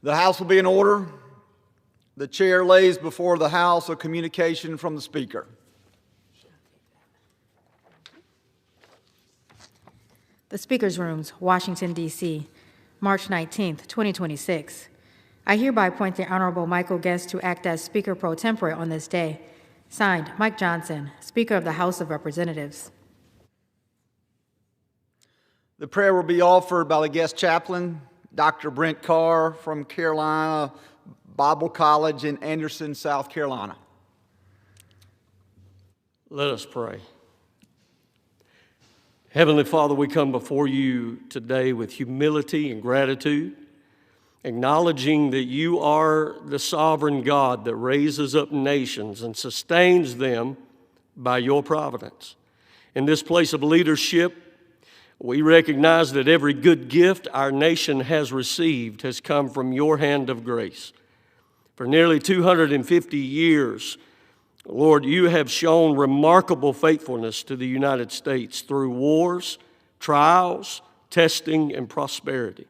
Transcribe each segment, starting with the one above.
The House will be in order. The chair lays before the House a communication from the Speaker. The Speaker's Rooms, Washington, D.C., March 19th, 2026. I hereby appoint the Honorable Michael Guest to act as Speaker pro tempore on this day. Signed, Mike Johnson, Speaker of the House of Representatives. The prayer will be offered by the guest chaplain, Dr. Brent Carr from Carolina Bible College in Anderson, South Carolina. Let us pray. Heavenly Father, we come before you today with humility and gratitude, acknowledging that you are the sovereign God that raises up nations and sustains them by your providence. In this place of leadership, we recognize that every good gift our nation has received has come from your hand of grace. For nearly 250 years, Lord, you have shown remarkable faithfulness to the United States through wars, trials, testing, and prosperity.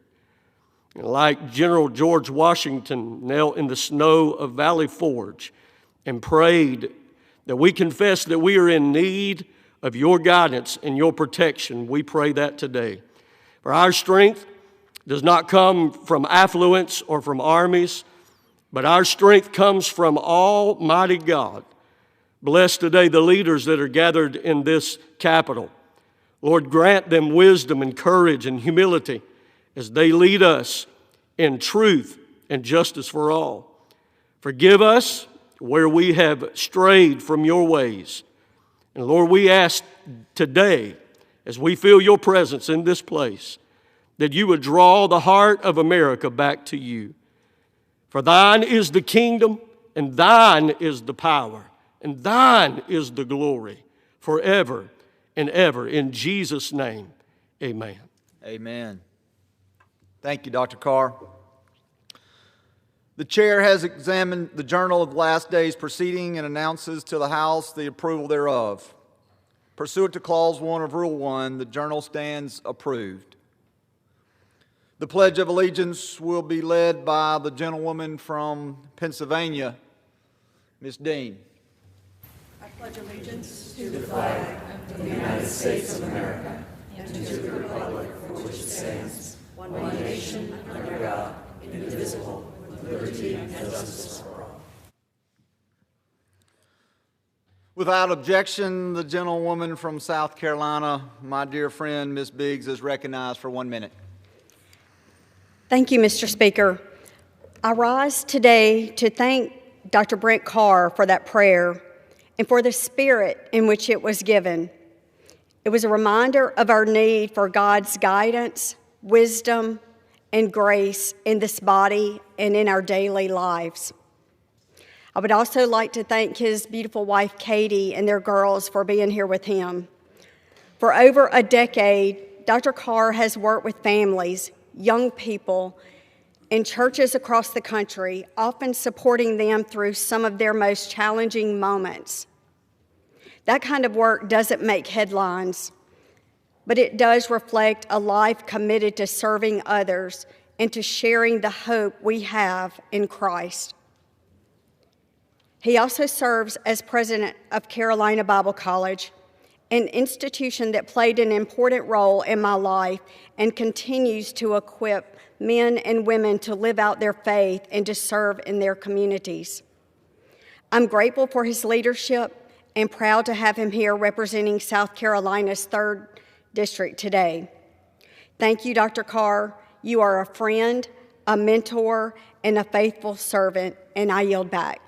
And like General George Washington knelt in the snow of Valley Forge and prayed that we confess that we are in need of your guidance and your protection, we pray that today. For our strength does not come from affluence or from armies, but our strength comes from Almighty God. Bless today the leaders that are gathered in this capital. Lord, grant them wisdom and courage and humility as they lead us in truth and justice for all. Forgive us where we have strayed from your ways. And Lord, we ask today, as we feel your presence in this place, that you would draw the heart of America back to you. For thine is the kingdom, and thine is the power, and thine is the glory, forever and ever. In Jesus' name, amen. Amen. Thank you, Dr. Carr. The chair has examined the journal of the last day's proceeding and announces to the House the approval thereof. Pursuant to Clause 1 of Rule 1, the journal stands approved. The Pledge of Allegiance will be led by the gentlewoman from Pennsylvania, Ms. Dean. I pledge allegiance to the flag of the United States of America and to the republic for which it stands, one nation, under God, indivisible, with liberty and justice for all. Without objection, the gentlewoman from South Carolina, my dear friend, Ms. Biggs, is recognized for 1 minute. Thank you, Mr. Speaker. I rise today to thank Dr. Brent Carr for that prayer and for the spirit in which it was given. It was a reminder of our need for God's guidance, wisdom, and grace in this body and in our daily lives. I would also like to thank his beautiful wife, Katie, and their girls for being here with him. For over a decade, Dr. Carr has worked with families, young people, and churches across the country, often supporting them through some of their most challenging moments. That kind of work doesn't make headlines, but it does reflect a life committed to serving others and to sharing the hope we have in Christ. He also serves as president of Carolina Bible College, an institution that played an important role in my life and continues to equip men and women to live out their faith and to serve in their communities. I'm grateful for his leadership and proud to have him here representing South Carolina's 3rd District today. Thank you, Dr. Carr. You are a friend, a mentor, and a faithful servant, and I yield back.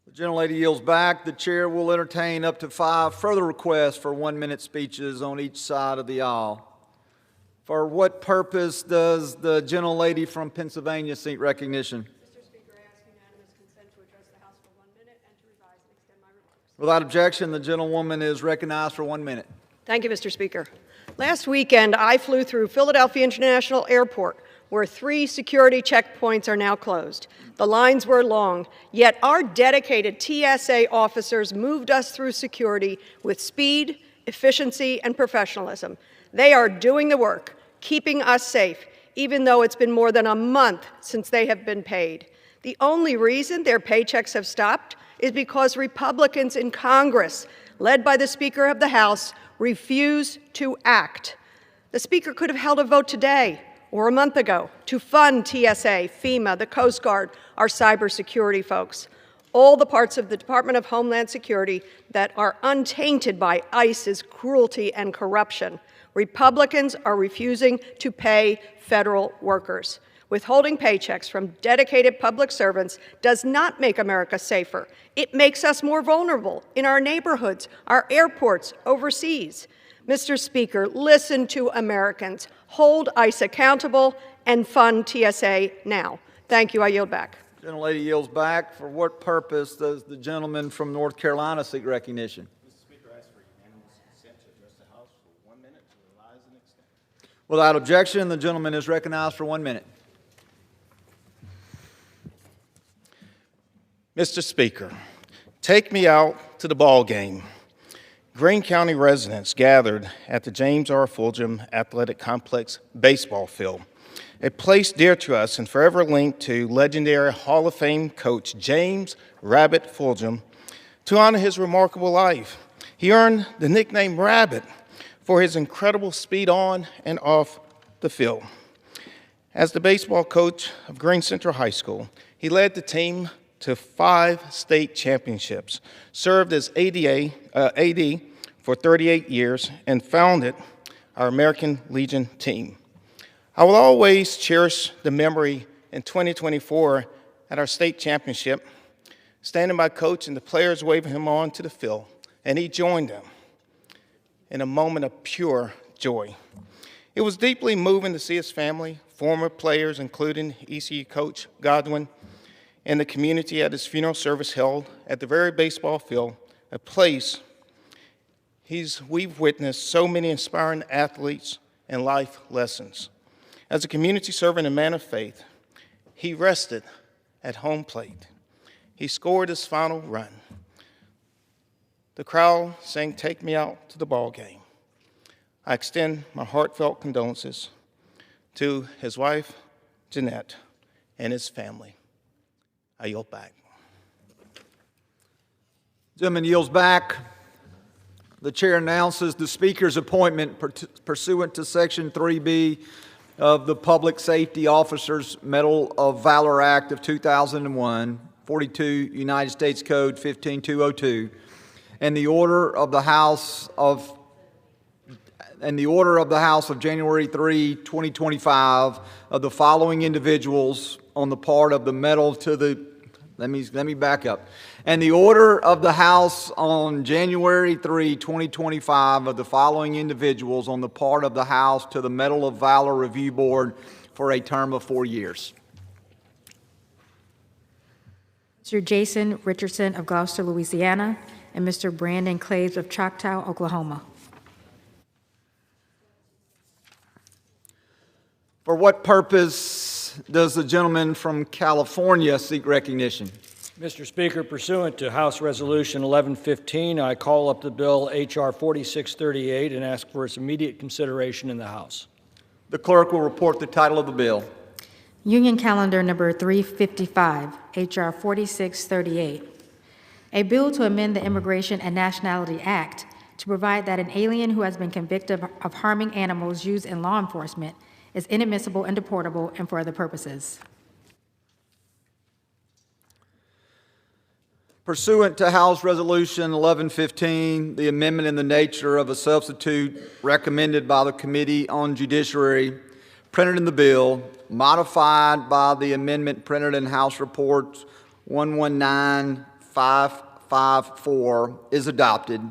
The gentlelady yields back. The chair will entertain up to 5 further requests for 1-minute speeches on each side of the aisle. For what purpose does the gentlelady from Pennsylvania seek recognition? Mr. Speaker, I ask unanimous consent to address the House for 1 minute and to rise and extend my remarks. Without objection, the gentlewoman is recognized for 1 minute. Thank you, Mr. Speaker. Last weekend, I flew through Philadelphia International Airport, where 3 security checkpoints are now closed. The lines were long, yet our dedicated TSA officers moved us through security with speed, efficiency, and professionalism. They are doing the work, keeping us safe. even though it's been more than a month since they have been paid. The only reason their paychecks have stopped is because Republicans in Congress, led by the Speaker of the House, refuse to act. The Speaker could have held a vote today or a month ago to fund TSA, FEMA, the Coast Guard, our cybersecurity folks, all the parts of the Department of Homeland Security that are untainted by ICE's cruelty and corruption. Republicans are refusing to pay federal workers. Withholding paychecks from dedicated public servants does not make America safer. It makes us more vulnerable in our neighborhoods, our airports, overseas. Mr. Speaker, listen to Americans. Hold ICE accountable and fund TSA now. Thank you. I yield back. The gentlelady yields back. For what purpose does the gentleman from North Carolina seek recognition? Mr. Speaker, I ask for unanimous consent to address the House for 1 minute to revise and extend. Without objection, the gentleman is recognized for 1 minute. Mr. Speaker, take me out to the ball game. Greene County residents gathered at the James R. Fulghum Athletic Complex baseball field, a place dear to us and forever linked to legendary Hall of Fame coach James "Rabbit" Fulghum. To honor his remarkable life, he earned the nickname Rabbit for his incredible speed on and off the field. As the baseball coach of Greene Central High School, he led the team to 5 state championships, served as AD for 38 years, and founded our American Legion team. I will always cherish the memory in 2024 at our state championship, standing by coach and the players waving him on to the field, and he joined them in a moment of pure joy. It was deeply moving to see his family, former players, including ECU coach Godwin, and the community at his funeral service held at the very baseball field, a place we've witnessed so many inspiring athletes and life lessons. As a community servant and man of faith, he rested at home plate. He scored his final run. The crowd sang "Take Me Out to the Ball Game." I extend my heartfelt condolences to his wife, Jeanette, and his family. I yield back. Gentleman yields back. The chair announces the Speaker's appointment pursuant to Section 3B of the Public Safety Officers Medal of Valor Act of 2001, 42 United States Code 15202, and the order of the House of January 3, 2025, of the following individuals on the part of the medal to the. Let me back up. And the order of the House on January 3, 2025, of the following individuals on the part of the House to the Medal of Valor Review Board for a term of 4 years. Mr. Jason Richardson of Gloucester, Louisiana, and Mr. Brandon Claves of Choctaw, Oklahoma. For what purpose does the gentleman from California seek recognition? Mr. Speaker, pursuant to House Resolution 1115, I call up the bill H.R. 4638 and ask for its immediate consideration in the House. The clerk will report the title of the bill. Union Calendar Number 355, H.R. 4638. A bill to amend the Immigration and Nationality Act to provide that an alien who has been convicted of harming animals used in law enforcement is inadmissible and deportable and for other purposes. Pursuant to House Resolution 1115, the amendment in the nature of a substitute recommended by the Committee on Judiciary, printed in the bill, modified by the amendment printed in House Report 119554, is adopted,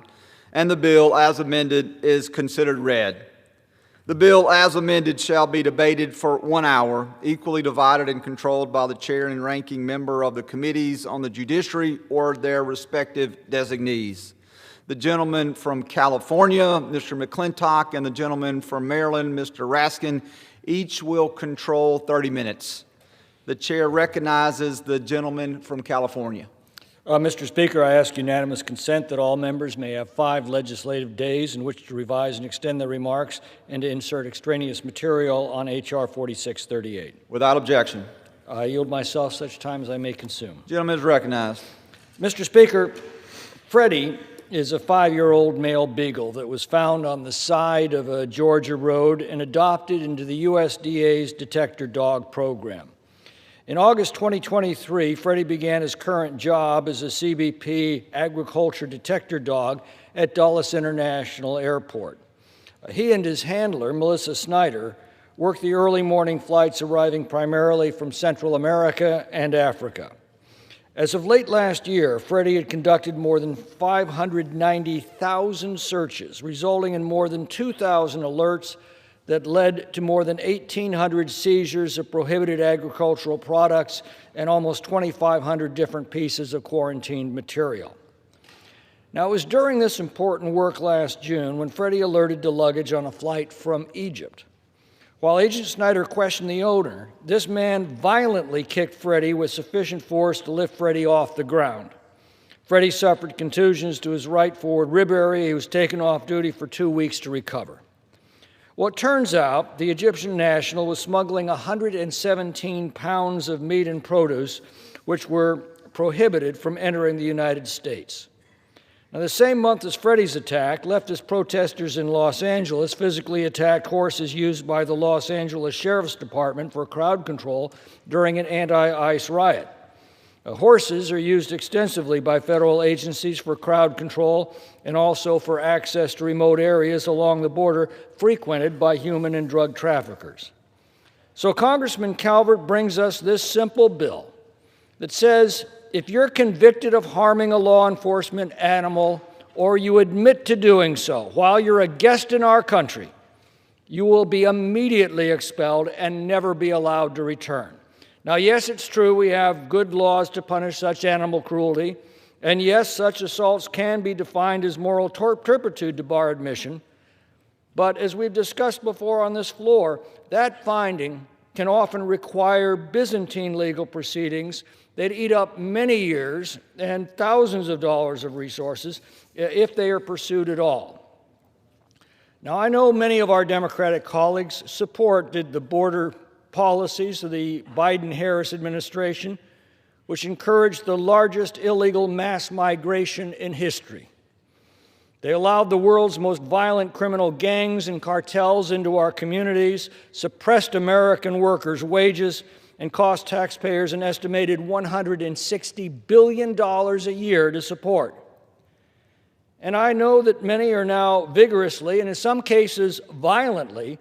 and the bill as amended is considered read. The bill as amended shall be debated for 1 hour, equally divided and controlled by the chair and ranking member of the committees on the judiciary or their respective designees. The gentleman from California, Mr. McClintock, and the gentleman from Maryland, Mr. Raskin, each will control 30 minutes. The chair recognizes the gentleman from California. Mr. Speaker, I ask unanimous consent that all members may have 5 legislative days in which to revise and extend their remarks and to insert extraneous material on H.R. 4638. Without objection. I yield myself such time as I may consume. Gentleman is recognized. Mr. Speaker, Freddie is a 5-year-old male beagle that was found on the side of a Georgia road and adopted into the USDA's detector dog program. In August 2023, Freddie began his current job as a CBP agriculture detector dog at Dulles International Airport. He and his handler, Melissa Snyder, worked the early morning flights arriving primarily from Central America and Africa. As of late last year, Freddie had conducted more than 590,000 searches, resulting in more than 2,000 alerts that led to more than 1,800 seizures of prohibited agricultural products and almost 2,500 different pieces of quarantined material. Now, it was during this important work last June when Freddie alerted to luggage on a flight from Egypt. While Agent Snyder questioned the owner, this man violently kicked Freddie with sufficient force to lift Freddie off the ground. Freddie suffered contusions to his right forward rib area. He was taken off duty for 2 weeks to recover. Well, it turns out the Egyptian national was smuggling 117 pounds of meat and produce, which were prohibited from entering the United States. Now, the same month as Freddie's attack, leftist protesters in Los Angeles physically attacked horses used by the Los Angeles Sheriff's Department for crowd control during an anti-ICE riot. Horses are used extensively by federal agencies for crowd control and also for access to remote areas along the border frequented by human and drug traffickers. So Congressman Calvert brings us this simple bill that says if you're convicted of harming a law enforcement animal or you admit to doing so while you're a guest in our country, you will be immediately expelled and never be allowed to return. Now, yes, it's true we have good laws to punish such animal cruelty, and yes, such assaults can be defined as moral turpitude to bar admission, but as we've discussed before on this floor, that finding can often require Byzantine legal proceedings that eat up many years and thousands of dollars of resources if they are pursued at all. Now, I know many of our Democratic colleagues supported the border policies of the Biden-Harris administration, which encouraged the largest illegal mass migration in history. They allowed the world's most violent criminal gangs and cartels into our communities, suppressed American workers' wages, and cost taxpayers an estimated $160 billion a year to support. And I know that many are now vigorously, and in some cases violently,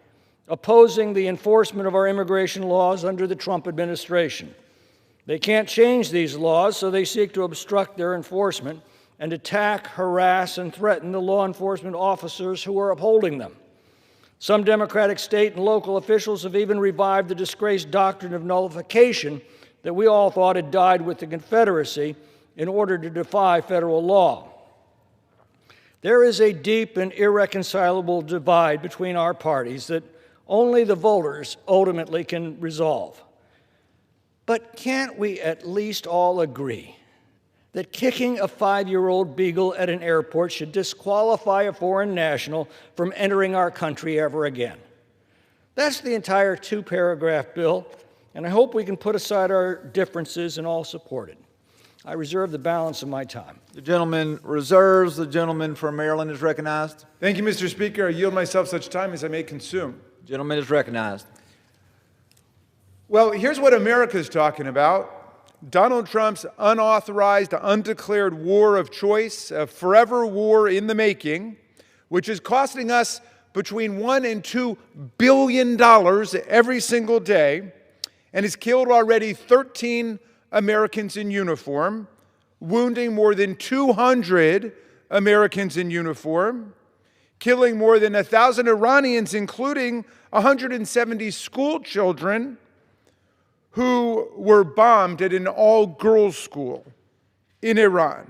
opposing the enforcement of our immigration laws under the Trump administration. They can't change these laws, so they seek to obstruct their enforcement and attack, harass, and threaten the law enforcement officers who are upholding them. Some Democratic state and local officials have even revived the disgraced doctrine of nullification that we all thought had died with the Confederacy in order to defy federal law. There is a deep and irreconcilable divide between our parties that only the voters ultimately can resolve. But can't we at least all agree that kicking a 5-year-old beagle at an airport should disqualify a foreign national from entering our country ever again? That's the entire 2-paragraph bill, and I hope we can put aside our differences and all support it. I reserve the balance of my time. The gentleman reserves. The gentleman from Maryland is recognized. Thank you, Mr. Speaker. I yield myself such time as I may consume. The gentleman is recognized. Well, here's what America's talking about. Donald Trump's unauthorized, undeclared war of choice, a forever war in the making, which is costing us between $1 and $2 billion every single day, and has killed already 13 Americans in uniform, wounding more than 200 Americans in uniform, killing more than 1,000 Iranians, including 170 school children who were bombed at an all-girls school in Iran.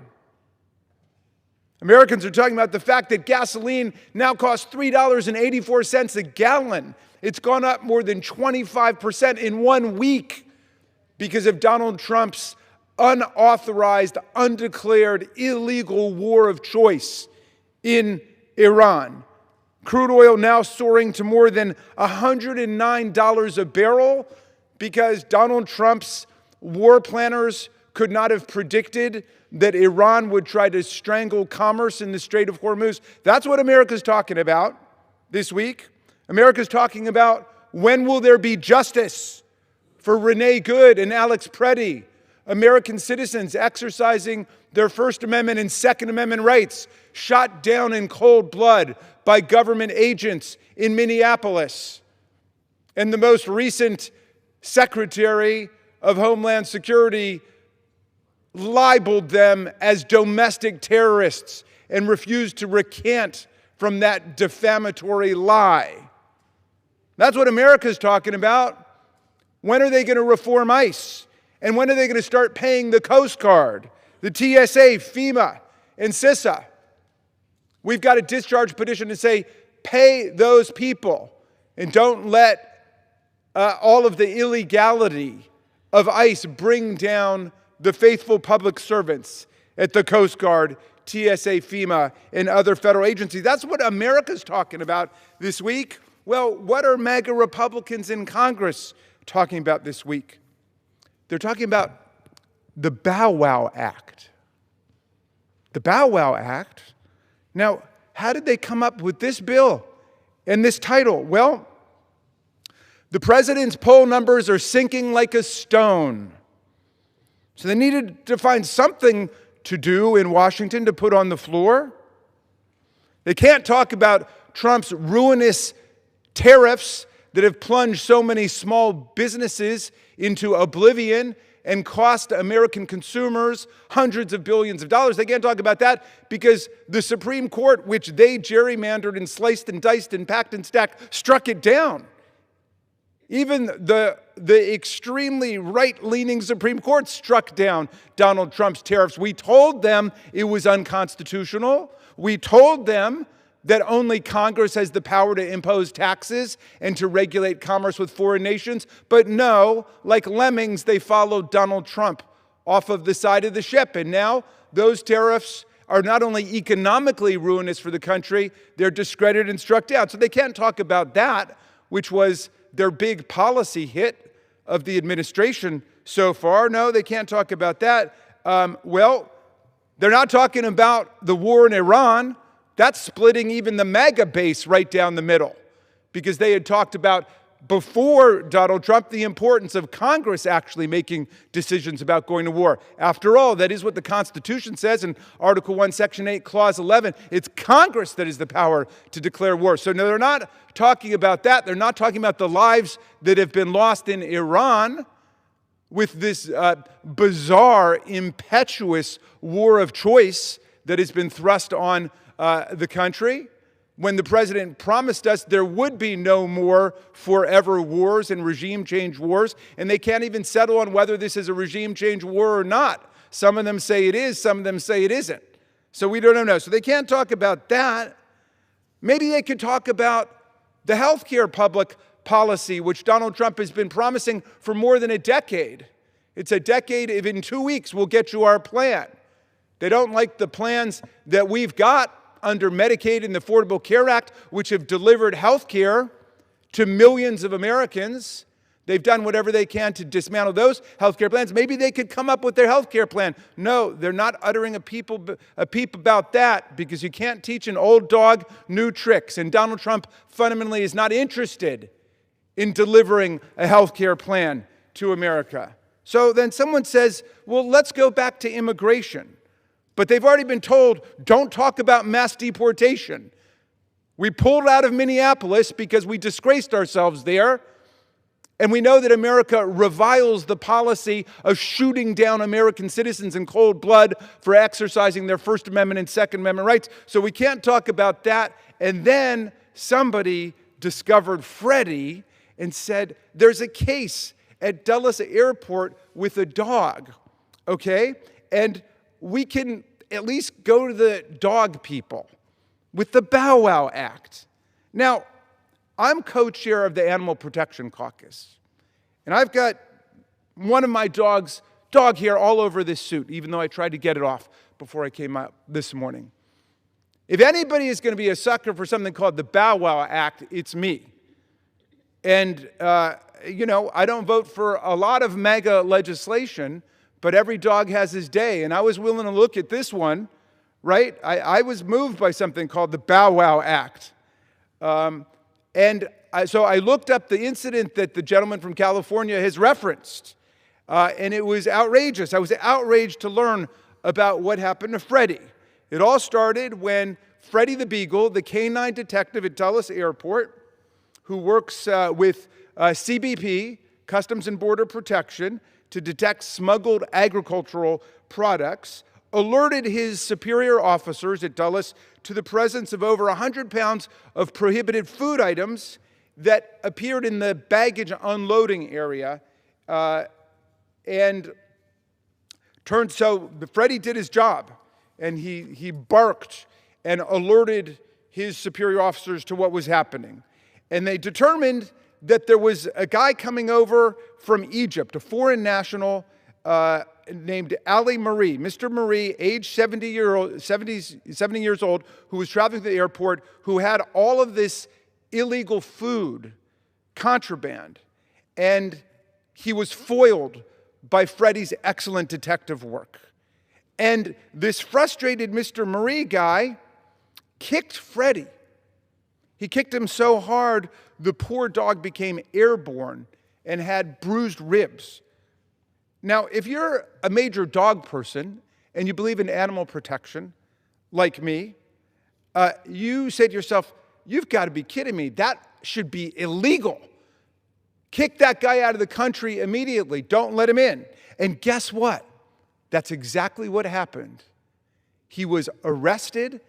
Americans are talking about the fact that gasoline now costs $3.84 a gallon. It's gone up more than 25% in 1 week because of Donald Trump's unauthorized, undeclared, illegal war of choice in Iran. Crude oil now soaring to more than $109 a barrel because Donald Trump's war planners could not have predicted that Iran would try to strangle commerce in the Strait of Hormuz. That's what America's talking about this week. America's talking about when will there be justice for Renee Good and Alex Preddy, American citizens exercising their First Amendment and Second Amendment rights, shot down in cold blood by government agents in Minneapolis. And the most recent Secretary of Homeland Security libeled them as domestic terrorists and refused to recant from that defamatory lie. That's what America's talking about. When are they going to reform ICE? And when are they going to start paying the Coast Guard, the TSA, FEMA, and CISA? We've got a discharge petition to say, pay those people and don't let all of the illegality of ICE bring down the faithful public servants at the Coast Guard, TSA, FEMA, and other federal agencies. That's what America's talking about this week. Well, what are MAGA Republicans in Congress talking about this week? They're talking about the Bow Wow Act. The Bow Wow Act. Now, how did they come up with this bill and this title? Well, the president's poll numbers are sinking like a stone. So they needed to find something to do in Washington to put on the floor. They can't talk about Trump's ruinous tariffs that have plunged so many small businesses into oblivion and cost American consumers hundreds of billions of dollars. They can't talk about that because the Supreme Court, which they gerrymandered and sliced and diced and packed and stacked, struck it down. Even the extremely right-leaning Supreme Court struck down Donald Trump's tariffs. We told them it was unconstitutional. We told them that only Congress has the power to impose taxes and to regulate commerce with foreign nations. But no, like lemmings, they followed Donald Trump off of the side of the ship. And now those tariffs are not only economically ruinous for the country, they're discredited and struck down. So they can't talk about that, which was their big policy hit of the administration so far. No, they can't talk about that. Well, they're not talking about the war in Iran. That's splitting even the MAGA base right down the middle, because they had talked about before Donald Trump the importance of Congress actually making decisions about going to war. After all, that is what the Constitution says in Article 1, Section 8, Clause 11. It's Congress that has the power to declare war. So no, they're not talking about that. They're not talking about the lives that have been lost in Iran with this bizarre, impetuous war of choice that has been thrust on the country, when the president promised us there would be no more forever wars and regime change wars, and they can't even settle on whether this is a regime change war or not. Some of them say it is, some of them say it isn't. So we don't know. So they can't talk about that. Maybe they could talk about the health care public policy, which Donald Trump has been promising for more than a decade. It's a decade of in 2 weeks we'll get you our plan. They don't like the plans that we've got under Medicaid and the Affordable Care Act, which have delivered health care to millions of Americans. They've done whatever they can to dismantle those health care plans. Maybe they could come up with their health care plan. No, they're not uttering a peep about that, because you can't teach an old dog new tricks. And Donald Trump fundamentally is not interested in delivering a health care plan to America. So then someone says, well, let's go back to immigration. But they've already been told, don't talk about mass deportation. We pulled out of Minneapolis because we disgraced ourselves there. And we know that America reviles the policy of shooting down American citizens in cold blood for exercising their First Amendment and Second Amendment rights. So we can't talk about that. And then somebody discovered Freddie and said, there's a case at Dulles Airport with a dog, okay? And we can at least go to the dog people with the Bow Wow Act. Now, I'm co-chair of the Animal Protection Caucus, and I've got one of my dogs dog hair all over this suit, even though I tried to get it off before I came out this morning. If anybody is going to be a sucker for something called the Bow Wow Act, it's me. And, I don't vote for a lot of MAGA legislation, but every dog has his day. And I was willing to look at this one, right? I was moved by something called the Bow Wow Act. So I looked up the incident that the gentleman from California has referenced. And it was outrageous. I was outraged to learn about what happened to Freddie. It all started when Freddie the Beagle, the canine detective at Dulles Airport, who works with CBP, Customs and Border Protection, to detect smuggled agricultural products, alerted his superior officers at Dulles to the presence of over 100 pounds of prohibited food items that appeared in the baggage unloading area. So Freddie did his job, and he barked and alerted his superior officers to what was happening. And they determined that there was a guy coming over from Egypt, a foreign national named Ali Marie, Mr. Marie, age 70 years old, who was traveling to the airport, who had all of this illegal food, contraband, and he was foiled by Freddie's excellent detective work. And this frustrated Mr. Marie guy kicked Freddie. He kicked him so hard, the poor dog became airborne and had bruised ribs. Now, if you're a major dog person and you believe in animal protection, like me, you say to yourself, you've got to be kidding me. That should be illegal. Kick that guy out of the country immediately. Don't let him in. And guess what? That's exactly what happened. He was arrested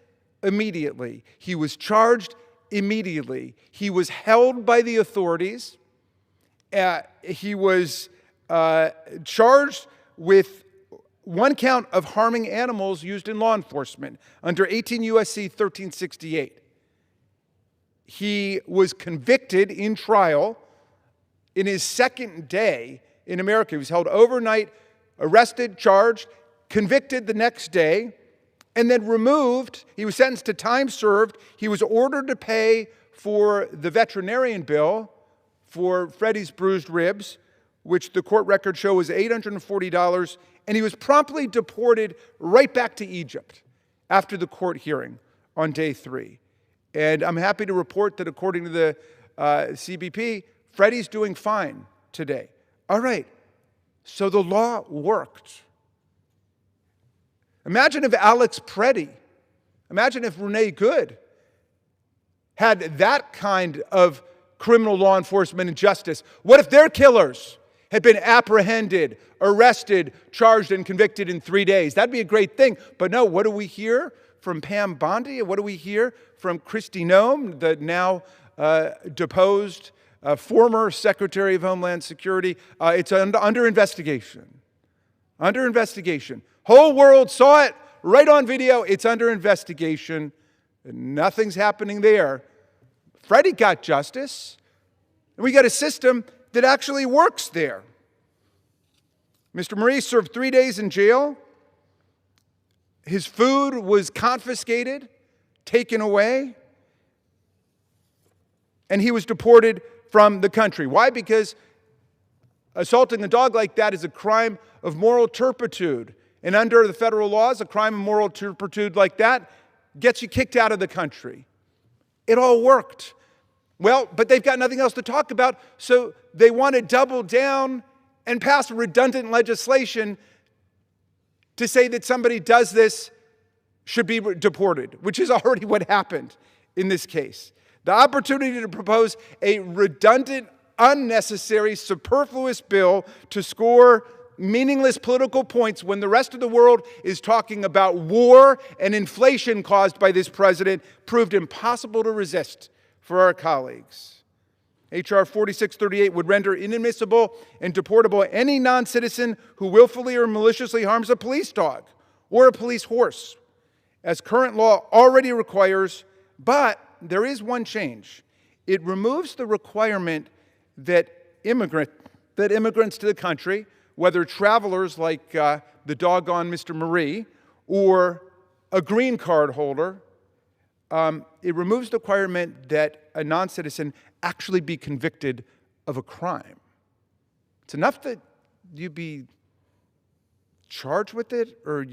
immediately. He was charged immediately. He was held by the authorities. He was charged with one count of harming animals used in law enforcement under 18 U.S.C. 1368. He was convicted in trial in his second day in America. He was held overnight, arrested, charged, convicted the next day, and then removed. He was sentenced to time served. He was ordered to pay for the veterinarian bill for Freddie's bruised ribs, which the court records show was $840, and he was promptly deported right back to Egypt after the court hearing on day 3. And I'm happy to report that according to the CBP, Freddie's doing fine today. All right, so the law worked. Imagine if Alex Preddy, imagine if Renee Good had that kind of criminal law enforcement and justice. What if their killers had been apprehended, arrested, charged, and convicted in 3 days? That'd be a great thing. But no, what do we hear from Pam Bondi? What do we hear from Kristi Noem, the now deposed former Secretary of Homeland Security? It's under investigation. Under investigation. Whole world saw it right on video. It's under investigation. Nothing's happening there. Freddie got justice. And we got a system that actually works there. Mr. Marie served 3 days in jail. His food was confiscated, taken away, and he was deported from the country. Why? Because assaulting a dog like that is a crime of moral turpitude. And under the federal laws, a crime of moral turpitude like that gets you kicked out of the country. It all worked. Well, but they've got nothing else to talk about, so they want to double down and pass redundant legislation to say that somebody does this should be deported, which is already what happened in this case. The opportunity to propose a redundant, unnecessary, superfluous bill to score meaningless political points when the rest of the world is talking about war and inflation caused by this president proved impossible to resist for our colleagues. H.R. 4638 would render inadmissible and deportable any non-citizen who willfully or maliciously harms a police dog or a police horse, as current law already requires, but there is one change. It removes the requirement that immigrants to the country, whether travelers like the doggone Mr. Marie or a green card holder, it removes the requirement that a non-citizen actually be convicted of a crime. It's enough that you be charged with it, or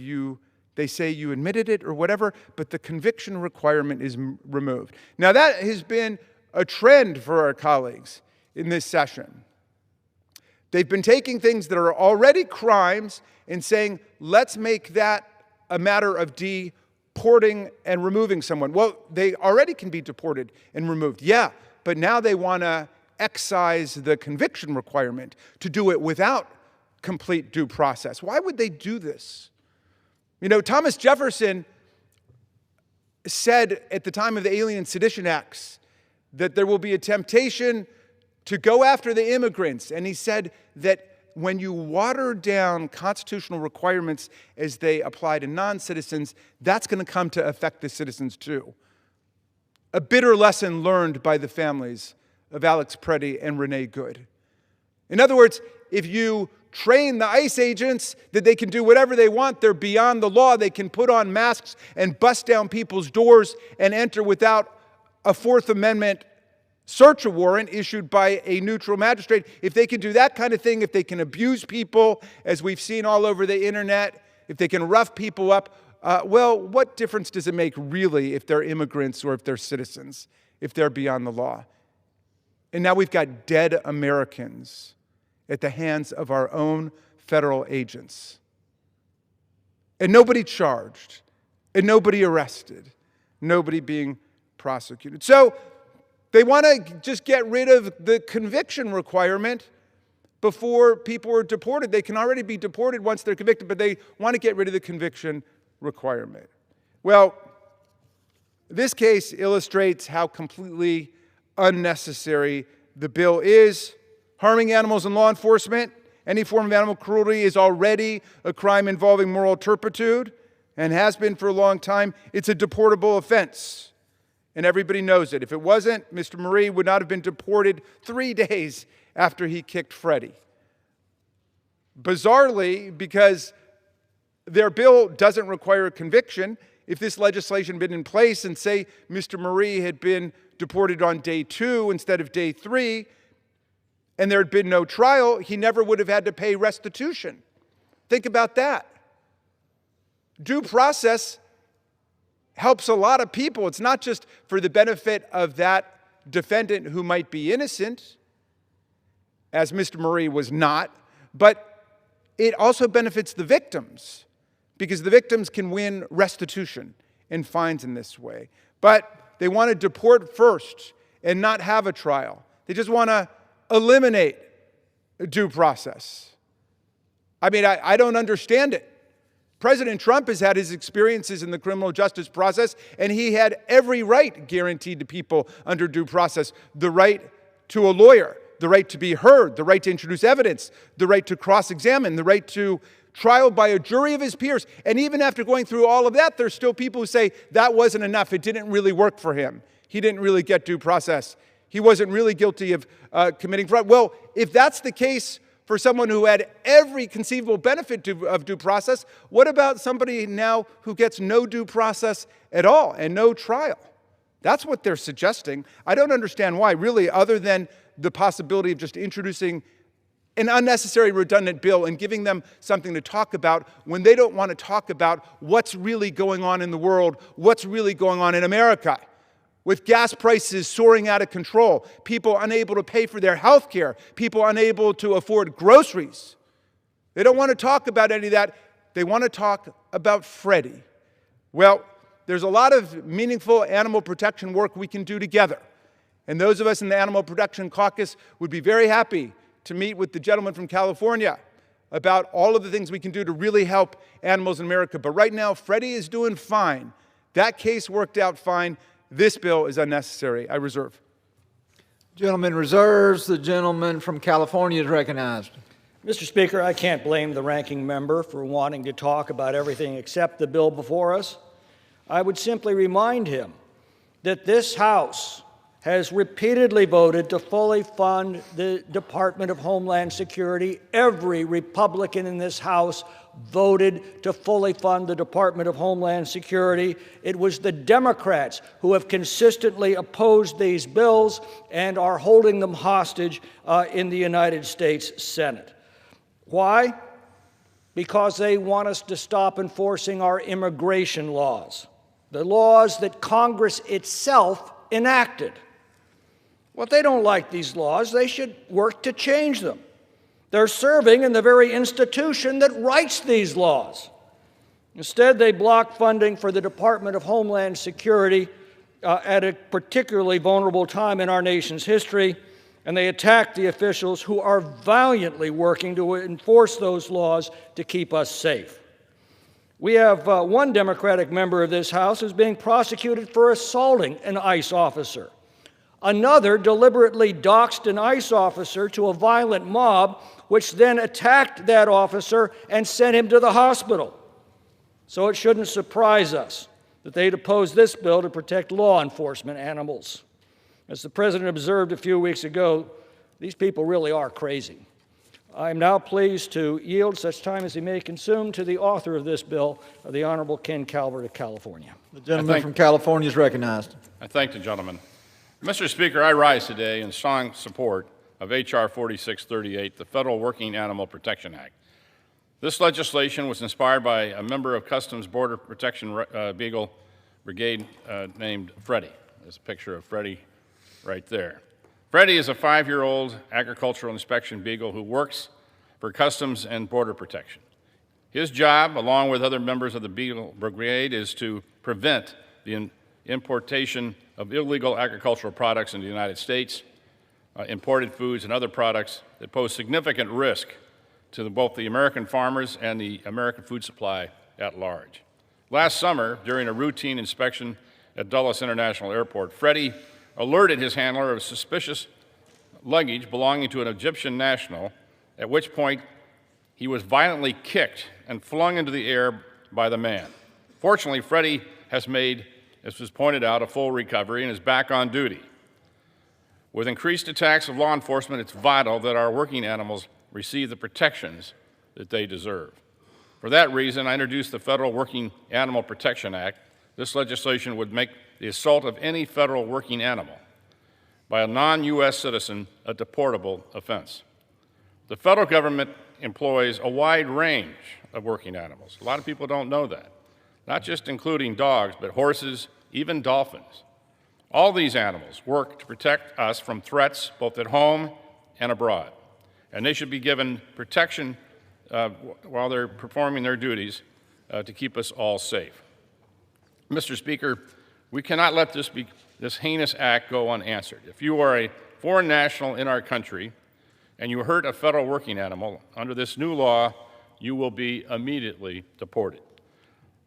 they say you admitted it or whatever, but the conviction requirement is removed. Now that has been a trend for our colleagues in this session. They've been taking things that are already crimes and saying, let's make that a matter of deporting and removing someone. Well, they already can be deported and removed, yeah, but now they want to excise the conviction requirement to do it without complete due process. Why would they do this? You know, Thomas Jefferson said at the time of the Alien and Sedition Acts that there will be a temptation to go after the immigrants. And he said that when you water down constitutional requirements as they apply to non-citizens, that's going to come to affect the citizens too. A bitter lesson learned by the families of Alex Preddy and Renee Good. In other words, if you train the ICE agents that they can do whatever they want, they're beyond the law, they can put on masks and bust down people's doors and enter without a Fourth Amendment search warrant issued by a neutral magistrate. If they can do that kind of thing, if they can abuse people, as we've seen all over the internet, if they can rough people up, well, what difference does it make really if they're immigrants or if they're citizens, if they're beyond the law? And now we've got dead Americans at the hands of our own federal agents. And nobody charged, and nobody arrested, nobody being prosecuted. So they want to just get rid of the conviction requirement before people are deported. They can already be deported once they're convicted, but they want to get rid of the conviction requirement. Well, this case illustrates how completely unnecessary the bill is. Harming animals in law enforcement, any form of animal cruelty, is already a crime involving moral turpitude and has been for a long time. It's a deportable offense, and everybody knows it. If it wasn't, Mr. Marie would not have been deported 3 days after he kicked Freddie. Bizarrely, because their bill doesn't require a conviction, if this legislation had been in place and say Mr. Marie had been deported on day 2 instead of day 3, and there had been no trial, he never would have had to pay restitution. Think about that. Due process helps a lot of people. It's not just for the benefit of that defendant who might be innocent, as Mr. Marie was not, but it also benefits the victims, because the victims can win restitution and fines in this way. But they want to deport first and not have a trial. They just want to eliminate due process. I mean, I don't understand it. President Trump has had his experiences in the criminal justice process, and he had every right guaranteed to people under due process. The right to a lawyer, the right to be heard, the right to introduce evidence, the right to cross-examine, the right to trial by a jury of his peers. And even after going through all of that, there's still people who say that wasn't enough. It didn't really work for him. He didn't really get due process. He wasn't really guilty of committing fraud. Well, if that's the case for someone who had every conceivable benefit of due process, what about somebody now who gets no due process at all and no trial? That's what they're suggesting. I don't understand why, really, other than the possibility of just introducing an unnecessary redundant bill and giving them something to talk about when they don't want to talk about what's really going on in the world, what's really going on in America. With gas prices soaring out of control, people unable to pay for their health care, people unable to afford groceries. They don't want to talk about any of that. They want to talk about Freddie. Well, there's a lot of meaningful animal protection work we can do together. And those of us in the Animal Protection Caucus would be very happy to meet with the gentleman from California about all of the things we can do to really help animals in America. But right now, Freddie is doing fine. That case worked out fine. This bill is unnecessary. I reserve. Gentleman reserves. The gentleman from California is recognized. Mr. Speaker, I can't blame the ranking member for wanting to talk about everything except the bill before us. I would simply remind him that this House has repeatedly voted to fully fund the Department of Homeland Security. Every Republican in this House voted to fully fund the Department of Homeland Security. It was the Democrats who have consistently opposed these bills and are holding them hostage in the United States Senate. Why? Because they want us to stop enforcing our immigration laws, the laws that Congress itself enacted. Well, if they don't like these laws, they should work to change them. They're serving in the very institution that writes these laws. Instead, they block funding for the Department of Homeland Security at a particularly vulnerable time in our nation's history, and they attack the officials who are valiantly working to enforce those laws to keep us safe. We have one Democratic member of this House who's being prosecuted for assaulting an ICE officer. Another deliberately doxed an ICE officer to a violent mob, which then attacked that officer and sent him to the hospital. So it shouldn't surprise us that they'd oppose this bill to protect law enforcement animals. As the President observed a few weeks ago, these people really are crazy. I am now pleased to yield such time as he may consume to the author of this bill, the Honorable Ken Calvert of California. The gentleman from California is recognized. I thank the gentleman. Mr. Speaker, I rise today in strong support of H.R. 4638, the Federal Working Animal Protection Act. This legislation was inspired by a member of Customs Border Protection Beagle Brigade named Freddie. There's a picture of Freddie right there. Freddie is a 5-year-old agricultural inspection beagle who works for Customs and Border Protection. His job, along with other members of the Beagle Brigade, is to prevent the importation of illegal agricultural products in the United States, imported foods and other products that pose significant risk to both the American farmers and the American food supply at large. Last summer, during a routine inspection at Dulles International Airport, Freddie alerted his handler of suspicious luggage belonging to an Egyptian national, at which point he was violently kicked and flung into the air by the man. Fortunately, Freddie has made, as was pointed out, a full recovery and is back on duty. With increased attacks of law enforcement, it's vital that our working animals receive the protections that they deserve. For that reason, I introduced the Federal Working Animal Protection Act. This legislation would make the assault of any federal working animal by a non-U.S. citizen a deportable offense. The federal government employs a wide range of working animals. A lot of people don't know that. Not just including dogs, but horses, even dolphins. All these animals work to protect us from threats both at home and abroad, and they should be given protection while they're performing their duties to keep us all safe. Mr. Speaker, we cannot let this heinous act go unanswered. If you are a foreign national in our country and you hurt a federal working animal, under this new law, you will be immediately deported.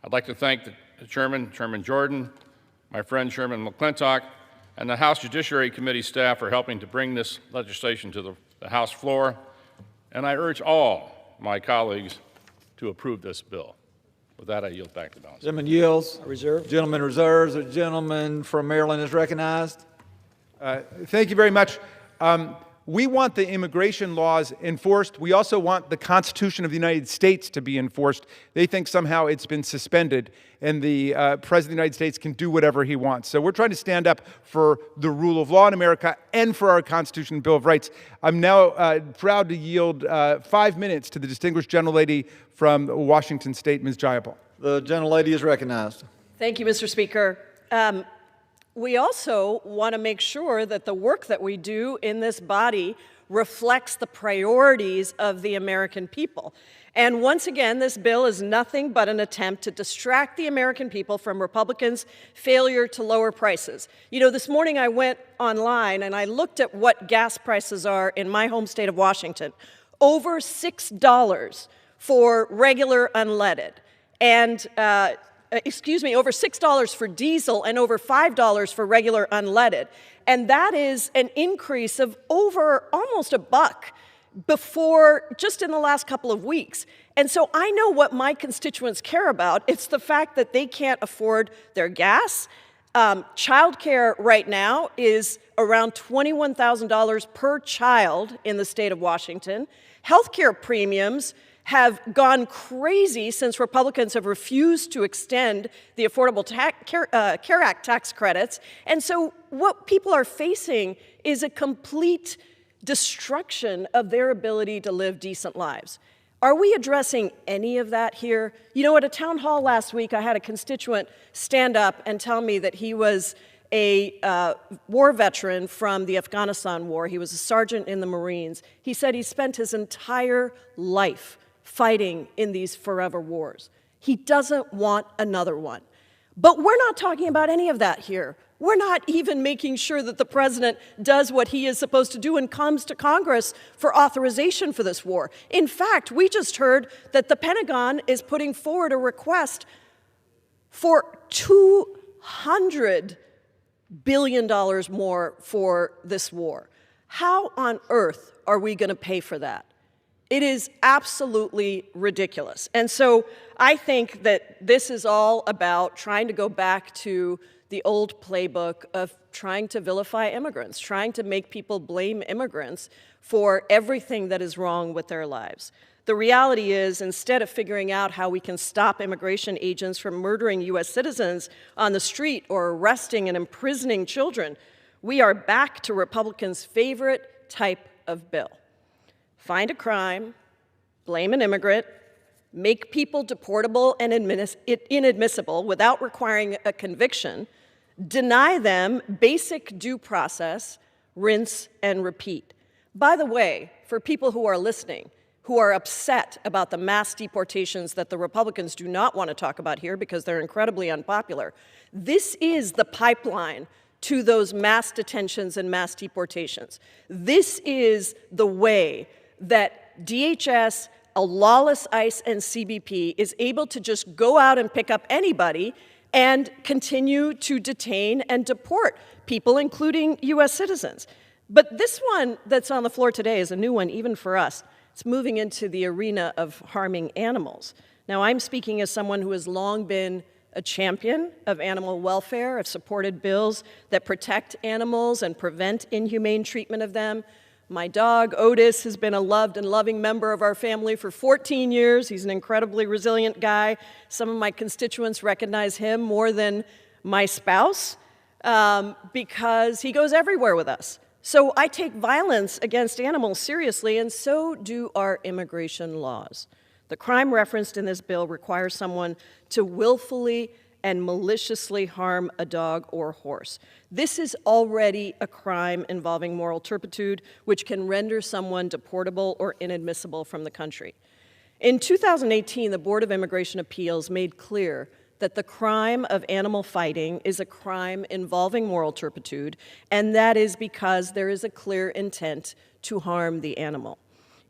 I'd like to thank the Chairman, Chairman Jordan, my friend Chairman McClintock, and the House Judiciary Committee staff for helping to bring this legislation to the House floor, and I urge all my colleagues to approve this bill. With that, I yield back the balance. Gentleman yields. Reserve. Gentleman reserves. A gentleman from Maryland is recognized. Thank you very much. We want the immigration laws enforced. We also want the Constitution of the United States to be enforced. They think somehow it's been suspended and the President of the United States can do whatever he wants. So we're trying to stand up for the rule of law in America and for our Constitution and Bill of Rights. I'm now proud to yield 5 minutes to the distinguished gentlelady from Washington State, Ms. Jayapal. The gentlelady is recognized. Thank you, Mr. Speaker. We also want to make sure that the work that we do in this body reflects the priorities of the American people. And once again, this bill is nothing but an attempt to distract the American people from Republicans' failure to lower prices. You know, this morning I went online and I looked at what gas prices are in my home state of Washington. Over $6 for regular unleaded. And over $6 for diesel and over $5 for regular unleaded. And that is an increase of over almost $1 before just in the last couple of weeks. And so I know what my constituents care about. It's the fact that they can't afford their gas, Childcare right now is around $21,000 per child in the state of Washington. Healthcare premiums have gone crazy since Republicans have refused to extend the Affordable Care Act tax credits. And so what people are facing is a complete destruction of their ability to live decent lives. Are we addressing any of that here? You know, at a town hall last week, I had a constituent stand up and tell me that he was a war veteran from the Afghanistan war. He was a sergeant in the Marines. He said he spent his entire life fighting in these forever wars. He doesn't want another one. But we're not talking about any of that here. We're not even making sure that the president does what he is supposed to do and comes to Congress for authorization for this war. In fact, we just heard that the Pentagon is putting forward a request for $200 billion more for this war. How on earth are we going to pay for that? It is absolutely ridiculous. And so I think that this is all about trying to go back to the old playbook of trying to vilify immigrants, trying to make people blame immigrants for everything that is wrong with their lives. The reality is, instead of figuring out how we can stop immigration agents from murdering U.S. citizens on the street or arresting and imprisoning children, we are back to Republicans' favorite type of bill. Find a crime, blame an immigrant, make people deportable and inadmissible without requiring a conviction, deny them basic due process, rinse and repeat. By the way, for people who are listening, who are upset about the mass deportations that the Republicans do not want to talk about here because they're incredibly unpopular, this is the pipeline to those mass detentions and mass deportations. This is the way that DHS, a lawless ICE, and CBP is able to just go out and pick up anybody and continue to detain and deport people, including U.S. citizens. But this one that's on the floor today is a new one, even for us. It's moving into the arena of harming animals. Now, I'm speaking as someone who has long been a champion of animal welfare. I've supported bills that protect animals and prevent inhumane treatment of them. My dog, Otis, has been a loved and loving member of our family for 14 years. He's an incredibly resilient guy. Some of my constituents recognize him more than my spouse because he goes everywhere with us. So I take violence against animals seriously, and so do our immigration laws. The crime referenced in this bill requires someone to willfully and maliciously harm a dog or horse. This is already a crime involving moral turpitude, which can render someone deportable or inadmissible from the country. In 2018, the Board of Immigration Appeals made clear that the crime of animal fighting is a crime involving moral turpitude, and that is because there is a clear intent to harm the animal.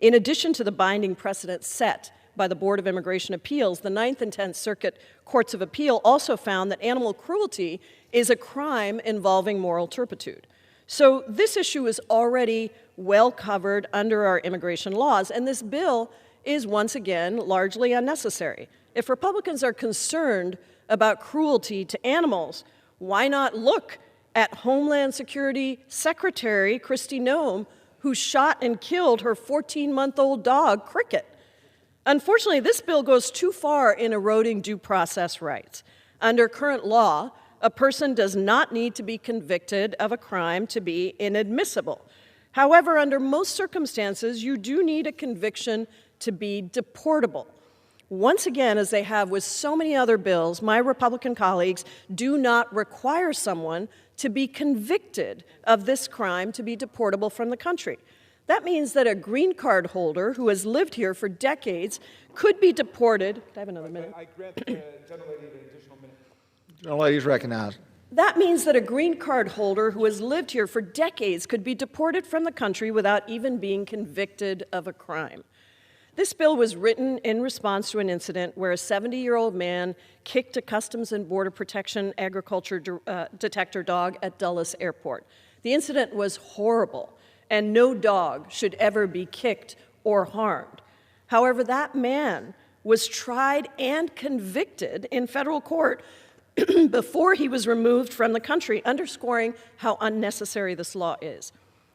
In addition to the binding precedent set by the Board of Immigration Appeals, the 9th and 10th Circuit Courts of Appeal also found that animal cruelty is a crime involving moral turpitude. So this issue is already well covered under our immigration laws, and this bill is once again largely unnecessary. If Republicans are concerned about cruelty to animals, why not look at Homeland Security Secretary Kristi Noem, who shot and killed her 14-month-old dog, Cricket? Unfortunately, this bill goes too far in eroding due process rights. Under current law, a person does not need to be convicted of a crime to be inadmissible. However, under most circumstances, you do need a conviction to be deportable. Once again, as they have with so many other bills, my Republican colleagues do not require someone to be convicted of this crime to be deportable from the country. That means that a green card holder who has lived here for decades could be deported. Do I have another minute? I grant the gentlelady an additional minute. Gentlelady is recognized. That means that a green card holder who has lived here for decades could be deported from the country without even being convicted of a crime. This bill was written in response to an incident where a 70-year-old man kicked a Customs and Border Protection agriculture detector dog at Dulles Airport. The incident was horrible, and no dog should ever be kicked or harmed. However, that man was tried and convicted in federal court before he was removed from the country, underscoring how unnecessary this law is.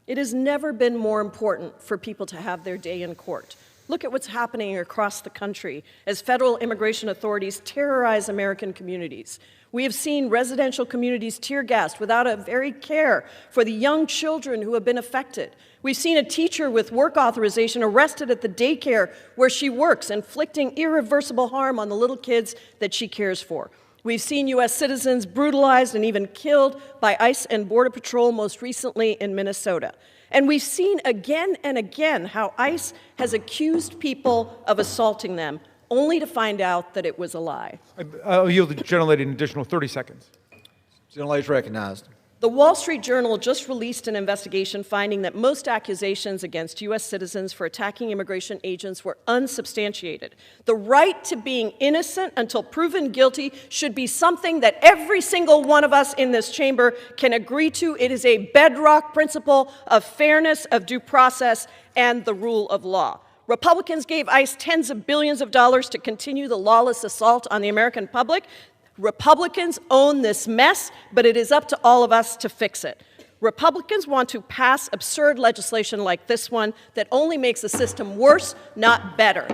It has never been more important for people to have their day in court. Look at what's happening across the country as federal immigration authorities terrorize American communities. We have seen residential communities tear-gassed without a very care for the young children who have been affected. We've seen a teacher with work authorization arrested at the daycare where she works, inflicting irreversible harm on the little kids that she cares for. We've seen U.S. citizens brutalized and even killed by ICE and Border Patrol, most recently in Minnesota. And we've seen again and again how ICE has accused people of assaulting them, only to find out that it was a lie. I'll yield the gentlelady an additional 30 seconds. Gentlelady is recognized. The Wall Street Journal just released an investigation finding that most accusations against U.S. citizens for attacking immigration agents were unsubstantiated. The right to being innocent until proven guilty should be something that every single one of us in this chamber can agree to. It is a bedrock principle of fairness, of due process, and the rule of law. Republicans gave ICE tens of billions of dollars to continue the lawless assault on the American public. Republicans own this mess, but it is up to all of us to fix it. Republicans want to pass absurd legislation like this one that only makes the system worse, not better.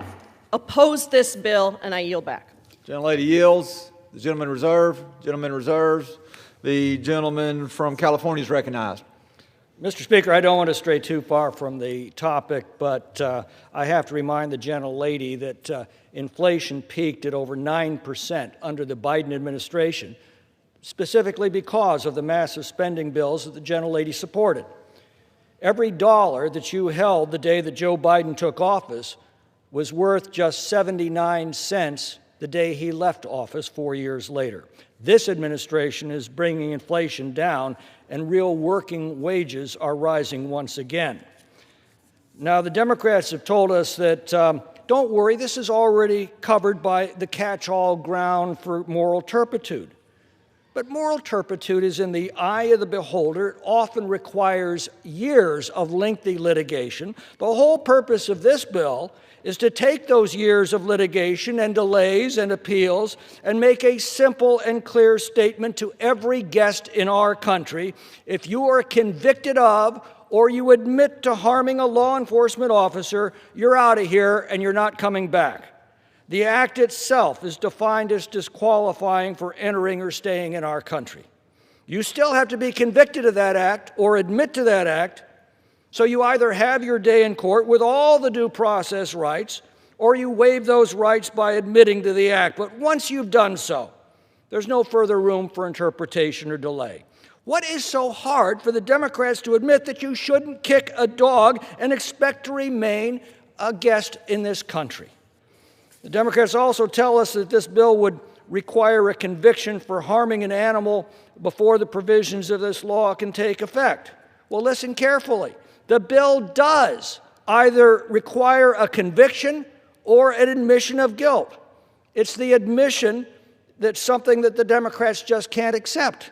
Oppose this bill, and I yield back. Gentlelady yields. The gentleman reserved. Gentleman reserves. The gentleman from California is recognized. Mr. Speaker, I don't want to stray too far from the topic, but I have to remind the gentlelady that inflation peaked at over 9% under the Biden administration, specifically because of the massive spending bills that the gentlelady supported. Every dollar that you held the day that Joe Biden took office was worth just 79 cents the day he left office 4 years later. This administration is bringing inflation down, and real working wages are rising once again. Now, the Democrats have told us that, don't worry, this is already covered by the catch-all ground for moral turpitude. But moral turpitude is in the eye of the beholder. It often requires years of lengthy litigation. The whole purpose of this bill is to take those years of litigation and delays and appeals and make a simple and clear statement to every guest in our country. If you are convicted of or you admit to harming a law enforcement officer, you're out of here and you're not coming back. The act itself is defined as disqualifying for entering or staying in our country. You still have to be convicted of that act or admit to that act, so you either have your day in court with all the due process rights, or you waive those rights by admitting to the act. But once you've done so, there's no further room for interpretation or delay. What is so hard for the Democrats to admit that you shouldn't kick a dog and expect to remain a guest in this country? The Democrats also tell us that this bill would require a conviction for harming an animal before the provisions of this law can take effect. Well, listen carefully. The bill does either require a conviction or an admission of guilt. It's the admission that's something that the Democrats just can't accept.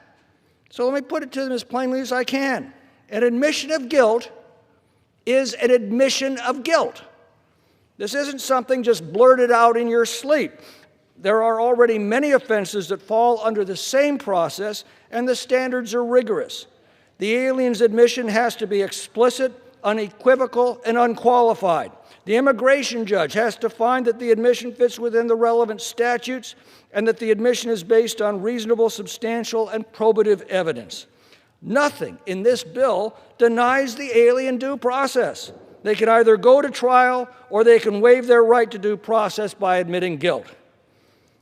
So let me put it to them as plainly as I can. An admission of guilt is an admission of guilt. This isn't something just blurted out in your sleep. There are already many offenses that fall under the same process, and the standards are rigorous. The alien's admission has to be explicit, unequivocal, and unqualified. The immigration judge has to find that the admission fits within the relevant statutes and that the admission is based on reasonable, substantial, and probative evidence. Nothing in this bill denies the alien due process. They can either go to trial or they can waive their right to due process by admitting guilt.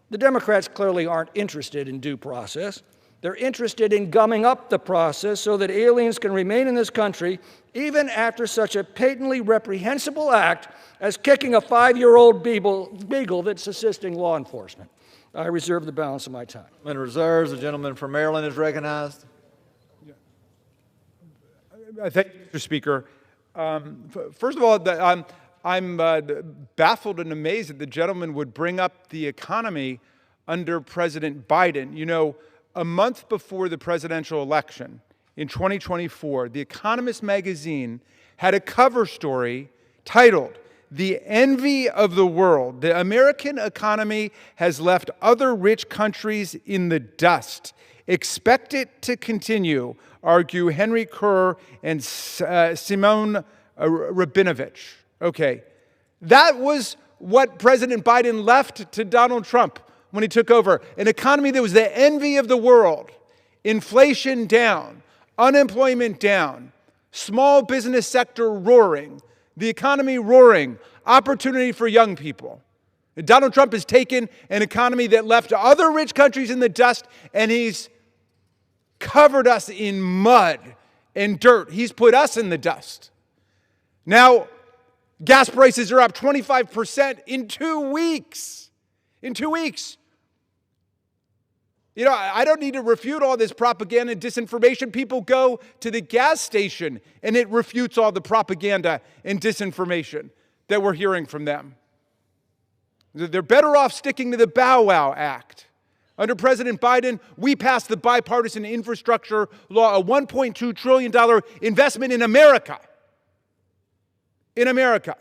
The Democrats clearly aren't interested in due process. They're interested in gumming up the process so that aliens can remain in this country even after such a patently reprehensible act as kicking a 5-year-old beagle that's assisting law enforcement. I reserve the balance of my time. In reserves, the gentleman from Maryland is recognized. Thank you, Mr. Speaker. First of all, I'm baffled and amazed that the gentleman would bring up the economy under President Biden. You know, a month before the presidential election in 2024, The Economist magazine had a cover story titled, the envy of the world. The American economy has left other rich countries in the dust. Expect it to continue, argue Henry Kerr and Simone Rabinovich. Okay, that was what President Biden left to Donald Trump when he took over. An economy that was the envy of the world. Inflation down, unemployment down, small business sector roaring, the economy roaring, opportunity for young people. And Donald Trump has taken an economy that left other rich countries in the dust, and he's covered us in mud and dirt. He's put us in the dust. Now, gas prices are up 25% in 2 weeks. In 2 weeks. You know, I don't need to refute all this propaganda and disinformation. People go to the gas station and it refutes all the propaganda and disinformation that we're hearing from them. They're better off sticking to the Bow Wow Act. Under President Biden, we passed the bipartisan infrastructure law, a $1.2 trillion investment in America. In America.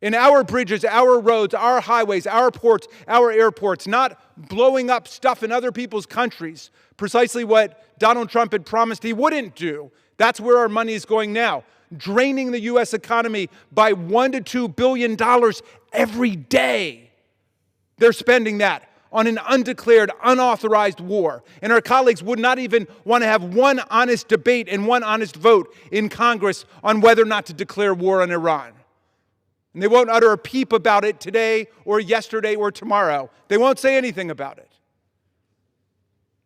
In our bridges, our roads, our highways, our ports, our airports, not blowing up stuff in other people's countries. Precisely what Donald Trump had promised he wouldn't do. That's where our money is going now. Draining the U.S. economy by $1 to $2 billion every day. They're spending that on an undeclared, unauthorized war. And our colleagues would not even want to have one honest debate and one honest vote in Congress on whether or not to declare war on Iran. And they won't utter a peep about it today or yesterday or tomorrow. They won't say anything about it.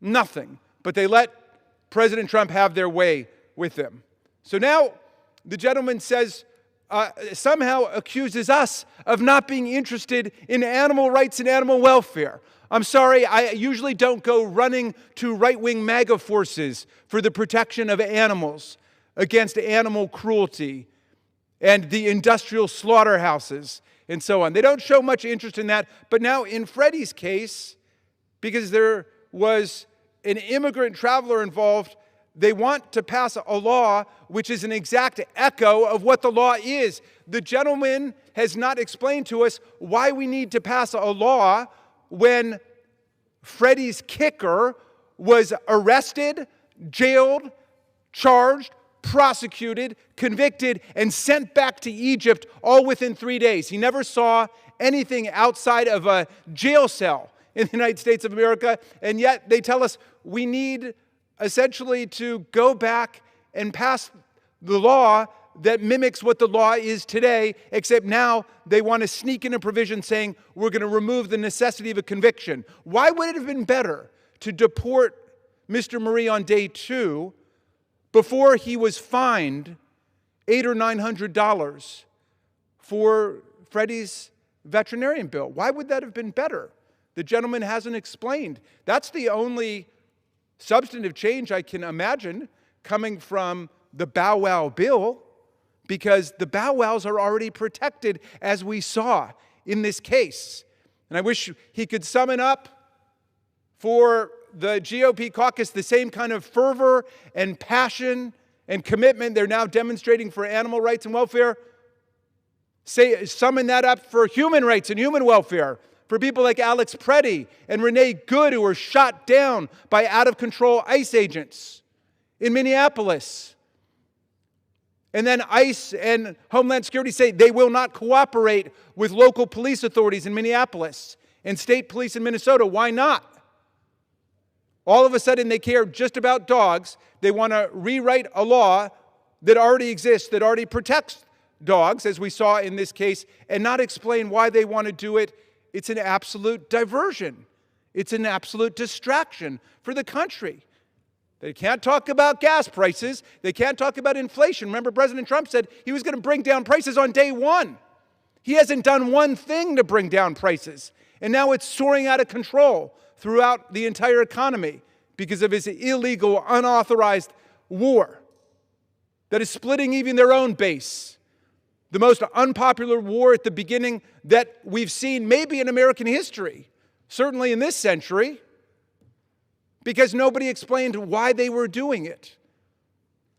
Nothing. But they let President Trump have their way with them. So now the gentleman says, somehow accuses us of not being interested in animal rights and animal welfare. I'm sorry, I usually don't go running to right-wing MAGA forces for the protection of animals against animal cruelty and the industrial slaughterhouses and so on. They don't show much interest in that. But now in Freddie's case, because there was an immigrant traveler involved, they want to pass a law which is an exact echo of what the law is. The gentleman has not explained to us why we need to pass a law when Freddie's kicker was arrested, jailed, charged, prosecuted, convicted, and sent back to Egypt all within 3 days. He never saw anything outside of a jail cell in the United States of America, and yet they tell us we need essentially to go back and pass the law that mimics what the law is today, except now they want to sneak in a provision saying we're going to remove the necessity of a conviction. Why would it have been better to deport Mr. Marie on day 2 before he was fined $800 or $900 for Freddie's veterinarian bill? Why would that have been better? The gentleman hasn't explained. That's the only substantive change I can imagine coming from the Bow Wow bill, because the Bow Wows are already protected, as we saw in this case. And I wish he could summon up for the GOP caucus the same kind of fervor and passion and commitment they're now demonstrating for animal rights and welfare. Summon that up for human rights and human welfare, for people like Alex Preddy and Renee Good, who were shot down by out-of-control ICE agents in Minneapolis. And then ICE and Homeland Security say they will not cooperate with local police authorities in Minneapolis and state police in Minnesota. Why not? All of a sudden they care just about dogs. They want to rewrite a law that already exists, that already protects dogs, as we saw in this case, and not explain why they want to do it. It's an absolute diversion. It's an absolute distraction for the country. They can't talk about gas prices. They can't talk about inflation. Remember, President Trump said he was going to bring down prices on day 1. He hasn't done one thing to bring down prices. And now it's soaring out of control throughout the entire economy because of his illegal, unauthorized war that is splitting even their own base. The most unpopular war at the beginning that we've seen maybe in American history, certainly in this century, because nobody explained why they were doing it,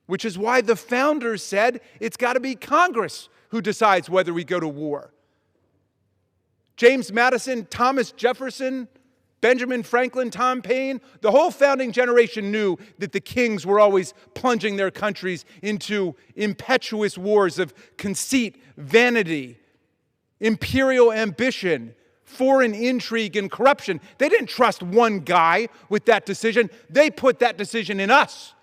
which is why the founders said it's got to be Congress who decides whether we go to war. James Madison, Thomas Jefferson, Benjamin Franklin, Tom Paine, the whole founding generation knew that the kings were always plunging their countries into impetuous wars of conceit, vanity, imperial ambition, foreign intrigue, and corruption. They didn't trust one guy with that decision. They put that decision in us.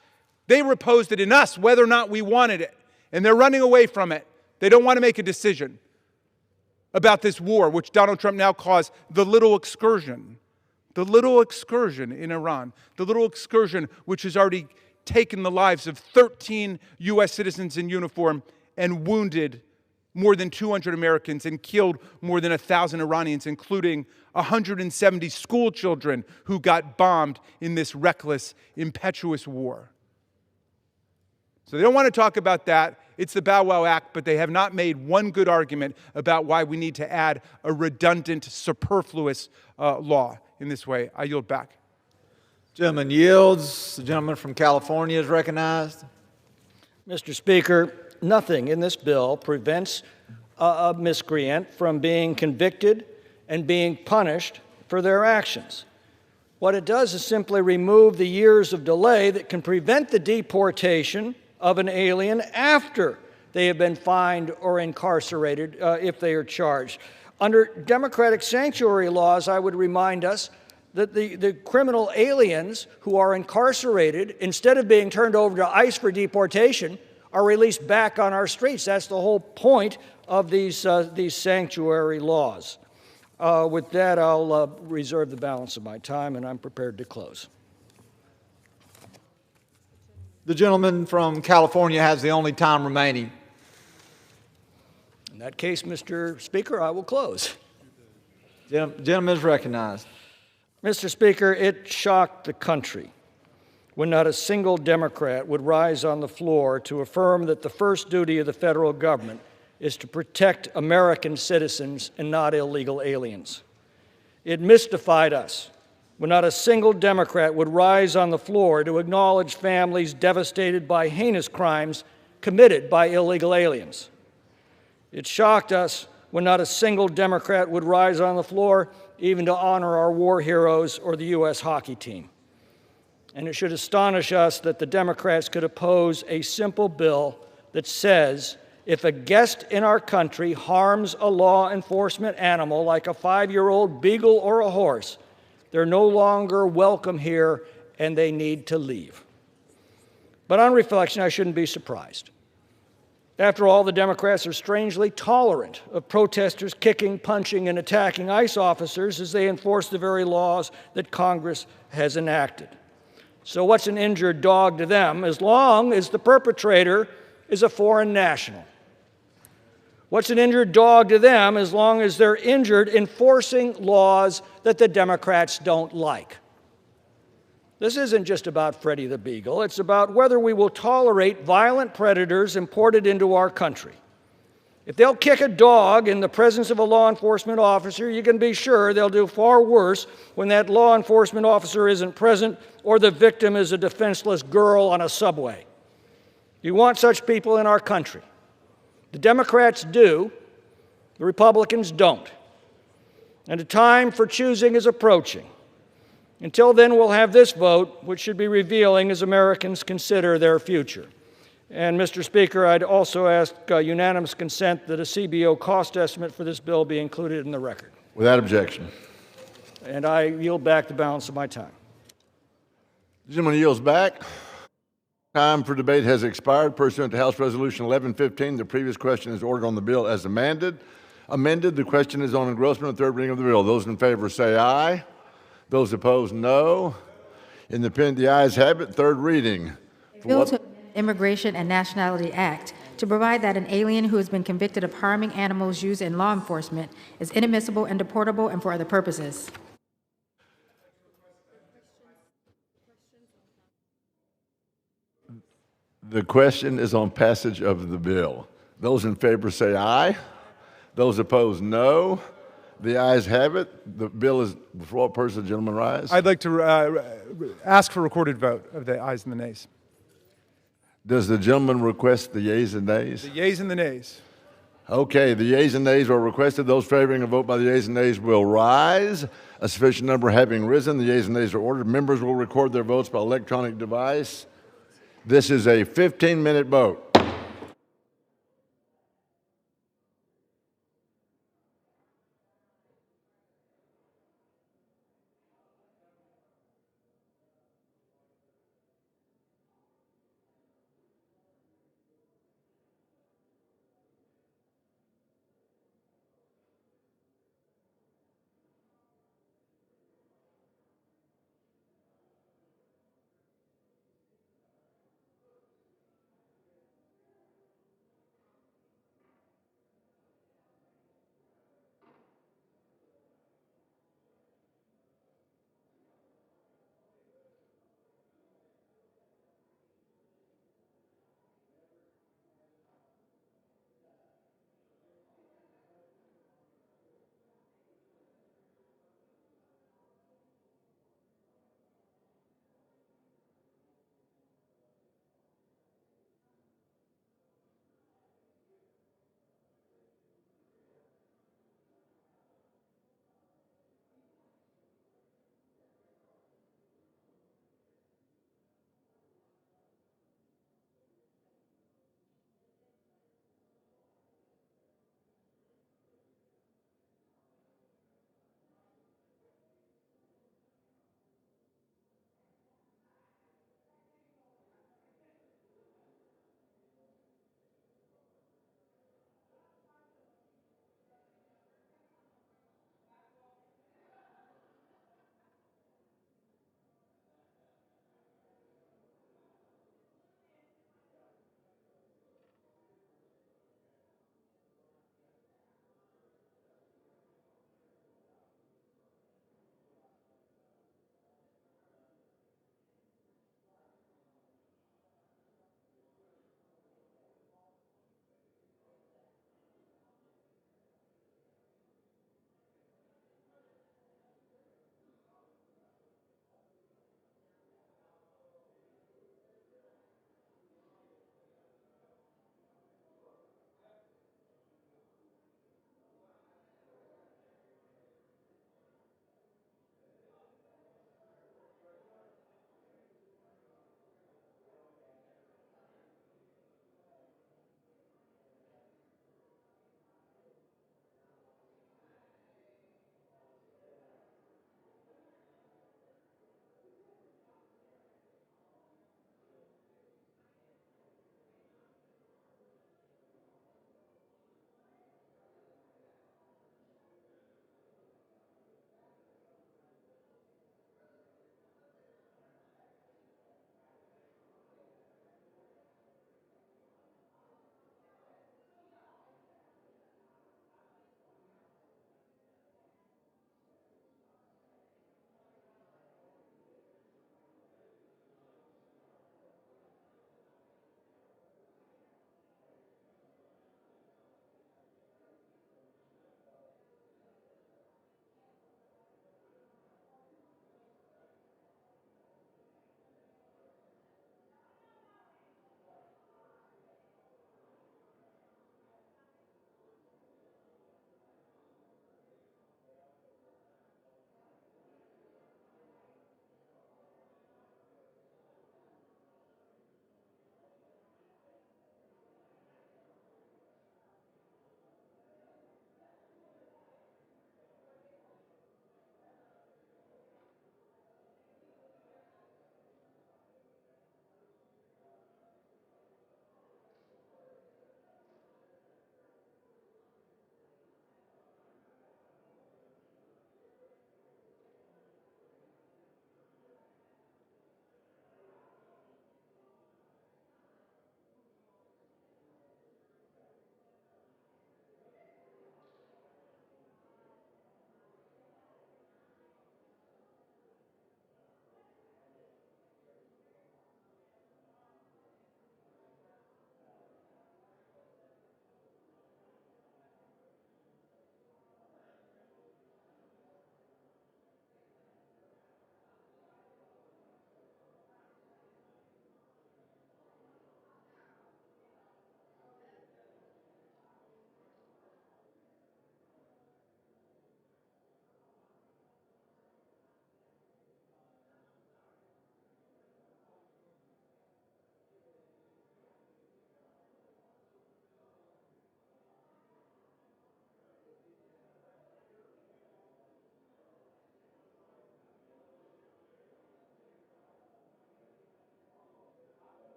They reposed it in us, whether or not we wanted it. And they're running away from it. They don't want to make a decision about this war, which Donald Trump now calls the little excursion. The little excursion in Iran. The little excursion which has already taken the lives of 13 U.S. citizens in uniform and wounded more than 200 Americans and killed more than 1,000 Iranians, including 170 school children who got bombed in this reckless, impetuous war. So they don't want to talk about that. It's the Bow Wow Act, but they have not made one good argument about why we need to add a redundant, superfluous law in this way. I yield back. Gentleman yields. The gentleman from California is recognized. Mr. Speaker, nothing in this bill prevents a miscreant from being convicted and being punished for their actions. What it does is simply remove the years of delay that can prevent the deportation of an alien after they have been fined or incarcerated if they are charged. Under democratic sanctuary laws, I would remind us that the criminal aliens who are incarcerated, instead of being turned over to ICE for deportation, are released back on our streets. That's the whole point of these sanctuary laws. With that, I'll reserve the balance of my time, and I'm prepared to close. The gentleman from California has the only time remaining. In that case, Mr. Speaker, I will close. Gentleman is recognized. Mr. Speaker, it shocked the country when not a single Democrat would rise on the floor to affirm that the first duty of the federal government is to protect American citizens and not illegal aliens. It mystified us when not a single Democrat would rise on the floor to acknowledge families devastated by heinous crimes committed by illegal aliens. It shocked us when not a single Democrat would rise on the floor even to honor our war heroes or the U.S. hockey team. And it should astonish us that the Democrats could oppose a simple bill that says if a guest in our country harms a law enforcement animal like a 5-year-old beagle or a horse, they're no longer welcome here and they need to leave. But on reflection, I shouldn't be surprised. After all, the Democrats are strangely tolerant of protesters kicking, punching, and attacking ICE officers as they enforce the very laws that Congress has enacted. So what's an injured dog to them as long as the perpetrator is a foreign national? What's an injured dog to them as long as they're injured enforcing laws that the Democrats don't like? This isn't just about Freddie the Beagle. It's about whether we will tolerate violent predators imported into our country. If they'll kick a dog in the presence of a law enforcement officer, you can be sure they'll do far worse when that law enforcement officer isn't present or the victim is a defenseless girl on a subway. You want such people in our country. The Democrats do, the Republicans don't. And the time for choosing is approaching. Until then, we'll have this vote, which should be revealing as Americans consider their future. And, Mr. Speaker, I'd also ask unanimous consent that a CBO cost estimate for this bill be included in the record. Without objection. And I yield back the balance of my time. The gentleman yields back. Time for debate has expired. Pursuant to House Resolution 1115, the previous question is ordered on the bill as amended. The question is on engrossment of third reading of the bill. Those in favor say aye. Those opposed, no. Independent, the ayes have it. Third reading. Bill to Immigration and Nationality Act to provide that an alien who has been convicted of harming animals used in law enforcement is inadmissible and deportable and for other purposes. The question is on passage of the bill. Those in favor say aye. Those opposed, no. The ayes have it. The bill is before a person. Gentleman rise. I'd like to ask for a recorded vote of the ayes and the nays. Does the gentleman request the yeas and nays? The yeas and the nays. Okay, the yeas and nays are requested. Those favoring a vote by the yeas and nays will rise. A sufficient number having risen, the yeas and nays are ordered. Members will record their votes by electronic device. This is a 15-minute vote.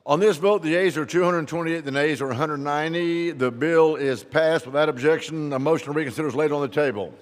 On this vote, the yeas are 228, the nays are 190. The bill is passed without objection. A motion to reconsider is laid on the table.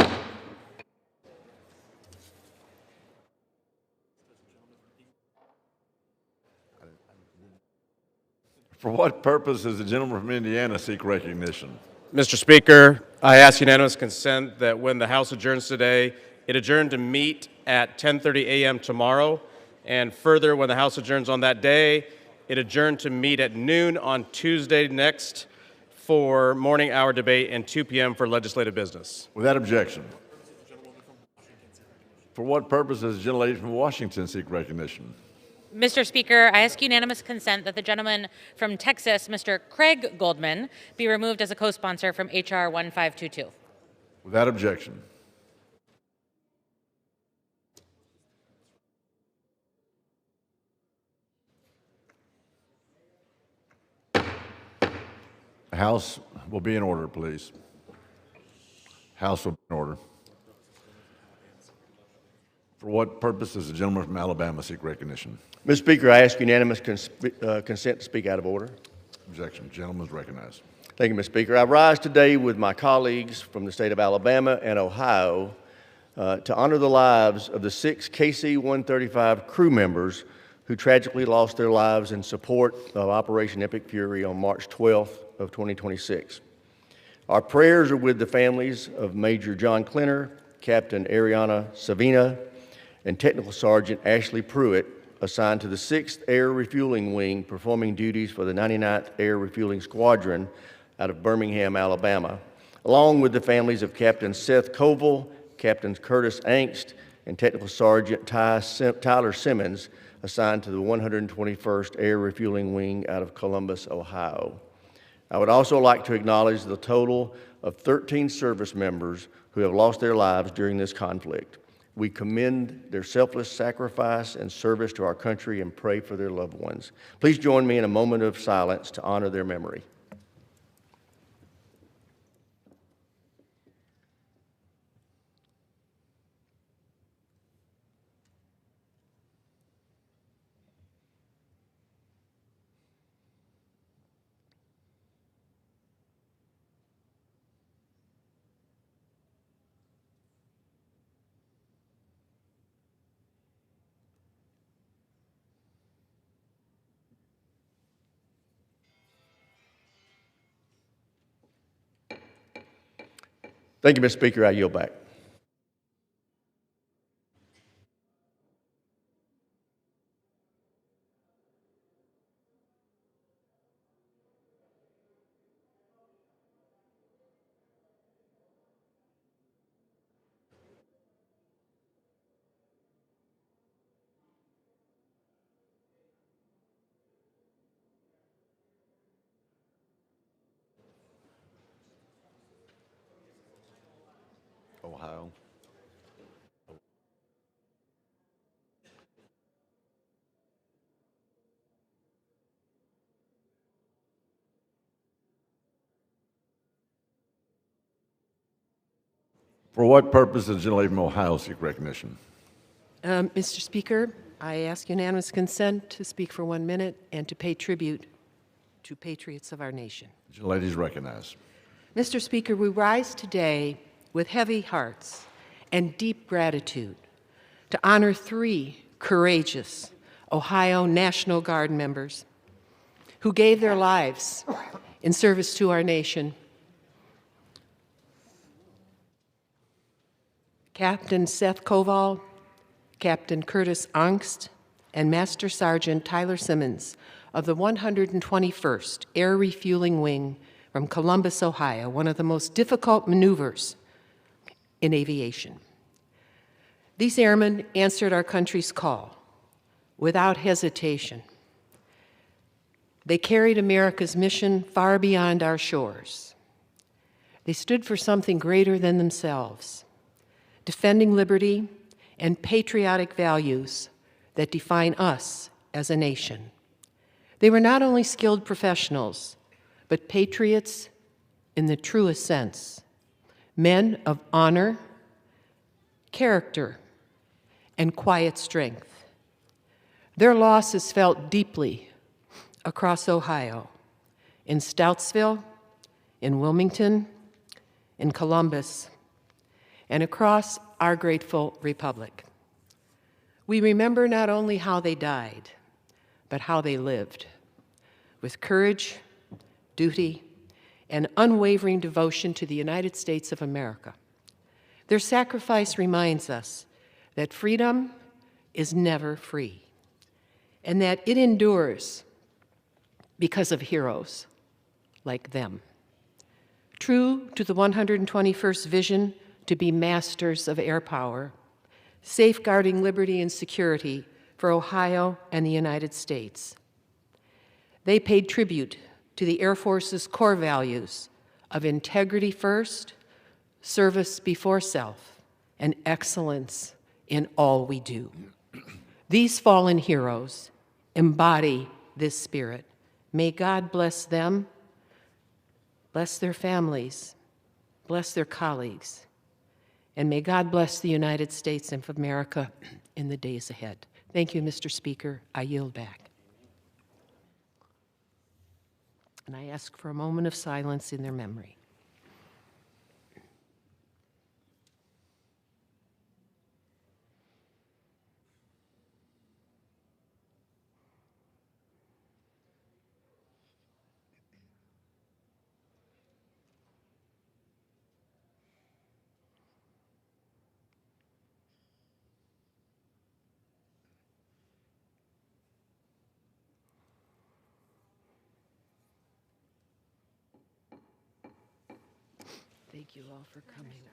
For what purpose does the gentleman from Indiana seek recognition? Mr. Speaker, I ask unanimous consent that when the House adjourns today, it adjourn to meet at 10:30 a.m. tomorrow, and further, when the House adjourns on that day, it adjourn to meet at noon on Tuesday next for morning hour debate and 2 p.m. for legislative business. Without objection. For what purpose does the gentlelady from Washington seek recognition? Mr. Speaker, I ask unanimous consent that the gentleman from Texas, Mr. Craig Goldman, be removed as a co-sponsor from H.R. 1522. Without objection. The House will be in order, please. House will be in order. For what purpose does the gentleman from Alabama seek recognition? Mr. Speaker, I ask unanimous consent to speak out of order. Objection. Gentleman is recognized. Thank you, Mr. Speaker. I rise today with my colleagues from the state of Alabama and Ohio to honor the lives of the 6 KC-135 crew members who tragically lost their lives in support of Operation Epic Fury on March 12th of 2026. Our prayers are with the families of Major John Clinner, Captain Ariana Savina, and Technical Sergeant Ashley Pruitt, assigned to the 6th Air Refueling Wing, performing duties for the 99th Air Refueling Squadron out of Birmingham, Alabama, along with the families of Captain Seth Koval, Captain Curtis Angst, and Technical Sergeant Tyler Simmons, assigned to the 121st Air Refueling Wing out of Columbus, Ohio. I would also like to acknowledge the total of 13 service members who have lost their lives during this conflict. We commend their selfless sacrifice and service to our country and pray for their loved ones. Please join me in a moment of silence to honor their memory. Thank you, Mr. Speaker. I yield back. Ohio. For what purpose does the gentlelady from Ohio seek recognition? Mr. Speaker, I ask unanimous consent to speak for 1 minute and to pay tribute to patriots of our nation. The gentlelady is recognized. Mr. Speaker, we rise today with heavy hearts and deep gratitude to honor 3 courageous Ohio National Guard members who gave their lives in service to our nation. Captain Seth Koval, Captain Curtis Angst, and Master Sergeant Tyler Simmons of the 121st Air Refueling Wing from Columbus, Ohio, one of the most difficult maneuvers in aviation. These airmen answered our country's call without hesitation. They carried America's mission far beyond our shores. They stood for something greater than themselves, defending liberty and patriotic values that define us as a nation. They were not only skilled professionals, but patriots in the truest sense, men of honor, character, and quiet strength. Their loss is felt deeply across Ohio, in Stoutsville, in Wilmington, in Columbus, and across our grateful republic. We remember not only how they died, but how they lived, with courage, duty, and unwavering devotion to the United States of America. Their sacrifice reminds us that freedom is never free, and that it endures because of heroes like them. True to the 121st vision to be masters of air power, safeguarding liberty and security for Ohio and the United States. They paid tribute to the Air Force's core values of integrity first, service before self, and excellence in all we do. These fallen heroes embody this spirit. May God bless them, bless their families, bless their colleagues, and may God bless the United States of America in the days ahead. Thank you, Mr. Speaker. I yield back. And I ask for a moment of silence in their memory. Thank you all for coming.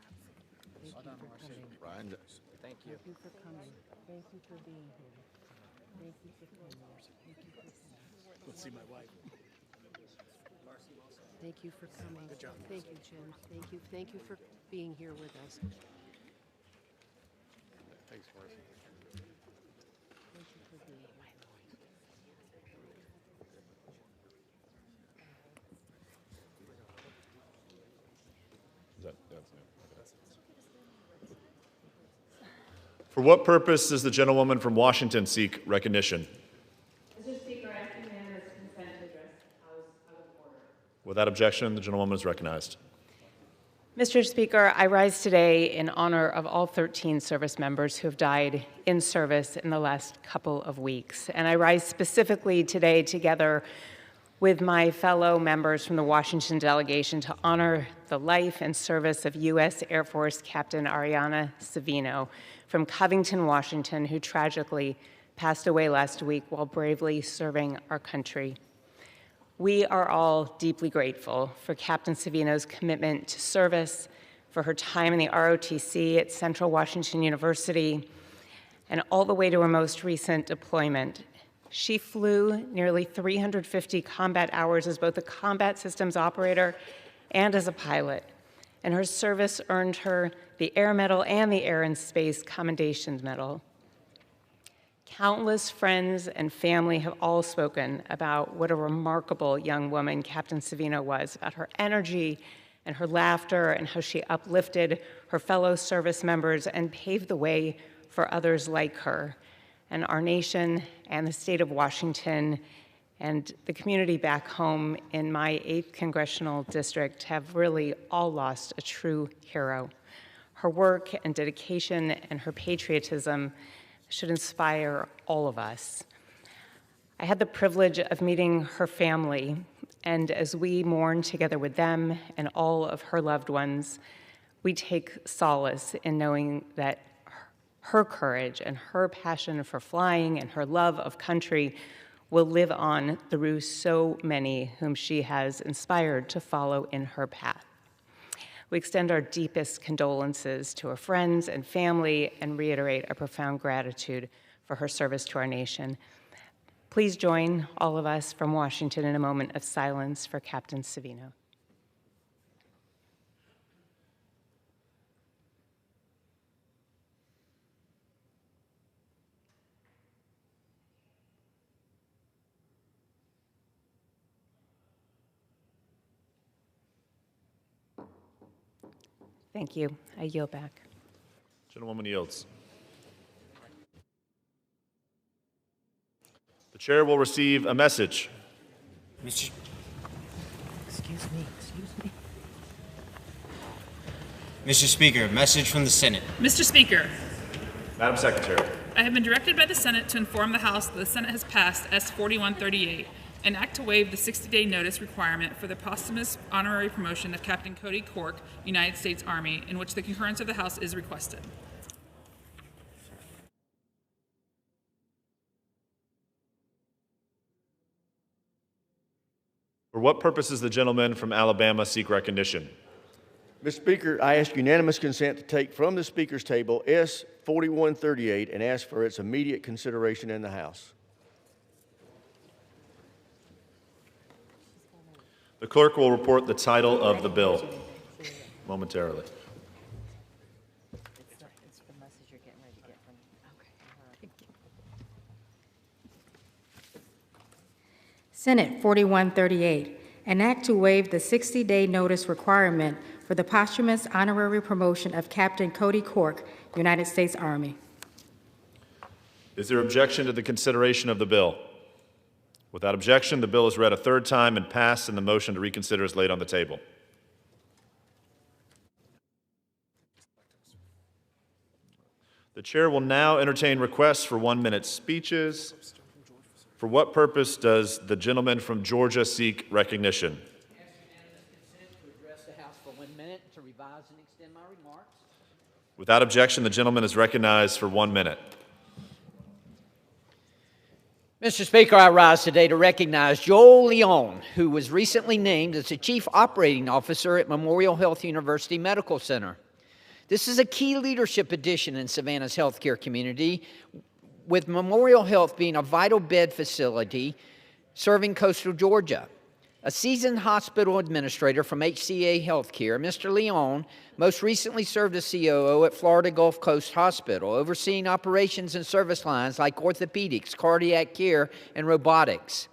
Thank you for coming. Brian, Thank you. Thank you for coming. Thank you for being here. Thank you for coming. Thank you for coming. Let's see my wife. Thank you for coming. Good job. Thank you, Jim. Thank you. Thank you for being here with us. thanks, Marcy. Thank you for being here. For what purpose does the gentlewoman from Washington seek recognition? Mr. Speaker, I ask unanimous consent to address the House out of order. Without objection, the gentlewoman is recognized. Mr. Speaker, I rise today in honor of all 13 service members who have died in service in the last couple of weeks. And I rise specifically today together with my fellow members from the Washington delegation to honor the life and service of U.S. Air Force Captain Ariana Savino from Covington, Washington, who tragically passed away last week while bravely serving our country. We are all deeply grateful for Captain Savino's commitment to service, for her time in the ROTC at Central Washington University, and all the way to her most recent deployment. She flew nearly 350 combat hours as both a combat systems operator and as a pilot, and her service earned her the Air Medal and the Air and Space Commendation Medal. Countless friends and family have all spoken about what a remarkable young woman Captain Savino was, about her energy and her laughter and how she uplifted her fellow service members and paved the way for others like her. And our nation and the state of Washington and the community back home in my 8th congressional district have really all lost a true hero. Her work and dedication and her patriotism should inspire all of us. I had the privilege of meeting her family, and as we mourn together with them and all of her loved ones, we take solace in knowing that her courage and her passion for flying and her love of country will live on through so many whom she has inspired to follow in her path. We extend our deepest condolences to her friends and family and reiterate our profound gratitude for her service to our nation. Please join all of us from Washington in a moment of silence for Captain Savino. Thank you. I yield back. Gentlewoman yields. The chair will receive a message. Excuse me. Mr. Speaker, message from the Senate. Mr. Speaker, Madam Secretary. I have been directed by the Senate to inform the House that the Senate has passed S 4138, an act to waive the 60-day notice requirement for the posthumous honorary promotion of Captain Cody Cork, United States Army, in which the concurrence of the House is requested. For what purpose does the gentleman from Alabama seek recognition? Mr. Speaker, I ask unanimous consent to take from the Speaker's table S 4138 and ask for its immediate consideration in the House. The clerk will report the title of the bill momentarily. Senate 4138, an act to waive the 60-day notice requirement for the posthumous honorary promotion of Captain Cody Cork, United States Army. Is there objection to the consideration of the bill? Without objection, the bill is read a third time and passed, and the motion to reconsider is laid on the table. The chair will now entertain requests for 1-minute speeches. For what purpose does the gentleman from Georgia seek recognition? Without objection, the gentleman is recognized for 1 minute. Mr. Speaker, I rise today to recognize Joel Leon, who was recently named as the Chief Operating Officer at Memorial Health University Medical Center. This is a key leadership addition in Savannah's healthcare community, with Memorial Health being a vital bed facility serving coastal Georgia. A seasoned hospital administrator from HCA Healthcare, Mr. Leon most recently served as COO at Florida Gulf Coast Hospital, overseeing operations and service lines like orthopedics, cardiac care, and robotics.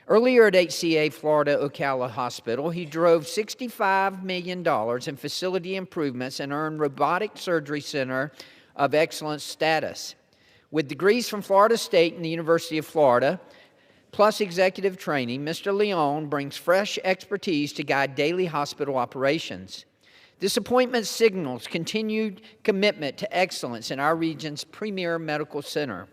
Earlier at HCA Florida Ocala Hospital, he drove $65 million in facility improvements and earned Robotic Surgery Center of Excellence status. With degrees from Florida State and the University of Florida, plus executive training, Mr. Leon brings fresh expertise to guide daily hospital operations. This appointment signals continued commitment to excellence in our region's premier medical center.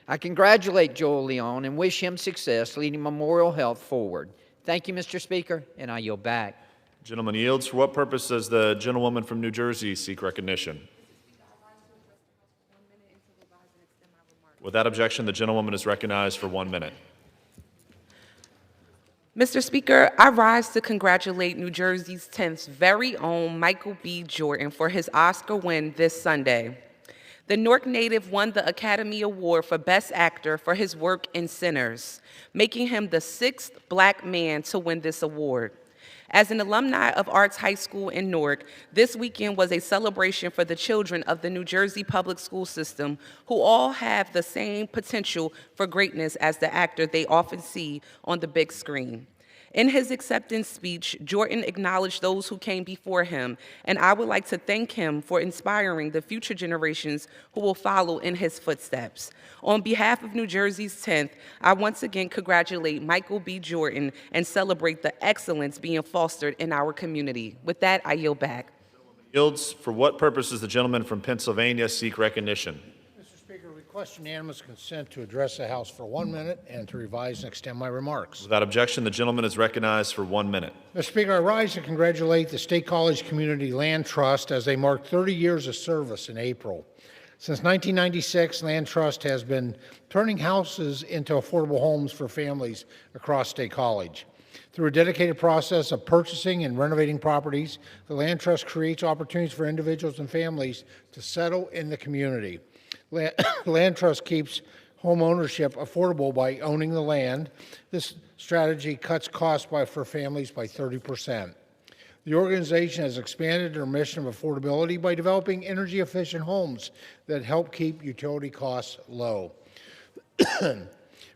I congratulate Joel Leon and wish him success leading Memorial Health forward. Thank you, Mr. Speaker, and I yield back. Gentleman yields. For what purpose does the gentlewoman from New Jersey seek recognition? Without objection, the gentlewoman is recognized for 1 minute. Mr. Speaker, I rise to congratulate New Jersey's 10th very own Michael B. Jordan for his Oscar win this Sunday. The Newark native won the Academy Award for Best Actor for his work in Sinners, making him the 6th Black man to win this award. As an alumni of Arts High School in Newark, this weekend was a celebration for the children of the New Jersey public school system, who all have the same potential for greatness as the actor they often see on the big screen. In his acceptance speech, Jordan acknowledged those who came before him, and I would like to thank him for inspiring the future generations who will follow in his footsteps. On behalf of New Jersey's 10th, I once again congratulate Michael B. Jordan and celebrate the excellence being fostered in our community. With that, I yield back. Yields. For what purpose does the gentleman from Pennsylvania seek recognition? Mr. Speaker, request unanimous consent to address the House for 1 minute and to revise and extend my remarks. Without objection, the gentleman is recognized for 1 minute. Mr. Speaker, I rise to congratulate the State College Community Land Trust as they mark 30 years of service in April. Since 1996, Land Trust has been turning houses into affordable homes for families across State College. Through a dedicated process of purchasing and renovating properties, the Land Trust creates opportunities for individuals and families to settle in the community. Land Trust keeps home ownership affordable by owning the land. This strategy cuts costs for families by 30%. The organization has expanded their mission of affordability by developing energy-efficient homes that help keep utility costs low.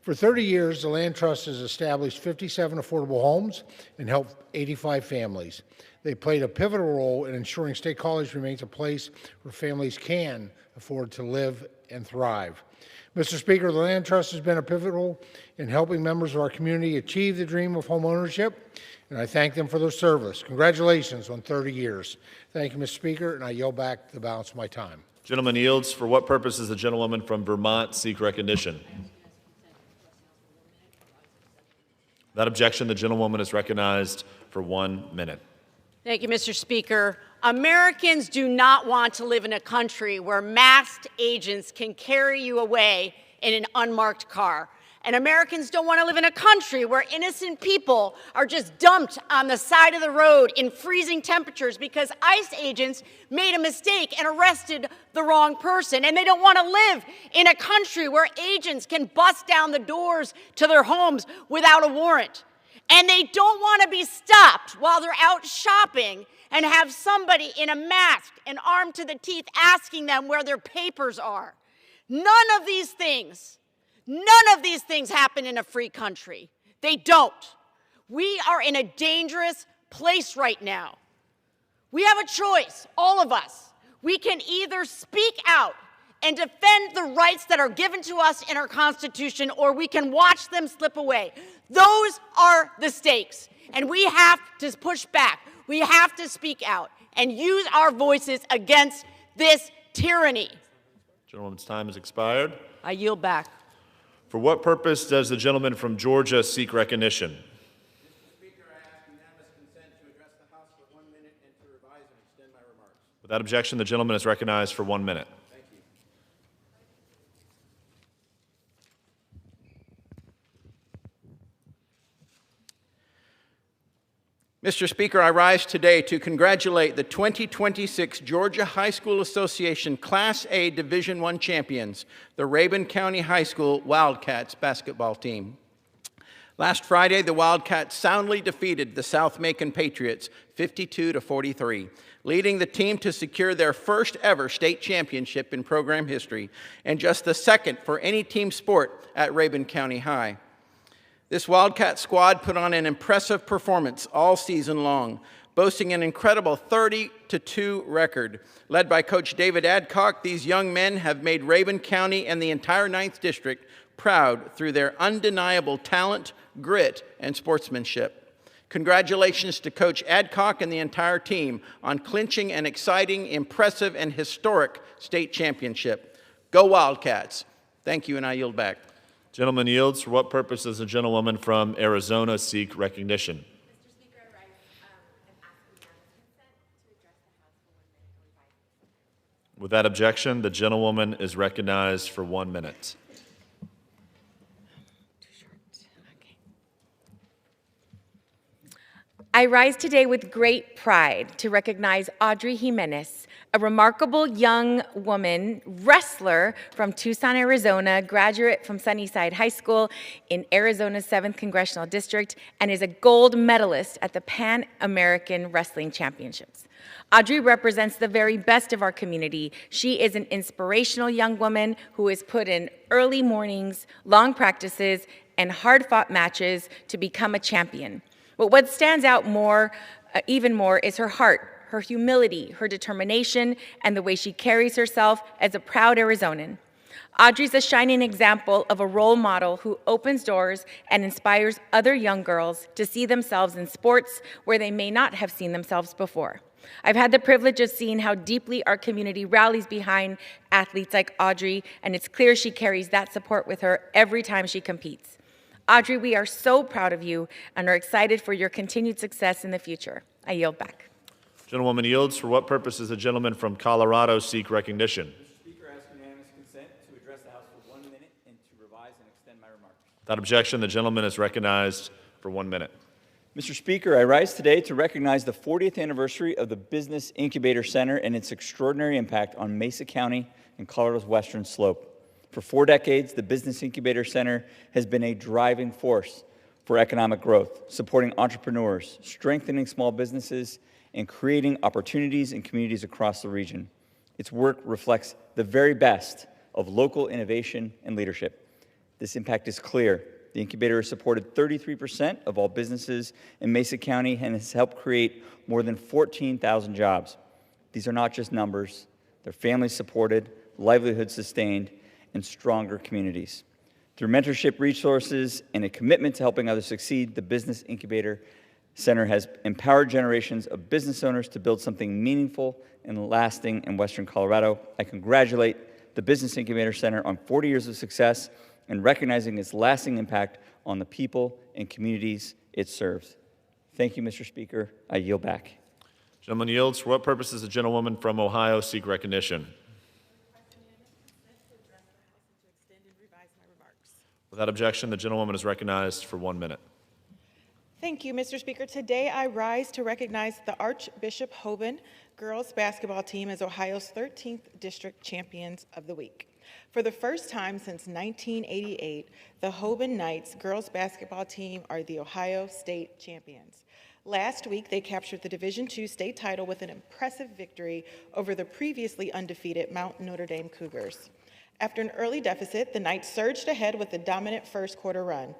For 30 years, the Land Trust has established 57 affordable homes and helped 85 families. They played a pivotal role in ensuring State College remains a place where families can afford to live and thrive. Mr. Speaker, the Land Trust has been pivotal in helping members of our community achieve the dream of home ownership, and I thank them for their service. Congratulations on 30 years. Thank you, Mr. Speaker, and I yield back the balance of my time. Gentleman yields. For what purpose does the gentlewoman from Vermont seek recognition? Without objection, the gentlewoman is recognized for 1 minute. Thank you, Mr. Speaker. Americans do not want to live in a country where masked agents can carry you away in an unmarked car. And Americans don't want to live in a country where innocent people are just dumped on the side of the road in freezing temperatures because ICE agents made a mistake and arrested the wrong person. And they don't want to live in a country where agents can bust down the doors to their homes without a warrant. And they don't want to be stopped while they're out shopping and have somebody in a mask and armed to the teeth asking them where their papers are. None of these things happen in a free country. They don't. We are in a dangerous place right now. We have a choice, all of us. We can either speak out and defend the rights that are given to us in our Constitution, or we can watch them slip away. Those are the stakes, and we have to push back. We have to speak out and use our voices against this tyranny. Gentleman's time has expired. I yield back. For what purpose does the gentleman from Georgia seek recognition? Mr. Speaker, I ask unanimous consent to address the House for 1 minute and to revise and extend my remarks. Without objection, the gentleman is recognized for 1 minute. Thank you. Mr. Speaker, I rise today to congratulate the 2026 Georgia High School Association Class A Division I champions, the Rabun County High School Wildcats basketball team. Last Friday, the Wildcats soundly defeated the South Macon Patriots 52-43, leading the team to secure their first ever state championship in program history and just the second for any team sport at Rabun County High. This Wildcat squad put on an impressive performance all season long, boasting an incredible 30-2 record. Led by Coach David Adcock, these young men have made Rabun County and the entire 9th District proud through their undeniable talent, grit, and sportsmanship. Congratulations to Coach Adcock and the entire team on clinching an exciting, impressive, and historic state championship. Go Wildcats. Thank you, and I yield back. Gentleman yields. For what purpose does the gentlewoman from Arizona seek recognition? Mr. Speaker, I rise and ask unanimous consent to address the House for 1 minute and revise. Without objection, the gentlewoman is recognized for 1 minute. I rise today with great pride to recognize Audrey Jimenez, a remarkable young woman, wrestler from Tucson, Arizona, graduate from Sunnyside High School in Arizona's 7th Congressional District, and is a gold medalist at the Pan American Wrestling Championships. Audrey represents the very best of our community. She is an inspirational young woman who has put in early mornings, long practices, and hard-fought matches to become a champion. But what stands out even more is her heart, her humility, her determination, and the way she carries herself as a proud Arizonan. Audrey's a shining example of a role model who opens doors and inspires other young girls to see themselves in sports where they may not have seen themselves before. I've had the privilege of seeing how deeply our community rallies behind athletes like Audrey, and it's clear she carries that support with her every time she competes. Audrey, we are so proud of you and are excited for your continued success in the future. I yield back. Gentlewoman yields. For what purpose does the gentleman from Colorado seek recognition? Mr. Speaker, I ask unanimous consent to address the House for 1 minute and to revise and extend my remarks. Without objection, the gentleman is recognized for 1 minute. Mr. Speaker, I rise today to recognize the 40th anniversary of the Business Incubator Center and its extraordinary impact on Mesa County and Colorado's western slope. For 4 decades, the Business Incubator Center has been a driving force for economic growth, supporting entrepreneurs, strengthening small businesses, and creating opportunities in communities across the region. Its work reflects the very best of local innovation and leadership. This impact is clear. The incubator has supported 33% of all businesses in Mesa County and has helped create more than 14,000 jobs. These are not just numbers. They're family-supported, livelihoods sustained, and stronger communities. Through mentorship resources and a commitment to helping others succeed, the Business Incubator Center has empowered generations of business owners to build something meaningful and lasting in Western Colorado. I congratulate the Business Incubator Center on 40 years of success and recognizing its lasting impact on the people and communities it serves. Thank you, Mr. Speaker. I yield back. Gentleman yields. For what purpose does the gentlewoman from Ohio seek recognition? Without objection, the gentlewoman is recognized for 1 minute. Thank you, Mr. Speaker. Today I rise to recognize the Archbishop Hoban girls basketball team as Ohio's 13th District Champions of the Week. For the first time since 1988, the Hoban Knights girls basketball team are the Ohio State Champions. Last week, they captured the Division II state title with an impressive victory over the previously undefeated Mount Notre Dame Cougars. After an early deficit, the Knights surged ahead with a dominant first quarter run.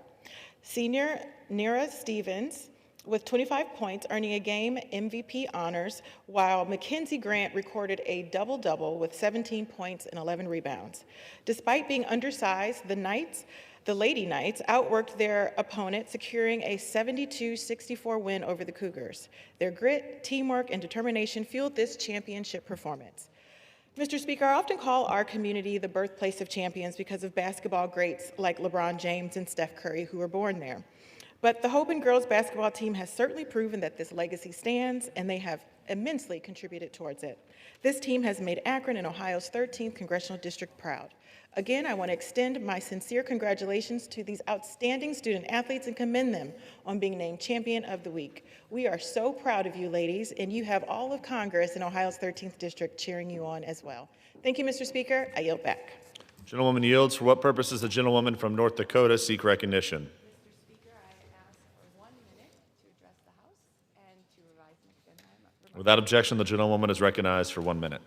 Senior Nira Stevens with 25 points, earning a game MVP honors, while Mackenzie Grant recorded a double-double with 17 points and 11 rebounds. Despite being undersized, the Lady Knights outworked their opponent, securing a 72-64 win over the Cougars. Their grit, teamwork, and determination fueled this championship performance. Mr. Speaker, I often call our community the birthplace of champions because of basketball greats like LeBron James and Steph Curry, who were born there. But the Hoban girls basketball team has certainly proven that this legacy stands, and they have immensely contributed towards it. This team has made Akron and Ohio's 13th Congressional District proud. Again, I want to extend my sincere congratulations to these outstanding student athletes and commend them on being named Champion of the Week. We are so proud of you, ladies, and you have all of Congress in Ohio's 13th District cheering you on as well. Thank you, Mr. Speaker. I yield back. Gentlewoman yields. For what purpose does the gentlewoman from North Dakota seek recognition? Without objection, the gentlewoman is recognized for 1 minute.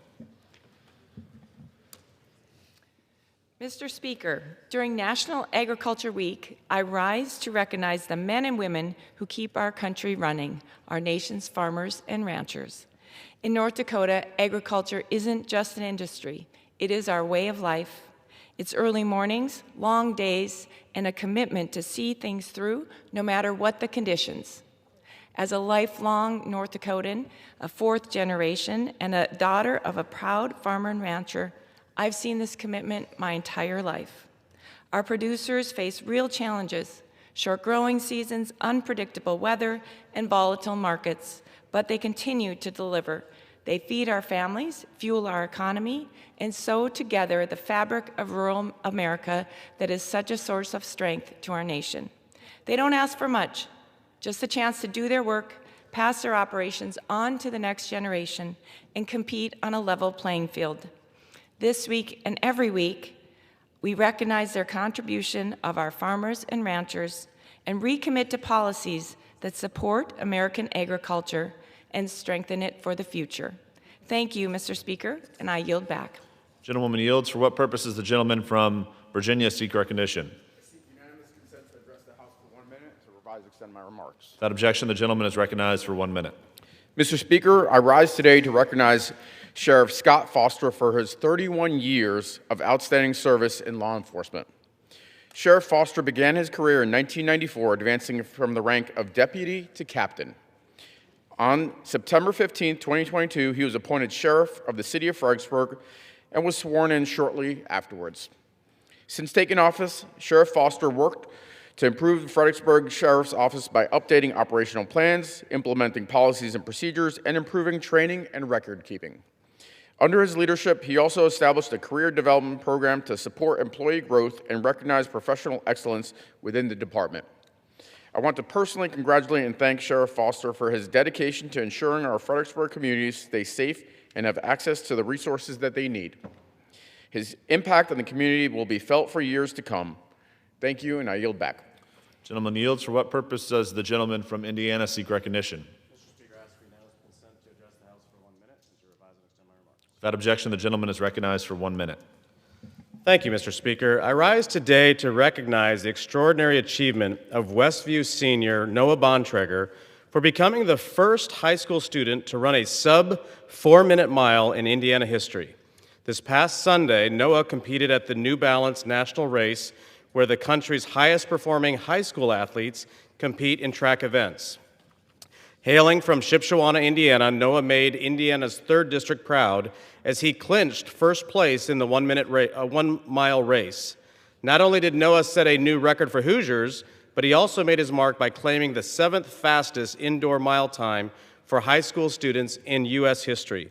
Mr. Speaker, during National Agriculture Week, I rise to recognize the men and women who keep our country running, our nation's farmers and ranchers. In North Dakota, agriculture isn't just an industry, it is our way of life. It's early mornings, long days, and a commitment to see things through no matter what the conditions. As a lifelong North Dakotan, a fourth generation, and a daughter of a proud farmer and rancher, I've seen this commitment my entire life. Our producers face real challenges, short growing seasons, unpredictable weather, and volatile markets, but they continue to deliver. They feed our families, fuel our economy, and sew together the fabric of rural America that is such a source of strength to our nation. They don't ask for much, just a chance to do their work, pass their operations on to the next generation, and compete on a level playing field. This week and every week, we recognize their contribution of our farmers and ranchers and recommit to policies that support American agriculture and strengthen it for the future. Thank you, Mr. Speaker, and I yield back. Gentlewoman yields. For what purpose does the gentleman from Virginia seek recognition? I seek unanimous consent to address the House for 1 minute to revise and extend my remarks. Without objection, the gentleman is recognized for 1 minute. Mr. Speaker, I rise today to recognize Sheriff Scott Foster for his 31 years of outstanding service in law enforcement. Sheriff Foster began his career in 1994, advancing from the rank of deputy to captain. On September 15, 2022, he was appointed sheriff of the city of Fredericksburg and was sworn in shortly afterwards. Since taking office, Sheriff Foster worked to improve the Fredericksburg Sheriff's Office by updating operational plans, implementing policies and procedures, and improving training and record keeping. Under his leadership, he also established a career development program to support employee growth and recognize professional excellence within the department. I want to personally congratulate and thank Sheriff Foster for his dedication to ensuring our Fredericksburg communities stay safe and have access to the resources that they need. His impact on the community will be felt for years to come. Thank you, and I yield back. Gentleman yields. For what purpose does the gentleman from Indiana seek recognition? Mr. Speaker, I ask for unanimous consent to address the House for 1 minute and to revise and extend my remarks. Without objection, the gentleman is recognized for 1 minute. Thank you, Mr. Speaker. I rise today to recognize the extraordinary achievement of Westview senior Noah Bontrager for becoming the first high school student to run a sub-4-minute mile in Indiana history. This past Sunday, Noah competed at the New Balance National Race, where the country's highest performing high school athletes compete in track events. Hailing from Shipshewana, Indiana, Noah made Indiana's 3rd district proud as he clinched first place in the 1 mile race. Not only did Noah set a new record for Hoosiers, but he also made his mark by claiming the 7th fastest indoor mile time for high school students in U.S. history.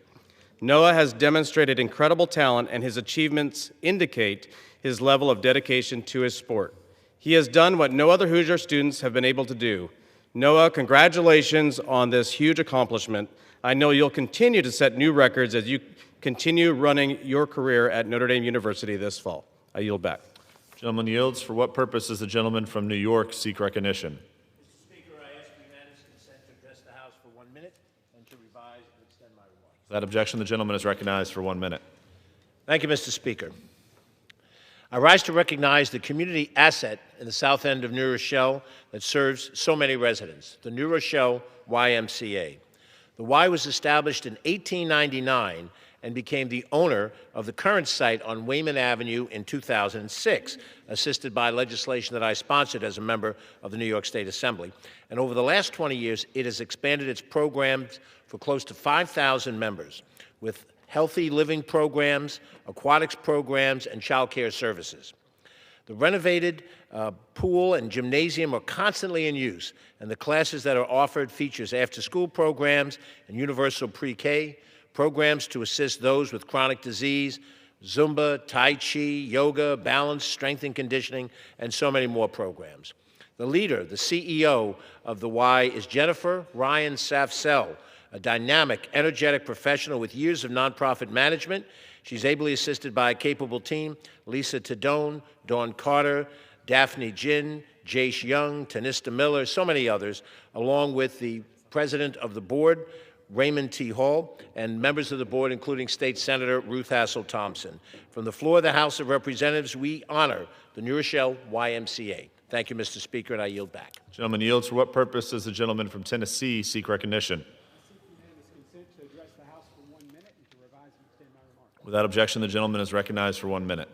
Noah has demonstrated incredible talent, and his achievements indicate his level of dedication to his sport. He has done what no other Hoosier students have been able to do. Noah, congratulations on this huge accomplishment. I know you'll continue to set new records as you continue running your career at Notre Dame University this fall. I yield back. Gentleman yields. For what purpose does the gentleman from New York seek recognition? Mr. Speaker, I ask unanimous consent to address the House for 1 minute and to revise and extend my remarks. Without objection, the gentleman is recognized for 1 minute. Thank you, Mr. Speaker. I rise to recognize the community asset in the south end of New Rochelle that serves so many residents, the New Rochelle YMCA. The Y was established in 1899 and became the owner of the current site on Wayman Avenue in 2006, assisted by legislation that I sponsored as a member of the New York State Assembly. And over the last 20 years, it has expanded its programs for close to 5,000 members, with healthy living programs, aquatics programs, and child care services. The renovated pool and gymnasium are constantly in use, and the classes that are offered features after-school programs and universal pre-K, programs to assist those with chronic disease, Zumba, Tai Chi, yoga, balance, strength and conditioning, and so many more programs. The leader, the CEO of the Y, is Jennifer Ryan Safsell, a dynamic, energetic professional with years of nonprofit management. She's ably assisted by a capable team: Lisa Tadone, Dawn Carter, Daphne Jin, Jace Young, Tanista Miller, so many others, along with the president of the board, Raymond T. Hall, and members of the board, including State Senator Ruth Hassel Thompson. From the floor of the House of Representatives, we honor the New Rochelle YMCA. Thank you, Mr. Speaker, and I yield back. Gentleman yields. For what purpose does the gentleman from Tennessee seek recognition? Without objection, the gentleman is recognized for 1 minute.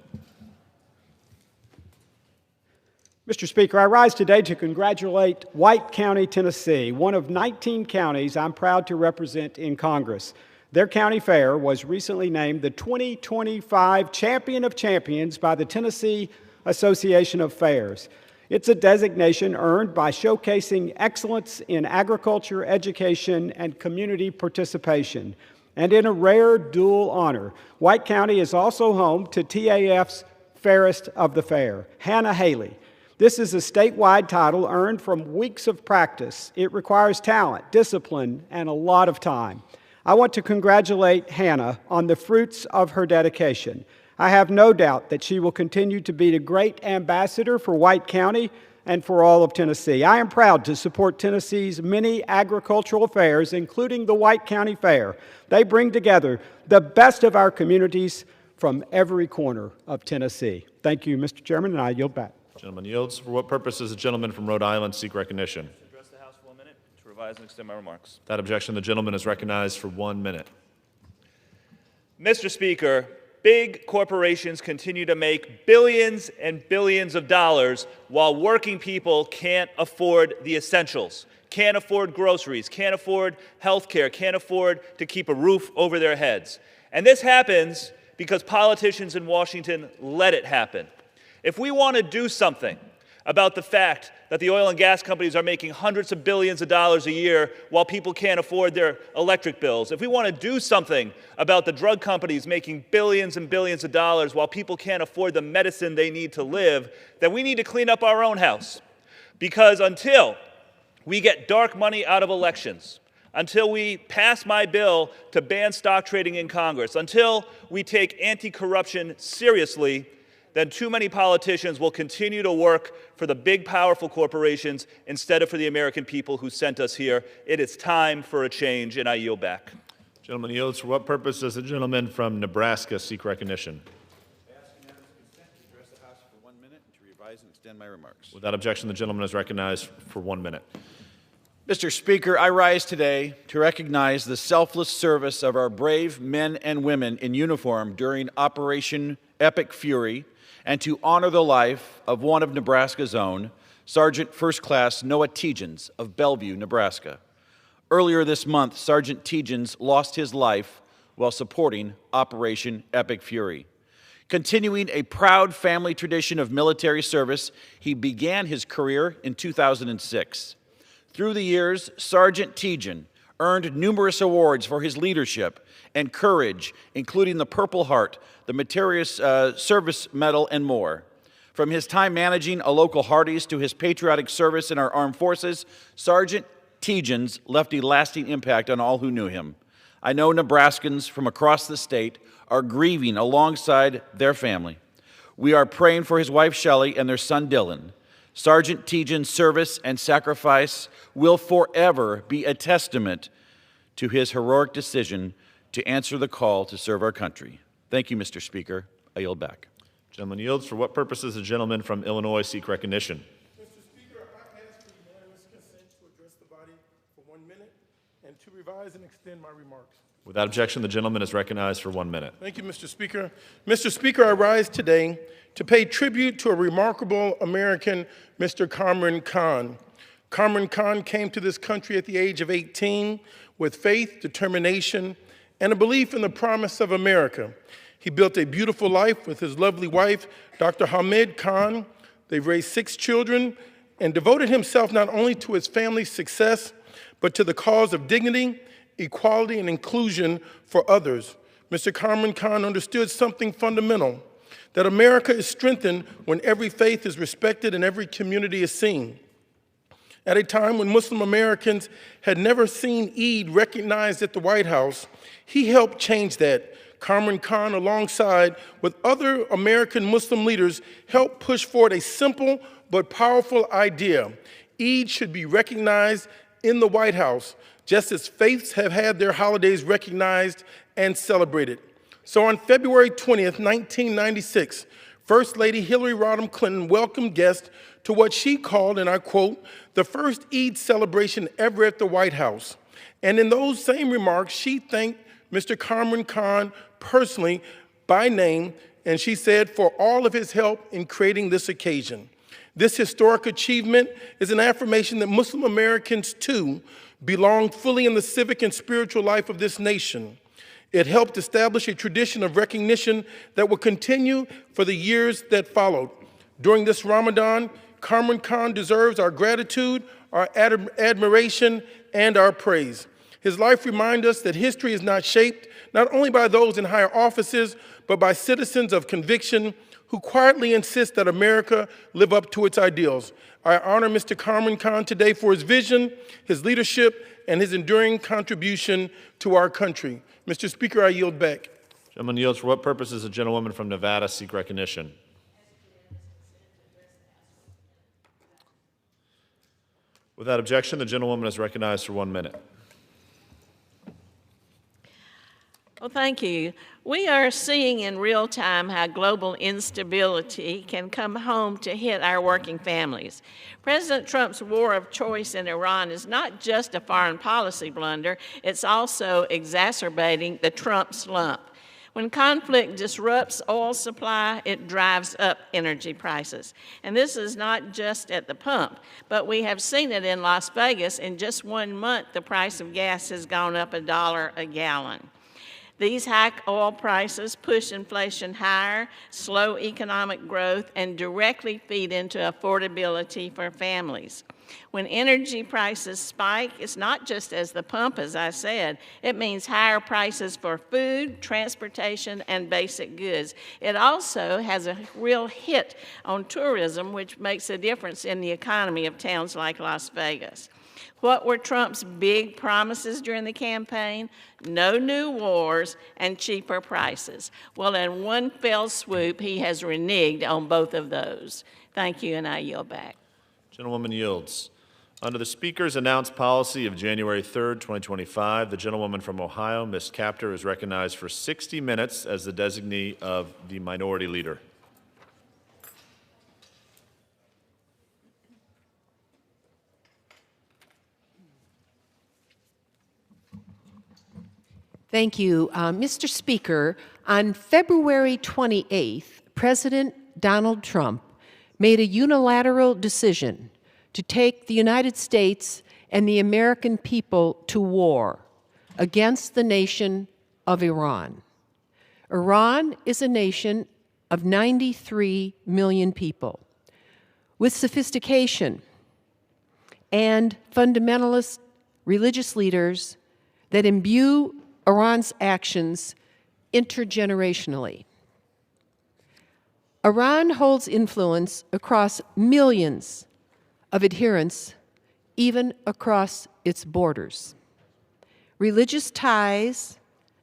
Mr. Speaker, I rise today to congratulate White County, Tennessee, one of 19 counties I'm proud to represent in Congress. Their county fair was recently named the 2025 Champion of Champions by the Tennessee Association of Fairs. It's a designation earned by showcasing excellence in agriculture, education, and community participation. And in a rare dual honor, White County is also home to TAF's Fairest of the Fair, Hannah Haley. This is a statewide title earned from weeks of practice. It requires talent, discipline, and a lot of time. I want to congratulate Hannah on the fruits of her dedication. I have no doubt that she will continue to be a great ambassador for White County and for all of Tennessee. I am proud to support Tennessee's many agricultural fairs, including the White County Fair. They bring together the best of our communities from every corner of Tennessee. Thank you, Mr. Chairman, and I yield back. Gentleman yields. For what purpose does the gentleman from Rhode Island seek recognition? To address the House for 1 minute, to revise and extend my remarks. Without objection, the gentleman is recognized for 1 minute. Mr. Speaker, big corporations continue to make billions and billions of dollars while working people can't afford the essentials, can't afford groceries, can't afford health care, can't afford to keep a roof over their heads. And this happens because politicians in Washington let it happen. If we want to do something about the fact that the oil and gas companies are making hundreds of billions of dollars a year while people can't afford their electric bills, if we want to do something about the drug companies making billions and billions of dollars while people can't afford the medicine they need to live, then we need to clean up our own house. Because until we get dark money out of elections, until we pass my bill to ban stock trading in Congress, until we take anti-corruption seriously, then too many politicians will continue to work for the big, powerful corporations instead of for the American people who sent us here. It is time for a change, and I yield back. Gentleman yields. For what purpose does the gentleman from Nebraska seek recognition? I ask unanimous consent to address the House for 1 minute and to revise and extend my remarks. Without objection, the gentleman is recognized for 1 minute. Mr. Speaker, I rise today to recognize the selfless service of our brave men and women in uniform during Operation Epic Fury and to honor the life of one of Nebraska's own, Sergeant First Class Noah Tegens of Bellevue, Nebraska. Earlier this month, Sergeant Tegens lost his life while supporting Operation Epic Fury. Continuing a proud family tradition of military service, he began his career in 2006. Through the years, Sergeant Tegens earned numerous awards for his leadership and courage, including the Purple Heart, the Meritorious Service Medal, and more. From his time managing a local Hardee's to his patriotic service in our armed forces, Sergeant Tegens left a lasting impact on all who knew him. I know Nebraskans from across the state are grieving alongside their family. We are praying for his wife, Shelley, and their son, Dylan. Sergeant Tegens' service and sacrifice will forever be a testament to his heroic decision to answer the call to serve our country. Thank you, Mr. Speaker. I yield back. Gentleman yields. For what purpose does the gentleman from Illinois seek recognition? Mr. Speaker, I ask for unanimous consent to address the body for 1 minute and to revise and extend my remarks. Without objection, the gentleman is recognized for 1 minute. Thank you, Mr. Speaker. Mr. Speaker, I rise today to pay tribute to a remarkable American, Mr. Kamran Khan. Kamran Khan came to this country at the age of 18 with faith, determination, and a belief in the promise of America. He built a beautiful life with his lovely wife, Dr. Hamid Khan. They've raised 6 children and devoted himself not only to his family's success, but to the cause of dignity, equality, and inclusion for others. Mr. Kamran Khan understood something fundamental, that America is strengthened when every faith is respected and every community is seen. At a time when Muslim Americans had never seen Eid recognized at the White House, he helped change that. Kamran Khan, alongside with other American Muslim leaders, helped push forward a simple but powerful idea. Eid should be recognized in the White House, just as faiths have had their holidays recognized and celebrated. So on February 20th, 1996, First Lady Hillary Rodham Clinton welcomed guests to what she called, and I quote, the first Eid celebration ever at the White House. And in those same remarks, she thanked Mr. Kamran Khan personally by name, and she said, for all of his help in creating this occasion. This historic achievement is an affirmation that Muslim Americans, too, belong fully in the civic and spiritual life of this nation. It helped establish a tradition of recognition that will continue for the years that followed. During this Ramadan, Kamran Khan deserves our gratitude, our admiration, and our praise. His life reminds us that history is not shaped not only by those in higher offices, but by citizens of conviction who quietly insist that America live up to its ideals. I honor Mr. Kamran Khan today for his vision, his leadership, and his enduring contribution to our country. Mr. Speaker, I yield back. Gentleman yields. For what purpose does the gentlewoman from Nevada seek recognition? Without objection, the gentlewoman is recognized for 1 minute. Well, thank you. We are seeing in real time how global instability can come home to hit our working families. President Trump's war of choice in Iran is not just a foreign policy blunder, it's also exacerbating the Trump slump. When conflict disrupts oil supply, it drives up energy prices. And this is not just at the pump, but we have seen it in Las Vegas. In just 1 month, the price of gas has gone up $1 a gallon. These high oil prices push inflation higher, slow economic growth, and directly feed into affordability for families. When energy prices spike, it's not just as the pump, as I said. It means higher prices for food, transportation, and basic goods. It also has a real hit on tourism, which makes a difference in the economy of towns like Las Vegas. What were Trump's big promises during the campaign? No new wars and cheaper prices. Well, in one fell swoop, he has reneged on both of those. Thank you, and I yield back. Gentlewoman yields. Under the Speaker's announced policy of January 3rd, 2025, the gentlewoman from Ohio, Ms. Capter, is recognized for 60 minutes as the designee of the Minority Leader. Thank you. Mr. Speaker, on February 28th, President Donald Trump made a unilateral decision to take the United States and the American people to war against the nation of Iran. Iran is a nation of 93 million people with sophistication and fundamentalist religious leaders that imbue Iran's actions intergenerationally. Iran holds influence across millions of adherents, even across its borders. Religious ties,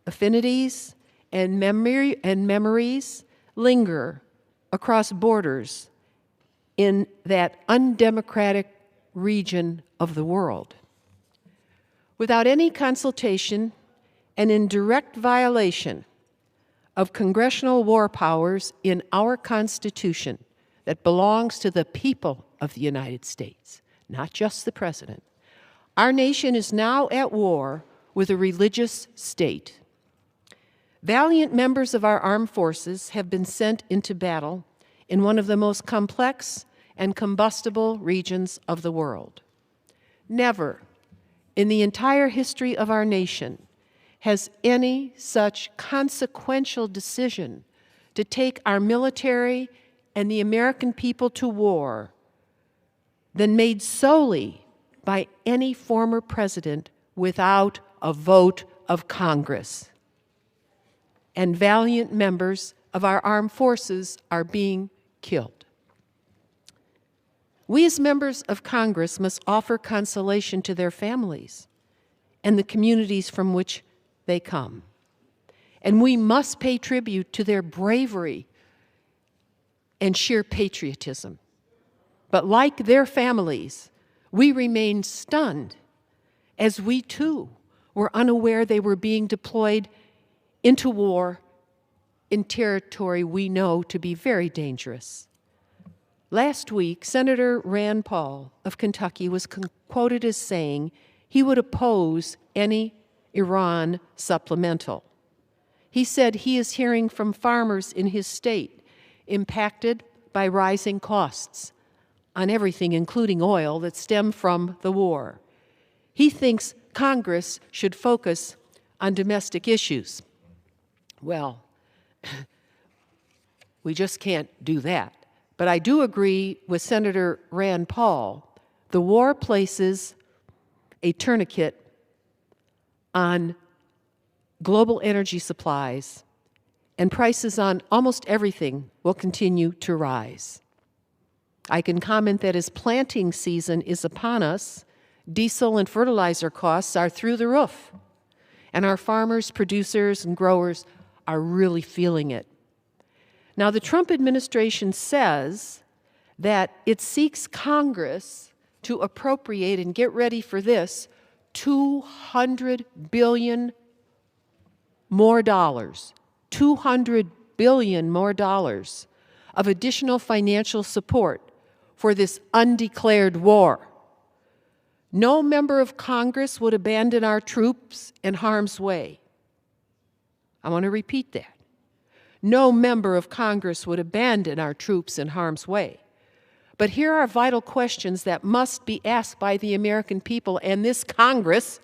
affinities, and memories linger across borders in that undemocratic region of the world. Without any consultation and in direct violation of congressional war powers in our Constitution that belongs to the people of the United States, not just the President, our nation is now at war with a religious state. Valiant members of our armed forces have been sent into battle in one of the most complex and combustible regions of the world. Never in the entire history of our nation has any such consequential decision to take our military and the American people to war than made solely by any former president without a vote of Congress. And valiant members of our armed forces are being killed. We as members of Congress must offer consolation to their families and the communities from which they come. And we must pay tribute to their bravery and sheer patriotism. But like their families, we remain stunned as we too were unaware they were being deployed into war in territory we know to be very dangerous. Last week, Senator Rand Paul of Kentucky was quoted as saying he would oppose any Iran supplemental. He said he is hearing from farmers in his state impacted by rising costs on everything, including oil, that stem from the war. He thinks Congress should focus on domestic issues. Well, we just can't do that. But I do agree with Senator Rand Paul. The war places a tourniquet on global energy supplies, and prices on almost everything will continue to rise. I can comment that as planting season is upon us, diesel and fertilizer costs are through the roof, and our farmers, producers, and growers are really feeling it. Now, the Trump administration says that it seeks Congress to appropriate, and get ready for this, $200 billion more dollars, $200 billion more dollars of additional financial support for this undeclared war. No member of Congress would abandon our troops in harm's way. I want to repeat that. No member of Congress would abandon our troops in harm's way. But here are vital questions that must be asked by the American people and this Congress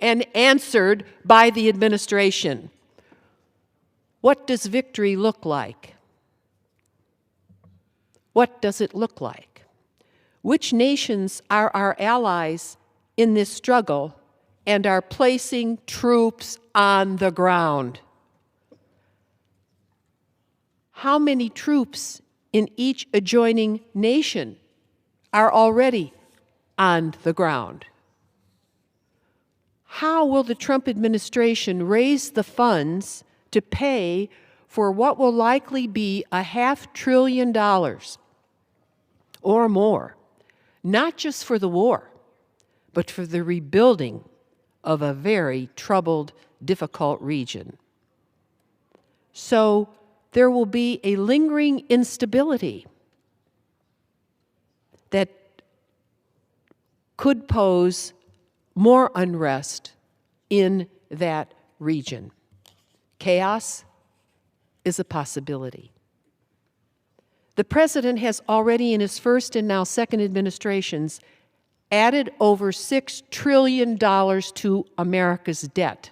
and answered by the administration. What does victory look like? What does it look like? Which nations are our allies in this struggle and are placing troops on the ground? How many troops in each adjoining nation are already on the ground? How will the Trump administration raise the funds to pay for what will likely be $500 billion or more, not just for the war, but for the rebuilding of a very troubled, difficult region? So there will be a lingering instability that could pose more unrest in that region. Chaos is a possibility. The president has already, in his first and now second administrations, added over $6 trillion to America's debt,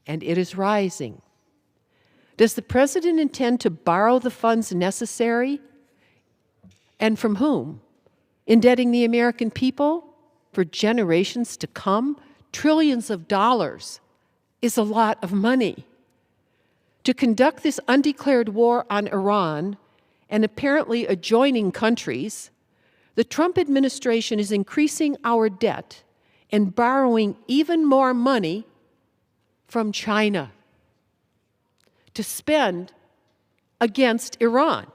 and it is rising. Does the president intend to borrow the funds necessary? And from whom? Indebting the American people for generations to come? Trillions of dollars is a lot of money. To conduct this undeclared war on Iran and apparently adjoining countries, the Trump administration is increasing our debt and borrowing even more money from China to spend against Iran.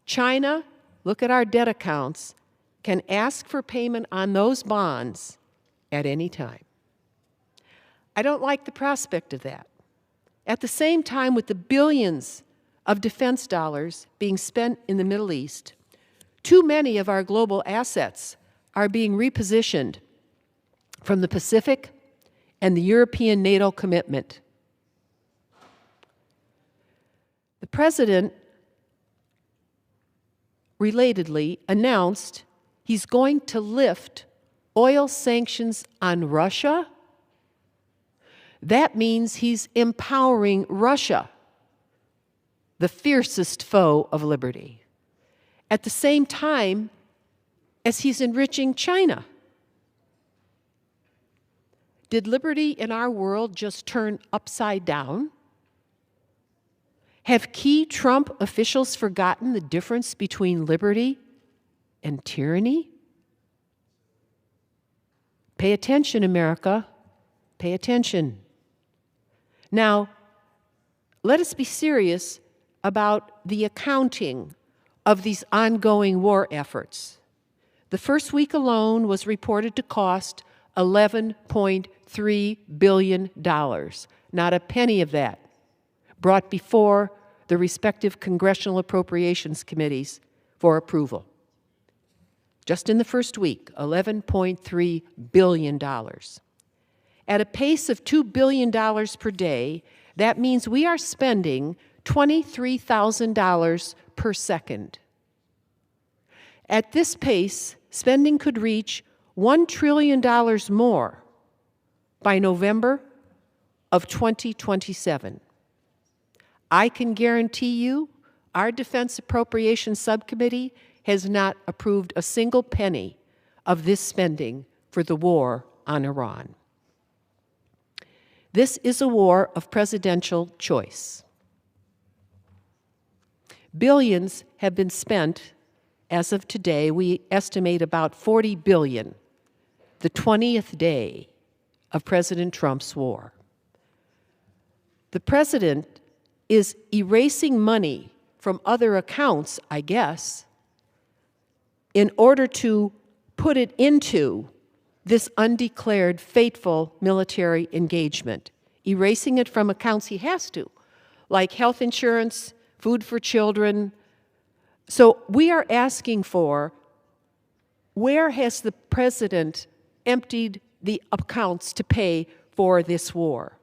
China, look at our debt accounts, can ask for payment on those bonds at any time. I don't like the prospect of that. At the same time, with the billions of defense dollars being spent in the Middle East, too many of our global assets are being repositioned from the Pacific and the European NATO commitment. The president, relatedly, announced he's going to lift oil sanctions on Russia. That means he's empowering Russia, the fiercest foe of liberty, at the same time as he's enriching China. Did liberty in our world just turn upside down? Have key Trump officials forgotten the difference between liberty and tyranny? Pay attention, America. Pay attention. Now, let us be serious about the accounting of these ongoing war efforts. The first week alone was reported to cost $11.3 billion. Not a penny of that brought before the respective congressional appropriations committees for approval. Just in the first week, $11.3 billion. At a pace of $2 billion per day, that means we are spending $23,000 per second. At this pace, spending could reach $1 trillion more by November of 2027. I can guarantee you our Defense Appropriations Subcommittee has not approved a single penny of this spending for the war on Iran. This is a war of presidential choice. Billions have been spent. As of today, we estimate about $40 billion, the 20th day of President Trump's war. The president is erasing money from other accounts, I guess, in order to put it into this undeclared, fateful military engagement, erasing it from accounts he has to, like health insurance, food for children. So we are asking for, where has the president emptied the accounts to pay for this war?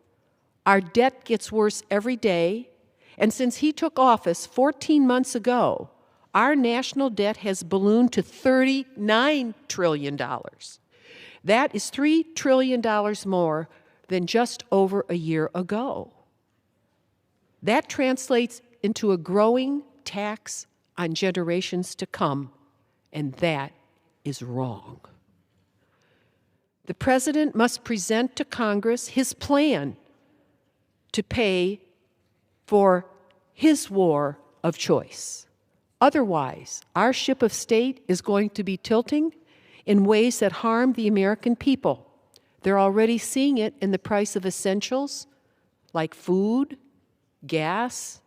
Our debt gets worse every day, and since he took office 14 months ago, our national debt has ballooned to $39 trillion. That is $3 trillion more than just over a year ago. That translates into a growing tax on generations to come, and that is wrong. The president must present to Congress his plan to pay for his war of choice. Otherwise, our ship of state is going to be tilting in ways that harm the American people. They're already seeing it in the price of essentials like food, gas,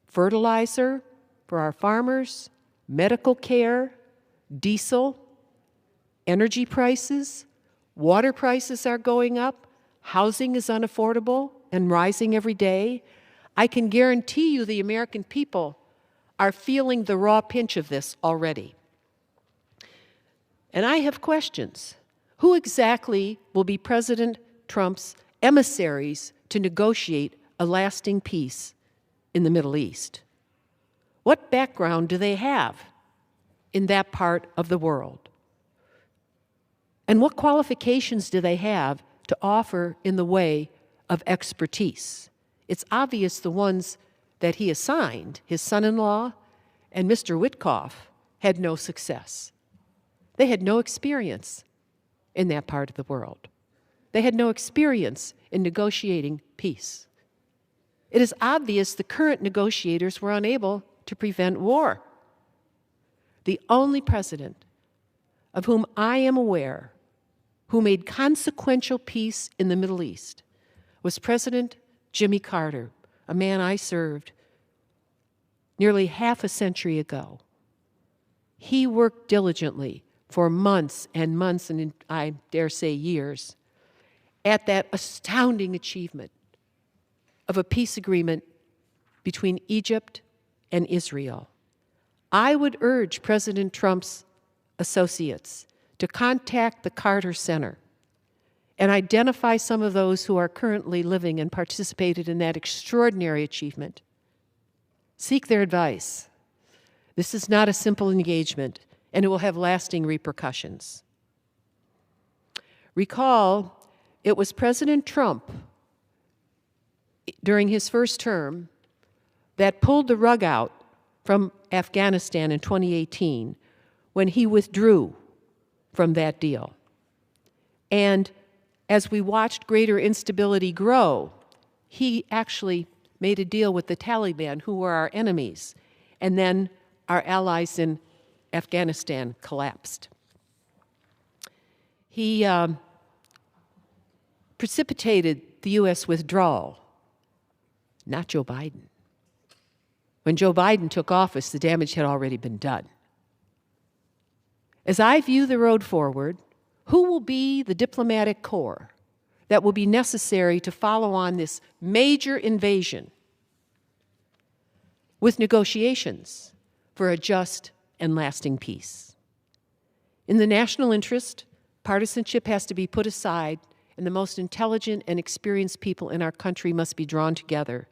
fertilizer for our farmers, medical care, diesel, energy prices, water prices are going up, housing is unaffordable and rising every day. I can guarantee you the American people are feeling the raw pinch of this already. And I have questions. Who exactly will be President Trump's emissaries to negotiate a lasting peace in the Middle East? What background do they have in that part of the world? And what qualifications do they have to offer in the way of expertise? It's obvious the ones that he assigned, his son-in-law and Mr. Witkoff, had no success. They had no experience in that part of the world. They had no experience in negotiating peace. It is obvious the current negotiators were unable to prevent war. The only president of whom I am aware who made consequential peace in the Middle East was President Jimmy Carter, a man I served nearly half a century ago. He worked diligently for months and months, and I dare say years, at that astounding achievement of a peace agreement between Egypt and Israel. I would urge President Trump's associates to contact the Carter Center and identify some of those who are currently living and participated in that extraordinary achievement. Seek their advice. This is not a simple engagement, and it will have lasting repercussions. Recall, it was President Trump, during his first term, that pulled the rug out from Afghanistan in 2018 when he withdrew from that deal. And as we watched greater instability grow, he actually made a deal with the Taliban, who were our enemies, and then our allies in Afghanistan collapsed. He precipitated the U.S. withdrawal, not Joe Biden. When Joe Biden took office, the damage had already been done. As I view the road forward, who will be the diplomatic corps that will be necessary to follow on this major invasion with negotiations for a just and lasting peace? In the national interest, partisanship has to be put aside, and the most intelligent and experienced people in our country must be drawn together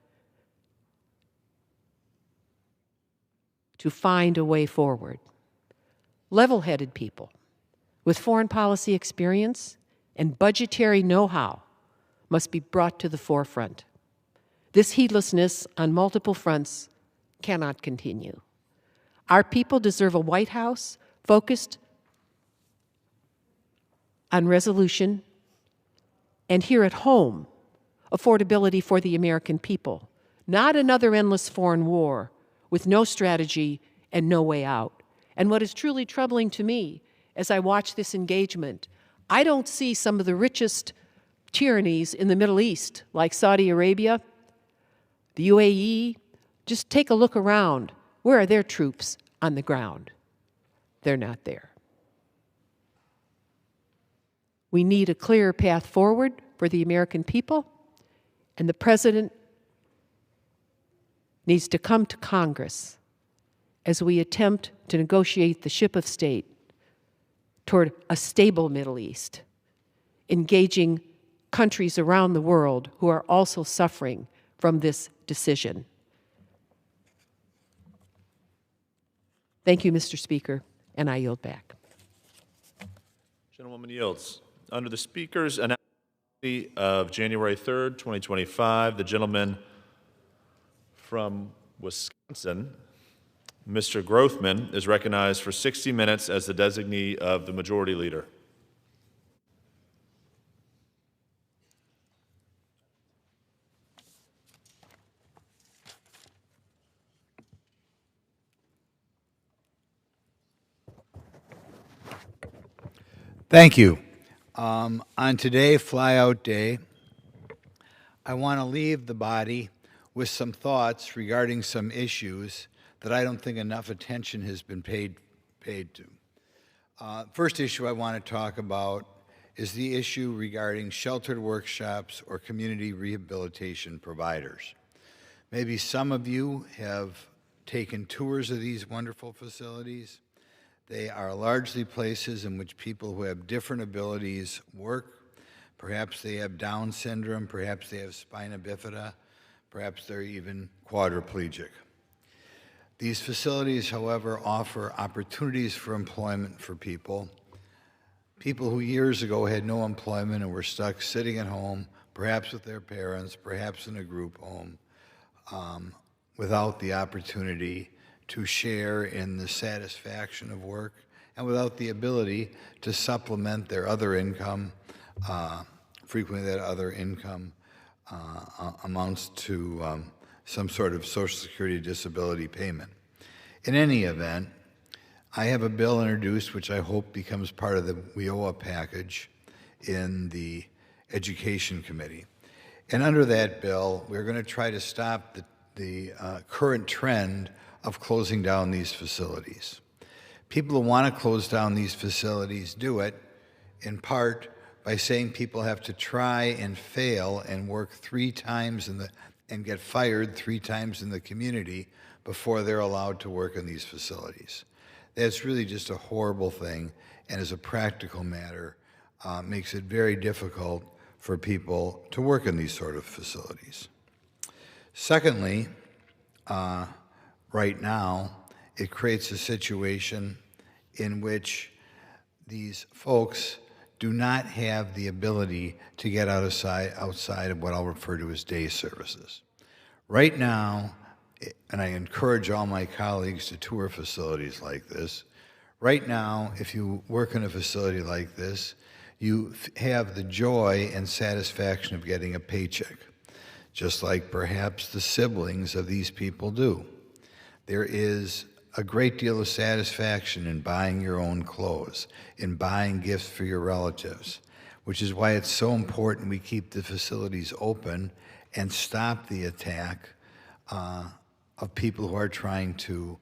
to find a way forward. Level-headed people with foreign policy experience and budgetary know-how must be brought to the forefront. This heedlessness on multiple fronts cannot continue. Our people deserve a White House focused on resolution, and here at home, affordability for the American people, not another endless foreign war with no strategy and no way out. And what is truly troubling to me as I watch this engagement, I don't see some of the richest tyrannies in the Middle East, like Saudi Arabia, the UAE. Just take a look around. Where are their troops on the ground? They're not there. We need a clear path forward for the American people, and the President needs to come to Congress as we attempt to negotiate the ship of state toward a stable Middle East, engaging countries around the world who are also suffering from this decision. Thank you, Mr. Speaker, and I yield back. Gentlewoman yields. Under the Speaker's announcement of January 3rd, 2025, the gentleman from Wisconsin, Mr. Grothman, is recognized for 60 minutes as the designee of the Majority Leader. Thank you. On today, Flyout Day, I want to leave the body with some thoughts regarding some issues that I don't think enough attention has been paid to. First issue I want to talk about is the issue regarding sheltered workshops or community rehabilitation providers. Maybe some of you have taken tours of these wonderful facilities. They are largely places in which people who have different abilities work, Perhaps they have Down syndrome, perhaps they have spina bifida, perhaps they're even quadriplegic. These facilities, however, offer opportunities for employment for people who years ago had no employment and were stuck sitting at home, perhaps with their parents, perhaps in a group home, without the opportunity to share in the satisfaction of work and without the ability to supplement their other income. Frequently that other income amounts to some sort of Social Security disability payment. In any event, I have a bill introduced which I hope becomes part of the WIOA package in the Education Committee. And under that bill, we're going to try to stop the current trend of closing down these facilities. People who want to close down these facilities do it in part by saying people have to try and fail and work 3 times and get fired 3 times in the community before they're allowed to work in these facilities. That's really just a horrible thing, and as a practical matter, makes it very difficult for people to work in these sort of facilities. Secondly, right now, it creates a situation in which these folks do not have the ability to get outside of what I'll refer to as day services. Right now, and I encourage all my colleagues to tour facilities like this, right now, if you work in a facility like this, you have the joy and satisfaction of getting a paycheck, just like perhaps the siblings of these people do. There is a great deal of satisfaction in buying your own clothes, in buying gifts for your relatives, which is why it's so important we keep the facilities open and stop the attack of people who are trying to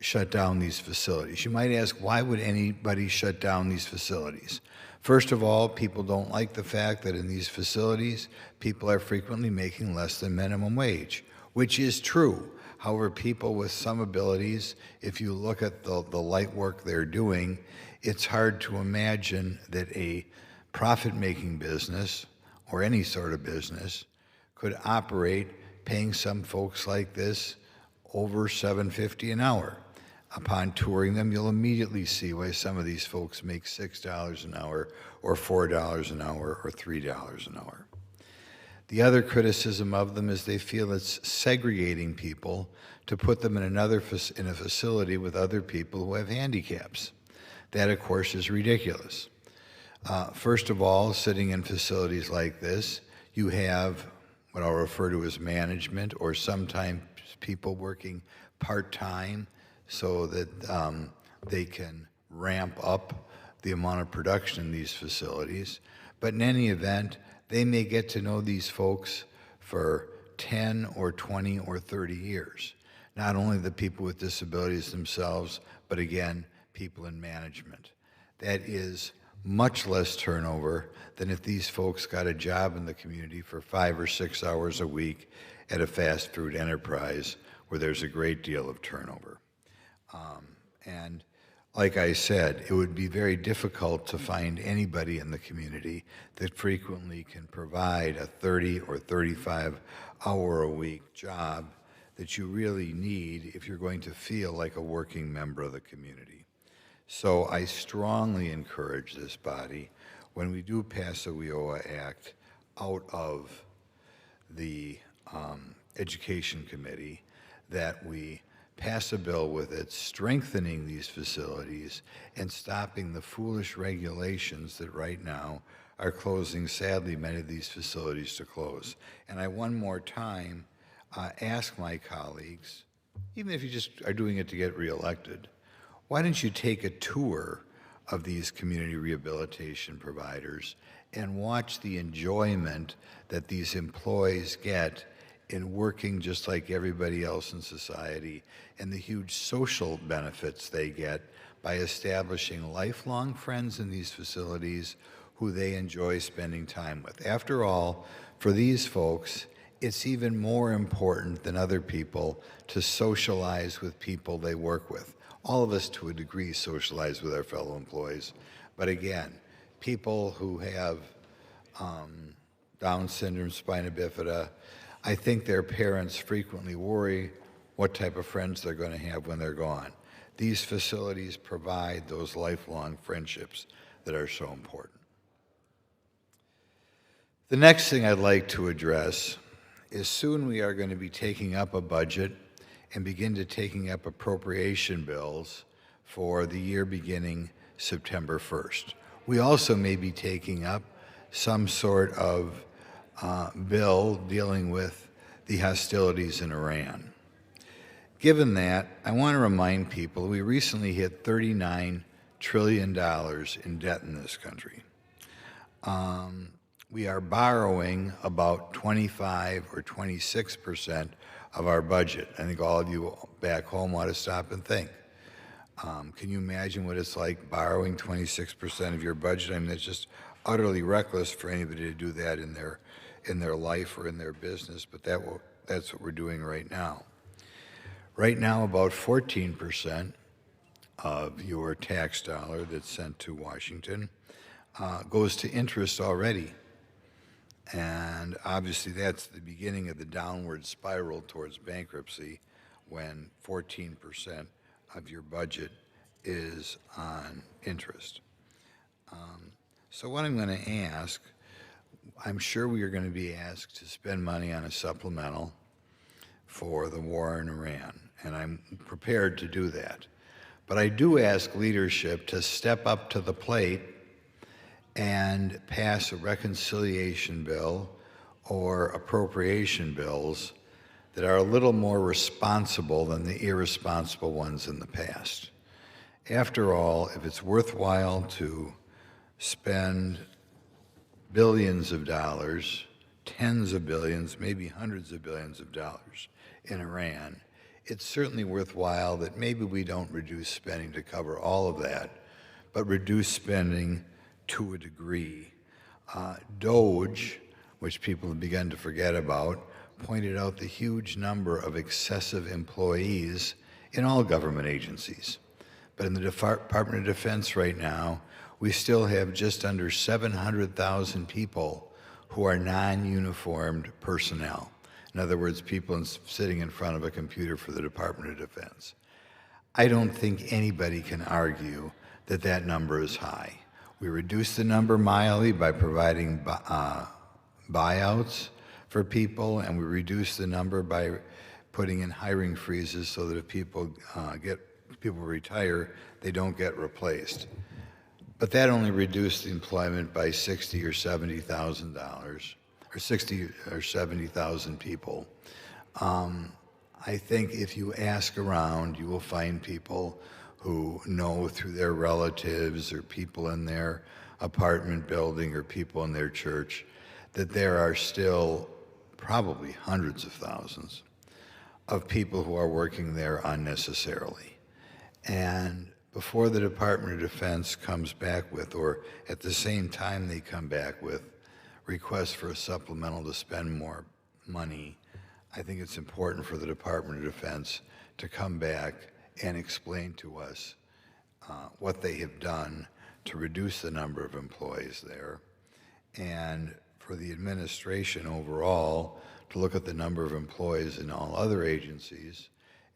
shut down these facilities. You might ask, why would anybody shut down these facilities? First of all, people don't like the fact that in these facilities, people are frequently making less than minimum wage, which is true. However, people with some abilities, if you look at the light work they're doing, it's hard to imagine that a profit-making business or any sort of business could operate paying some folks like this over $7.50 an hour. Upon touring them, you'll immediately see why some of these folks make $6 an hour or $4 an hour or $3 an hour. The other criticism of them is they feel it's segregating people to put them in a facility with other people who have handicaps. That, of course, is ridiculous. First of all, sitting in facilities like this, you have what I'll refer to as management, or sometimes people working part-time so that they can ramp up the amount of production in these facilities. But in any event, they may get to know these folks for 10 or 20 or 30 years. Not only the people with disabilities themselves, but again, people in management. That is much less turnover than if these folks got a job in the community for 5 or 6 hours a week at a fast food enterprise where there's a great deal of turnover. And like I said, it would be very difficult to find anybody in the community that frequently can provide a 30 or 35 hour a week job that you really need if you're going to feel like a working member of the community. So I strongly encourage this body, when we do pass a WIOA Act out of the Education Committee, that we pass a bill with it strengthening these facilities and stopping the foolish regulations that right now are causing, sadly, many of these facilities to close. And I one more time ask my colleagues, even if you just are doing it to get reelected, why don't you take a tour of these community rehabilitation providers and watch the enjoyment that these employees get in working just like everybody else in society, and the huge social benefits they get by establishing lifelong friends in these facilities who they enjoy spending time with. After all, for these folks, it's even more important than other people to socialize with people they work with. All of us, to a degree, socialize with our fellow employees. But again, people who have Down syndrome, spina bifida. I think their parents frequently worry what type of friends they're going to have when they're gone. These facilities provide those lifelong friendships that are so important. The next thing I'd like to address is soon we are going to be taking up a budget and begin to taking up appropriation bills for the year beginning September 1st. We also may be taking up some sort of bill dealing with the hostilities in Iran. Given that, I want to remind people we recently hit $39 trillion in debt in this country. We are borrowing about 25 or 26% of our budget. I think all of you back home ought to stop and think. Can you imagine what it's like borrowing 26% of your budget? I mean, it's just utterly reckless for anybody to do that in their life or in their business, but that's what we're doing right now. Right now, about 14% of your tax dollar that's sent to Washington goes to interest already. And obviously, that's the beginning of the downward spiral towards bankruptcy when 14% of your budget is on interest. So what I'm going to ask, I'm sure we are going to be asked to spend money on a supplemental for the war in Iran, and I'm prepared to do that. But I do ask leadership to step up to the plate and pass a reconciliation bill or appropriation bills that are a little more responsible than the irresponsible ones in the past. After all, if it's worthwhile to spend billions of dollars, tens of billions, maybe hundreds of billions of dollars in Iran, it's certainly worthwhile that maybe we don't reduce spending to cover all of that, but reduce spending to a degree. DOGE, which people have begun to forget about, pointed out the huge number of excessive employees in all government agencies. But in the Department of Defense right now, we still have just under 700,000 people who are non-uniformed personnel. In other words, people sitting in front of a computer for the Department of Defense. I don't think anybody can argue that that number is high. We reduced the number mildly by providing buyouts for people, and we reduced the number by putting in hiring freezes so that if people retire, they don't get replaced. But that only reduced the employment by $60,000 or $70,000, or 60 or 70,000 people. I think if you ask around, you will find people who know through their relatives or people in their apartment building or people in their church that there are still probably hundreds of thousands of people who are working there unnecessarily. And before the Department of Defense comes back with, or at the same time they come back with, requests for a supplemental to spend more money, I think it's important for the Department of Defense to come back and explain to us what they have done to reduce the number of employees there, and for the administration overall to look at the number of employees in all other agencies,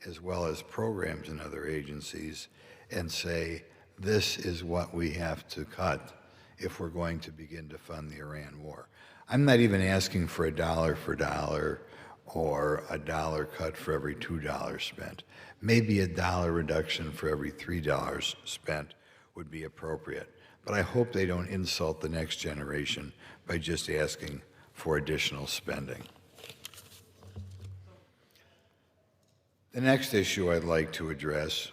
as well as programs in other agencies, and say, this is what we have to cut if we're going to begin to fund the Iran war. I'm not even asking for a dollar for dollar or a dollar cut for every $2 spent. Maybe a dollar reduction for every $3 spent would be appropriate. But I hope they don't insult the next generation by just asking for additional spending. The next issue I'd like to address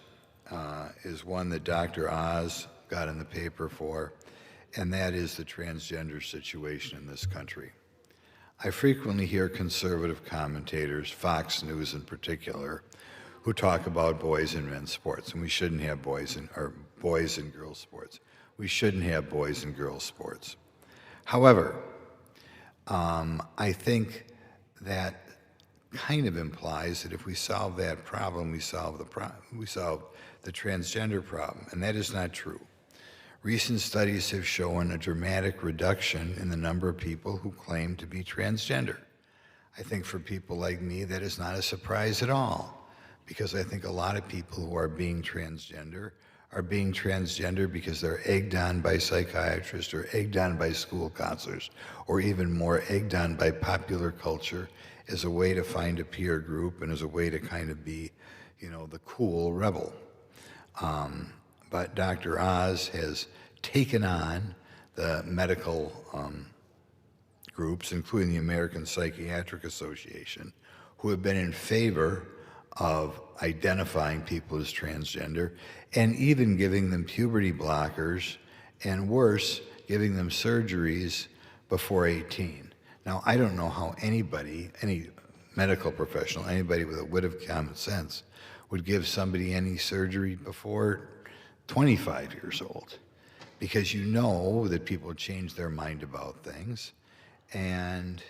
is one that Dr. Oz got in the paper for, and that is the transgender situation in this country. I frequently hear conservative commentators, Fox News in particular, who talk about boys and men's sports, and we shouldn't have boys and girls sports. We shouldn't have boys and girls sports. However, I think that kind of implies that if we solve that problem, we solve the transgender problem, and that is not true. Recent studies have shown a dramatic reduction in the number of people who claim to be transgender. I think for people like me, that is not a surprise at all, because I think a lot of people who are being transgender because they're egged on by psychiatrists or egged on by school counselors, or even more, egged on by popular culture as a way to find a peer group and as a way to kind of be, the cool rebel. But Dr. Oz has taken on the medical groups, including the American Psychiatric Association, who have been in favor of identifying people as transgender and even giving them puberty blockers, and worse, giving them surgeries before 18. Now, I don't know how anybody, any medical professional, anybody with a whit of common sense, would give somebody any surgery before 25 years old, because you know that people change their mind about things. And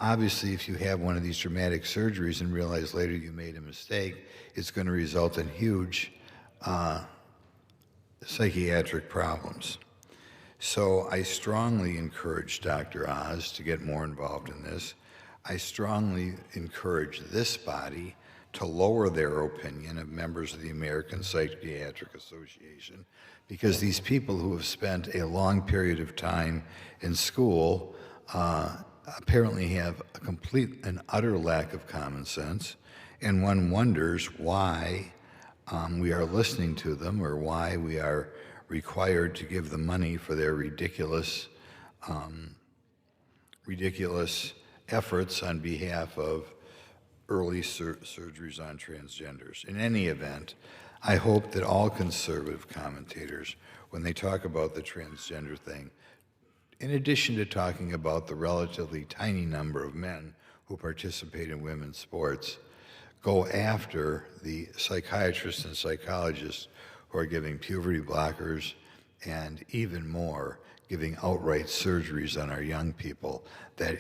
obviously, if you have one of these dramatic surgeries and realize later you made a mistake, it's going to result in huge psychiatric problems. So I strongly encourage Dr. Oz to get more involved in this. I strongly encourage this body to lower their opinion of members of the American Psychiatric Association, because these people who have spent a long period of time in school apparently have a complete and utter lack of common sense, and one wonders why we are listening to them, or why we are required to give them money for their ridiculous efforts on behalf of early surgeries on transgenders. In any event, I hope that all conservative commentators, when they talk about the transgender thing, in addition to talking about the relatively tiny number of men who participate in women's sports, go after the psychiatrists and psychologists who are giving puberty blockers and even more, giving outright surgeries on our young people that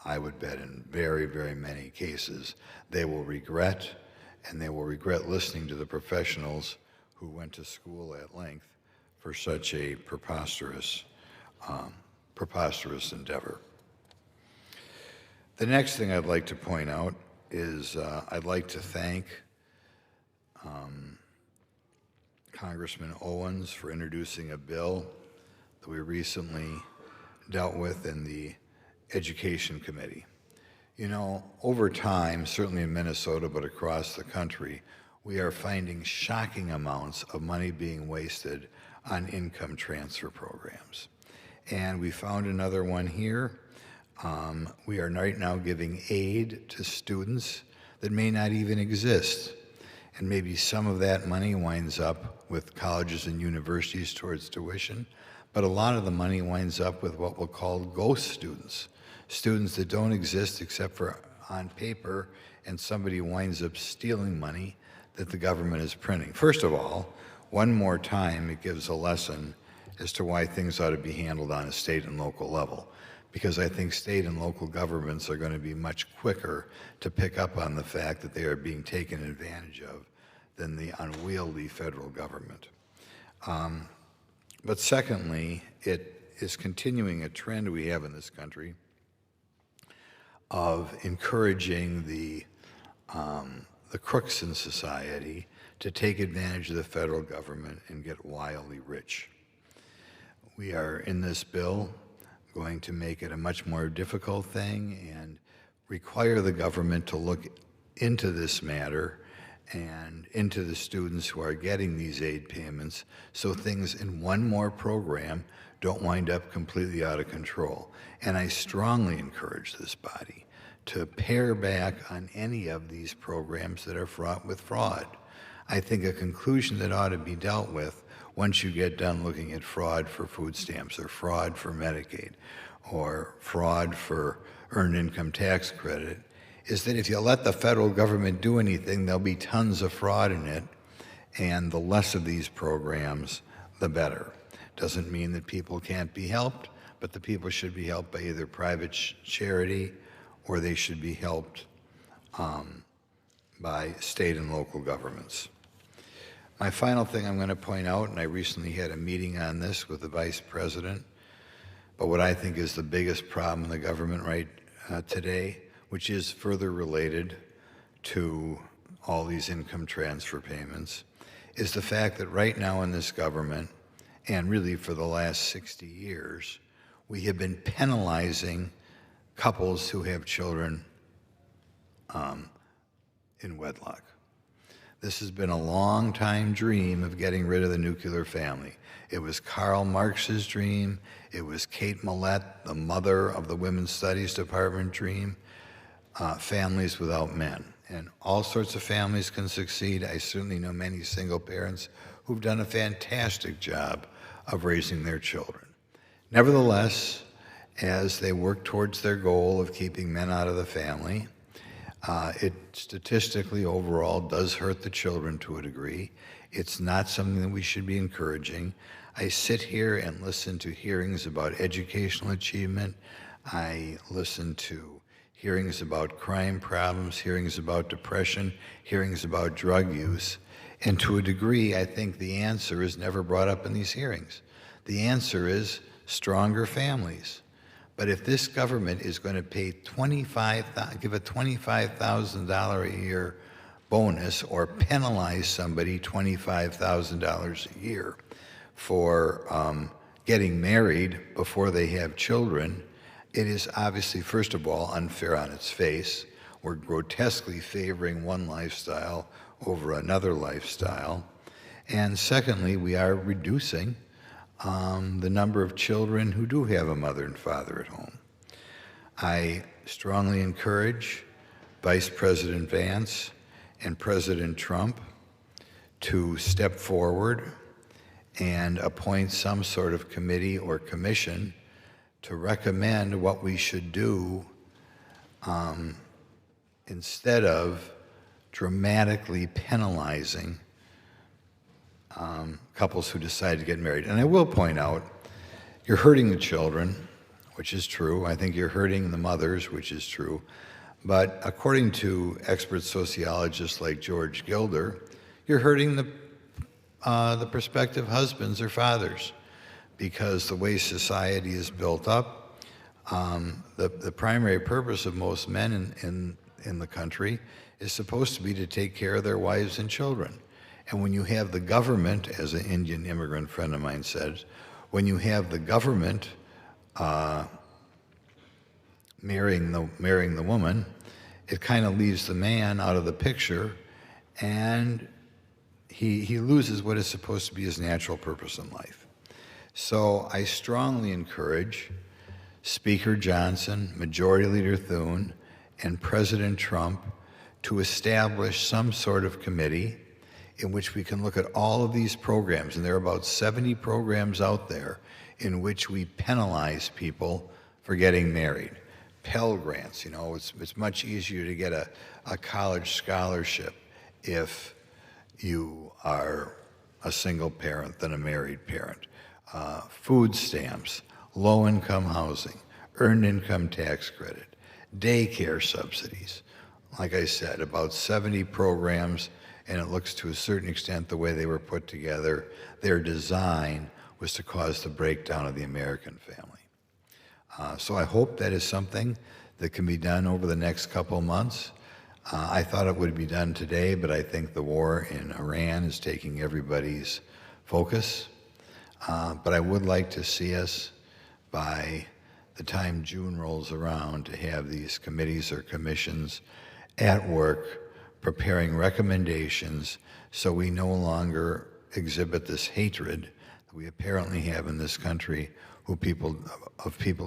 I would bet in very, very many cases, they will regret, and they will regret listening to the professionals who went to school at length for such a preposterous endeavor. The next thing I'd like to point out is I'd like to thank Congressman Owens for introducing a bill that we recently dealt with in the Education Committee. Over time, certainly in Minnesota, but across the country, we are finding shocking amounts of money being wasted on income transfer programs. And we found another one here. We are right now giving aid to students that may not even exist. And maybe some of that money winds up with colleges and universities towards tuition, but a lot of the money winds up with what we'll call ghost students, students that don't exist except for on paper, and somebody winds up stealing money that the government is printing. First of all, one more time, it gives a lesson as to why things ought to be handled on a state and local level, because I think state and local governments are going to be much quicker to pick up on the fact that they are being taken advantage of than the unwieldy federal government. But secondly, it is continuing a trend we have in this country of encouraging the crooks in society to take advantage of the federal government and get wildly rich. We are, in this bill, going to make it a much more difficult thing and require the government to look into this matter and into the students who are getting these aid payments, so things in one more program don't wind up completely out of control. And I strongly encourage this body to pare back on any of these programs that are fraught with fraud. I think a conclusion that ought to be dealt with once you get done looking at fraud for food stamps, or fraud for Medicaid, or fraud for earned income tax credit, is that if you let the federal government do anything, there'll be tons of fraud in it, and the less of these programs, the better. Doesn't mean that people can't be helped, but the people should be helped by either private charity, or they should be helped by state and local governments. My final thing I'm going to point out, and I recently had a meeting on this with the Vice President, but what I think is the biggest problem in the government today, which is further related to all these income transfer payments, is the fact that right now in this government, and really for the last 60 years, we have been penalizing couples who have children in wedlock. This has been a long time dream of getting rid of the nuclear family. It was Karl Marx's dream. It was Kate Millett, the mother of the Women's Studies Department dream, families without men. And all sorts of families can succeed. I certainly know many single parents who've done a fantastic job of raising their children. Nevertheless, as they work towards their goal of keeping men out of the family, it statistically overall does hurt the children to a degree. It's not something that we should be encouraging. I sit here and listen to hearings about educational achievement. I listen to hearings about crime problems, hearings about depression, hearings about drug use. And to a degree, I think the answer is never brought up in these hearings. The answer is stronger families. But if this government is going to pay give a $25,000 a year bonus or penalize somebody $25,000 a year for getting married before they have children, it is obviously, first of all, unfair on its face. We're grotesquely favoring one lifestyle over another lifestyle. And secondly, we are reducing the number of children who do have a mother and father at home. I strongly encourage Vice President Vance and President Trump to step forward and appoint some sort of committee or commission to recommend what we should do instead of dramatically penalizing couples who decide to get married. And I will point out, you're hurting the children, which is true. I think you're hurting the mothers, which is true. But according to expert sociologists like George Gilder, you're hurting the prospective husbands or fathers, because the way society is built up, the primary purpose of most men in the country is supposed to be to take care of their wives and children. And when you have the government, as an Indian immigrant friend of mine said, when you have the government marrying the woman, it kind of leaves the man out of the picture, and he loses what is supposed to be his natural purpose in life. So I strongly encourage Speaker Johnson, Majority Leader Thune, and President Trump to establish some sort of committee in which we can look at all of these programs, and there are about 70 programs out there in which we penalize people for getting married. Pell Grants, it's much easier to get a college scholarship if you are a single parent than a married parent. Food stamps, low-income housing, earned income tax credit, daycare subsidies. Like I said, about 70 programs, and it looks to a certain extent the way they were put together, their design was to cause the breakdown of the American family. So I hope that is something that can be done over the next couple months. I thought it would be done today, but I think the war in Iran is taking everybody's focus. But I would like to see us, by the time June rolls around, to have these committees or commissions at work preparing recommendations so we no longer exhibit this hatred that we apparently have in this country of people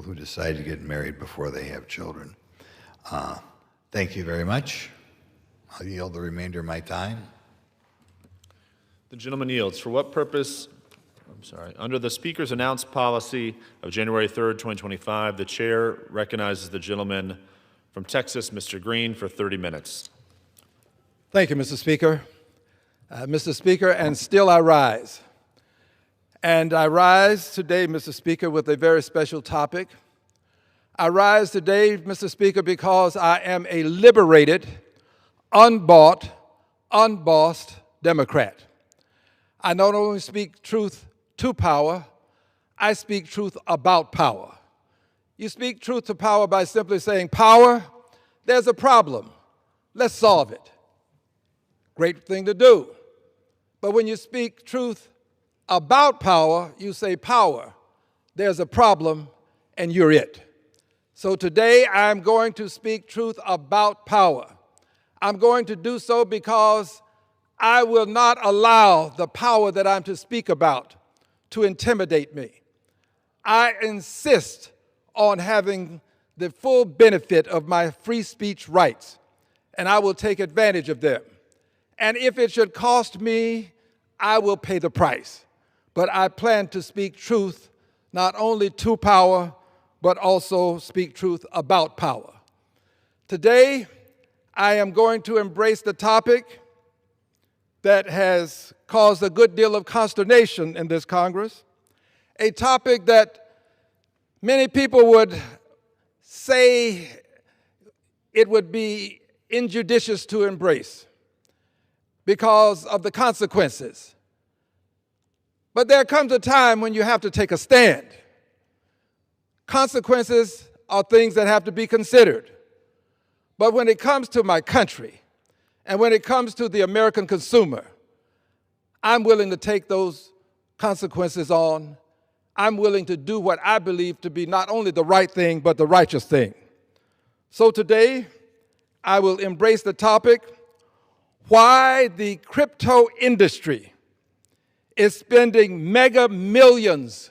who decide to get married before they have children. Thank you very much. I'll yield the remainder of my time. The gentleman yields. For what purpose? Under the Speaker's announced policy of January 3rd, 2025, the Chair recognizes the gentleman from Texas, Mr. Green, for 30 minutes. Thank you, Mr. Speaker. Mr. Speaker, and still I rise. And I rise today, Mr. Speaker, with a very special topic. I rise today, Mr. Speaker, because I am a liberated, unbought, unbossed Democrat. I not only speak truth to power, I speak truth about power. You speak truth to power by simply saying, power, there's a problem. Let's solve it. Great thing to do. But when you speak truth about power, you say, power, there's a problem, and you're it. So today I'm going to speak truth about power. I'm going to do so because I will not allow the power that I'm to speak about to intimidate me. I insist on having the full benefit of my free speech rights, and I will take advantage of them. And if it should cost me, I will pay the price. But I plan to speak truth not only to power, but also speak truth about power. Today, I am going to embrace the topic that has caused a good deal of consternation in this Congress, a topic that many people would say it would be injudicious to embrace because of the consequences. But there comes a time when you have to take a stand. Consequences are things that have to be considered. But when it comes to my country, and when it comes to the American consumer, I'm willing to take those consequences on. I'm willing to do what I believe to be not only the right thing, but the righteous thing. So today, I will embrace the topic, why the crypto industry is spending mega millions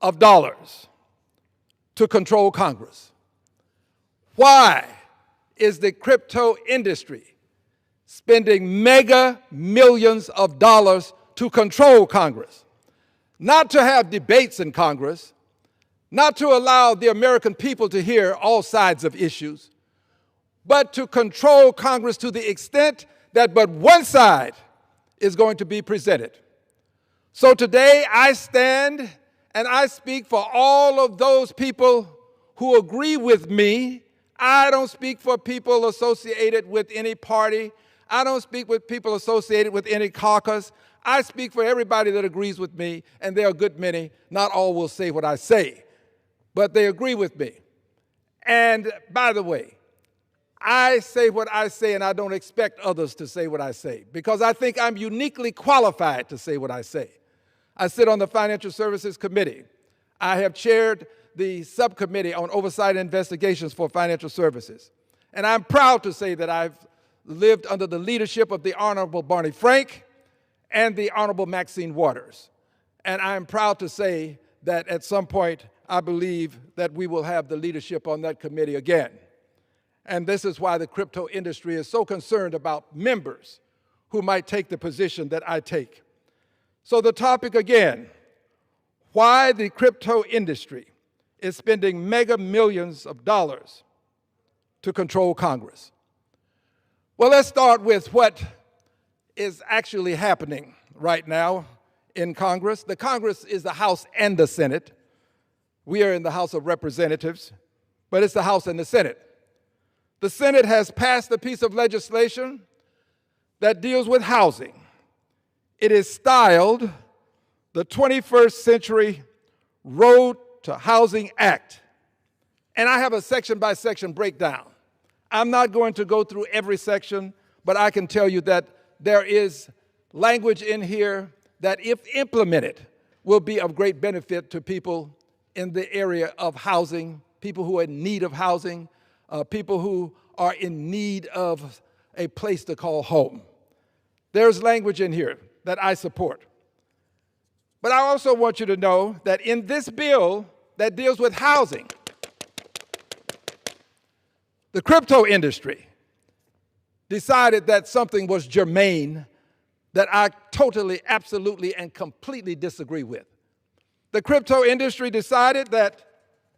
of dollars to control Congress. Why is the crypto industry spending mega millions of dollars to control Congress? Not to have debates in Congress, not to allow the American people to hear all sides of issues, but to control Congress to the extent that but one side is going to be presented. So today I stand and I speak for all of those people who agree with me. I don't speak for people associated with any party. I don't speak with people associated with any caucus. I speak for everybody that agrees with me, and there are a good many. Not all will say what I say, but they agree with me. And by the way, I say what I say, and I don't expect others to say what I say, because I think I'm uniquely qualified to say what I say. I sit on the Financial Services Committee. I have chaired the subcommittee on oversight and investigations for financial services. And I'm proud to say that I've lived under the leadership of the Honorable Barney Frank and the Honorable Maxine Waters. And I'm proud to say that at some point, I believe that we will have the leadership on that committee again. And this is why the crypto industry is so concerned about members who might take the position that I take. So the topic again, why the crypto industry is spending mega millions of dollars to control Congress. Well, let's start with what is actually happening right now in Congress. The Congress is the House and the Senate. We are in the House of Representatives, but it's the House and the Senate. The Senate has passed a piece of legislation that deals with housing. It is styled the 21st Century Road to Housing Act. And I have a section-by-section breakdown. I'm not going to go through every section, but I can tell you that there is language in here that, if implemented, will be of great benefit to people in the area of housing, people who are in need of housing, people who are in need of a place to call home. There's language in here that I support. But I also want you to know that in this bill that deals with housing, the crypto industry decided that something was germane that I totally, absolutely, and completely disagree with. The crypto industry decided that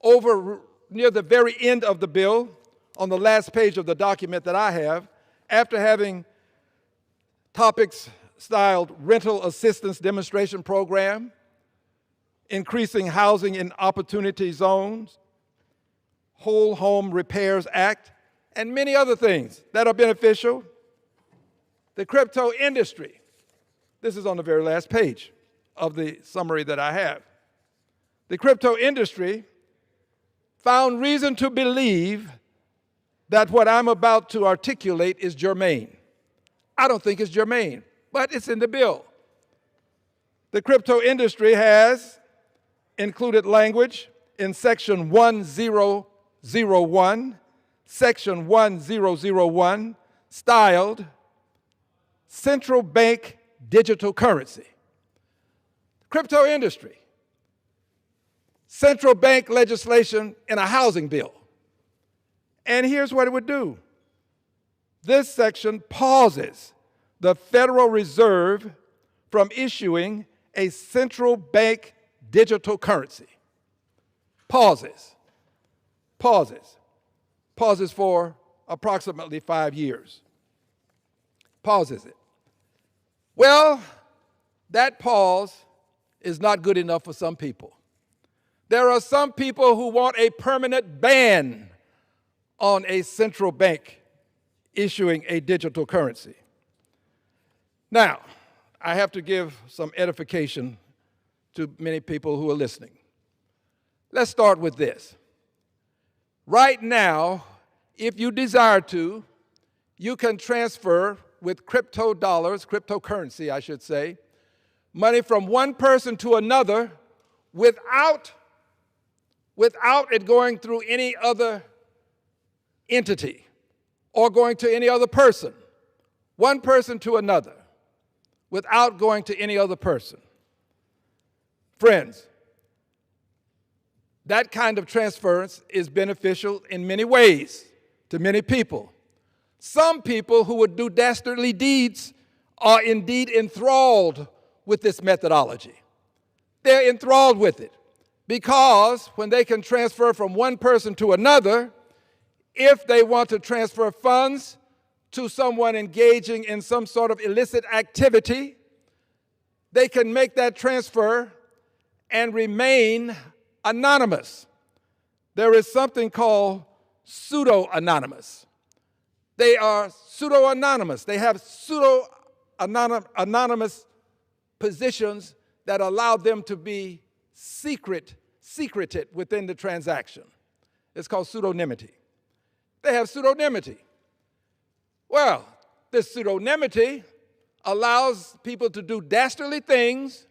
over near the very end of the bill, on the last page of the document that I have, after having topics styled rental assistance demonstration program, increasing housing in opportunity zones, Whole Home Repairs Act, and many other things that are beneficial, the crypto industry This is on the very last page of the summary that I have. The crypto industry found reason to believe that what I'm about to articulate is germane. I don't think it's germane, but it's in the bill. The crypto industry has included language in Section 1001, Section 1001, styled central bank digital currency. Crypto industry, central bank legislation in a housing bill. And here's what it would do. This section pauses the Federal Reserve from issuing a central bank digital currency. Pauses for approximately 5 years. Pauses it. Well, that pause is not good enough for some people. There are some people who want a permanent ban on a central bank issuing a digital currency. Now, I have to give some edification to many people who are listening. Let's start with this. Right now, if you desire to, you can transfer with crypto dollars, cryptocurrency, I should say, money from one person to another without it going through any other entity or going to any other person. One person to another without going to any other person. Friends, that kind of transference is beneficial in many ways to many people. Some people who would do dastardly deeds are indeed enthralled with this methodology. They're enthralled with it because when they can transfer from one person to another, if they want to transfer funds to someone engaging in some sort of illicit activity, they can make that transfer and remain anonymous. There is something called pseudo-anonymous. They are pseudo-anonymous. They have pseudo-anonymous positions that allow them to be secreted within the transaction. It's called pseudonymity. They have pseudonymity. Well, this pseudonymity allows people to do dastardly things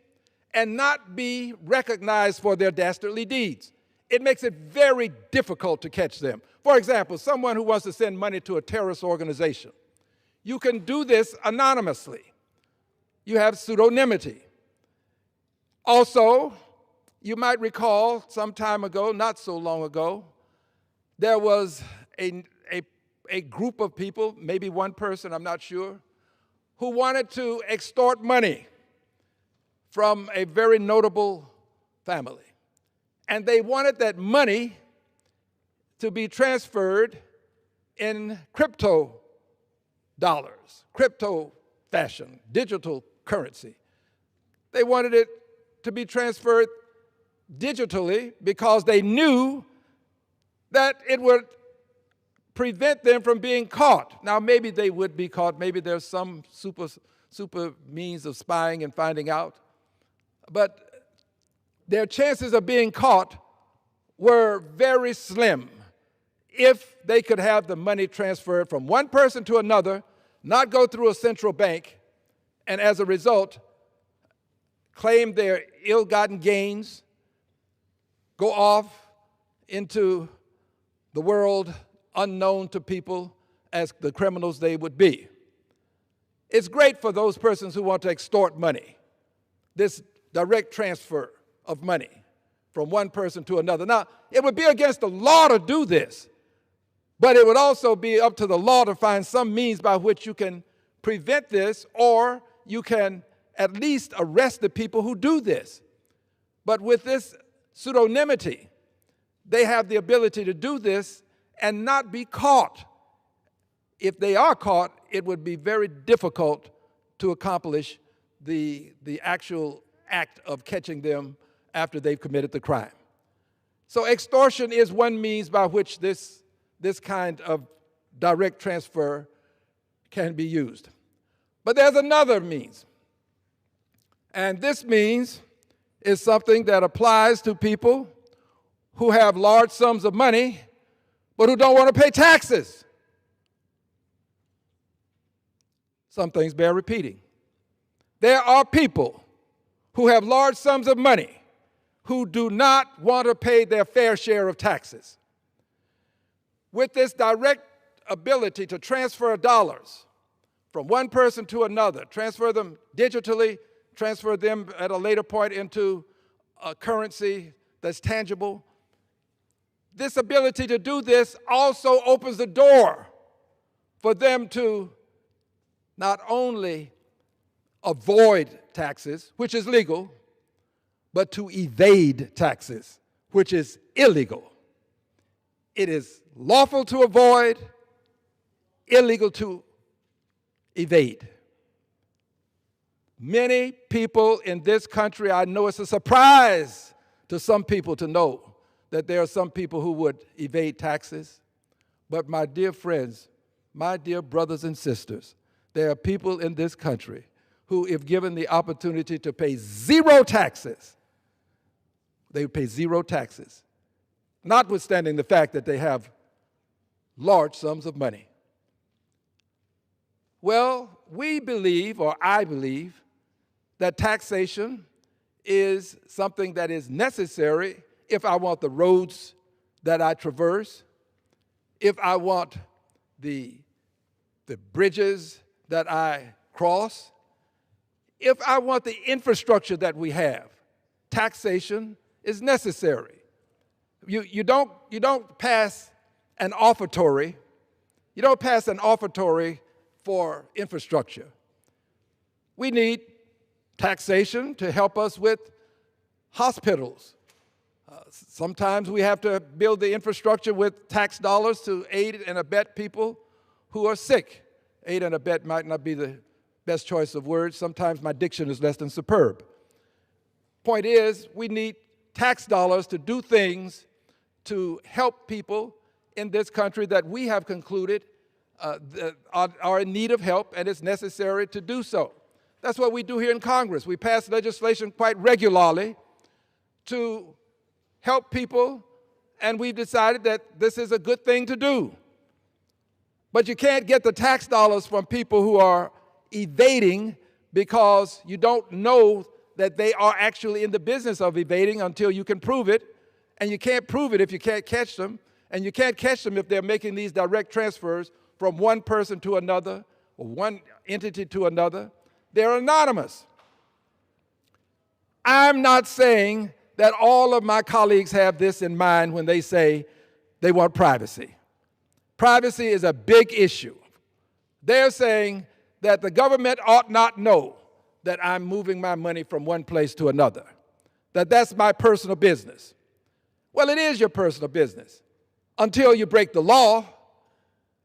and not be recognized for their dastardly deeds. It makes it very difficult to catch them. For example, someone who wants to send money to a terrorist organization, you can do this anonymously. You have pseudonymity. Also, you might recall some time ago, not so long ago, there was a group of people, maybe one person, I'm not sure, who wanted to extort money from a very notable family. And they wanted that money to be transferred in crypto dollars, crypto fashion, digital currency. They wanted it to be transferred digitally because they knew that it would prevent them from being caught. Now, maybe they would be caught. Maybe there's some super means of spying and finding out. But their chances of being caught were very slim if they could have the money transferred from one person to another, not go through a central bank, and as a result, claim their ill-gotten gains, go off into the world unknown to people as the criminals they would be. It's great for those persons who want to extort money, this direct transfer of money from one person to another. Now, it would be against the law to do this, but it would also be up to the law to find some means by which you can prevent this, or you can at least arrest the people who do this. But with this pseudonymity, they have the ability to do this and not be caught. If they are caught, it would be very difficult to accomplish the actual act of catching them after they've committed the crime. So extortion is one means by which this kind of direct transfer can be used. But there's another means. And this means it's something that applies to people who have large sums of money but who don't want to pay taxes. Some things bear repeating. There are people who have large sums of money who do not want to pay their fair share of taxes. With this direct ability to transfer dollars from one person to another, transfer them digitally, transfer them at a later point into a currency that's tangible, this ability to do this also opens the door for them to not only avoid taxes, which is legal, but to evade taxes, which is illegal. It is lawful to avoid, illegal to evade. Many people in this country, I know it's a surprise to some people to know that there are some people who would evade taxes. But my dear friends, my dear brothers and sisters, there are people in this country who, if given the opportunity to pay zero taxes, they would pay zero taxes, notwithstanding the fact that they have large sums of money. Well, we believe, or I believe, that taxation is something that is necessary if I want the roads that I traverse, if I want the bridges that I cross, if I want the infrastructure that we have. Taxation is necessary. You don't pass an offertory. You don't pass an offertory for infrastructure. We need taxation to help us with hospitals. Sometimes we have to build the infrastructure with tax dollars to aid and abet people who are sick. Aid and abet might not be the best choice of words. Sometimes my diction is less than superb. Point is, we need tax dollars to do things to help people in this country that we have concluded are in need of help, and it's necessary to do so. That's what we do here in Congress. We pass legislation quite regularly to help people, and we've decided that this is a good thing to do. But you can't get the tax dollars from people who are evading because you don't know that they are actually in the business of evading until you can prove it, and you can't prove it if you can't catch them, and you can't catch them if they're making these direct transfers from one person to another or one entity to another. They're anonymous. I'm not saying that all of my colleagues have this in mind when they say they want privacy. Privacy is a big issue. They're saying that the government ought not know that I'm moving my money from one place to another, that that's my personal business. Well, it is your personal business until you break the law,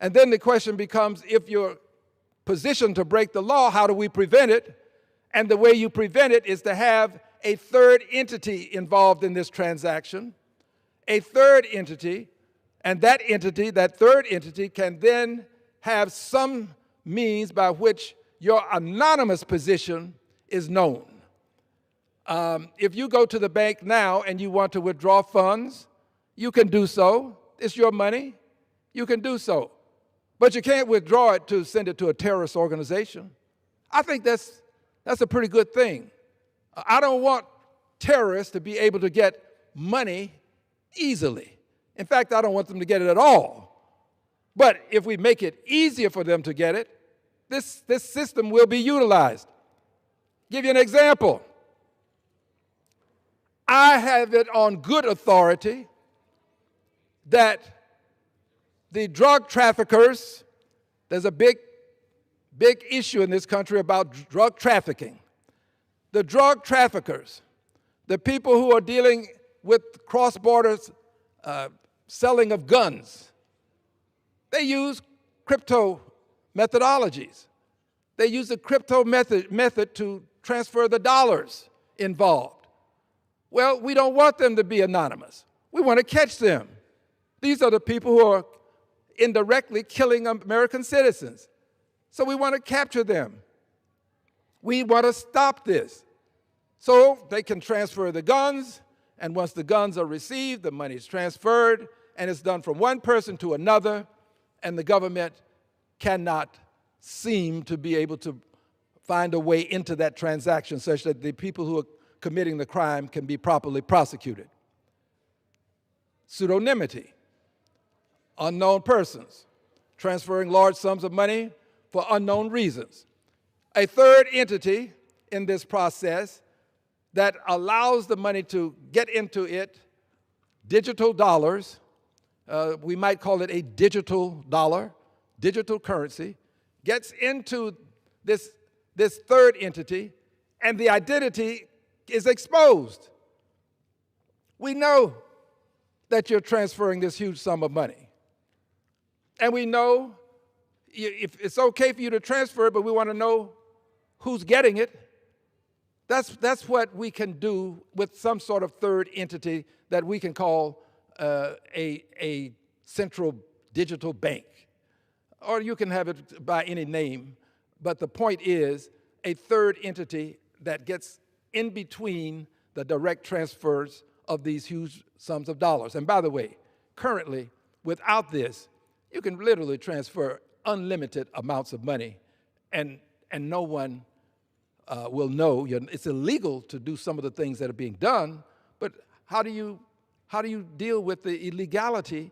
and then the question becomes, if you're positioned to break the law, how do we prevent it? And the way you prevent it is to have a third entity involved in this transaction, a third entity, and that entity, that third entity, can then have some means by which your anonymous position is known. If you go to the bank now and you want to withdraw funds, you can do so. It's your money. You can do so. But you can't withdraw it to send it to a terrorist organization. I think that's a pretty good thing. I don't want terrorists to be able to get money easily. In fact, I don't want them to get it at all. But if we make it easier for them to get it, this system will be utilized. Give you an example. I have it on good authority that the drug traffickers, there's a big issue in this country about drug trafficking. The drug traffickers, the people who are dealing with cross-border selling of guns, they use crypto methodologies. They use the crypto method to transfer the dollars involved. Well, we don't want them to be anonymous. We want to catch them. These are the people who are indirectly killing American citizens. So we want to capture them. We want to stop this. So they can transfer the guns, and once the guns are received, the money is transferred, and it's done from one person to another, and the government cannot seem to be able to find a way into that transaction such that the people who are committing the crime can be properly prosecuted. Pseudonymity, unknown persons, transferring large sums of money for unknown reasons. A third entity in this process that allows the money to get into it, digital dollars, we might call it a digital dollar, digital currency, gets into this third entity, and the identity is exposed. We know that you're transferring this huge sum of money. And we know if it's okay for you to transfer it, but we want to know who's getting it. That's what we can do with some sort of third entity that we can call a central digital bank. Or you can have it by any name, but the point is a third entity that gets in between the direct transfers of these huge sums of dollars. And by the way, currently, without this, you can literally transfer unlimited amounts of money, and no one will know. It's illegal to do some of the things that are being done, but how do you deal with the illegality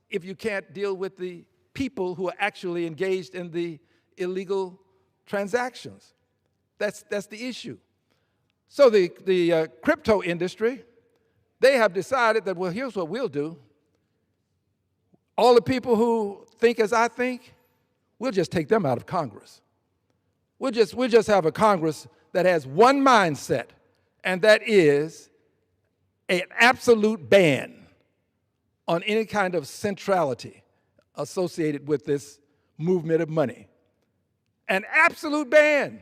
if you can't deal with the people who are actually engaged in the illegal transactions? That's the issue. So the crypto industry, they have decided that, well, here's what we'll do. All the people who think as I think, we'll just take them out of Congress. We'll just have a Congress that has one mindset, and that is an absolute ban on any kind of centrality associated with this movement of money. An absolute ban.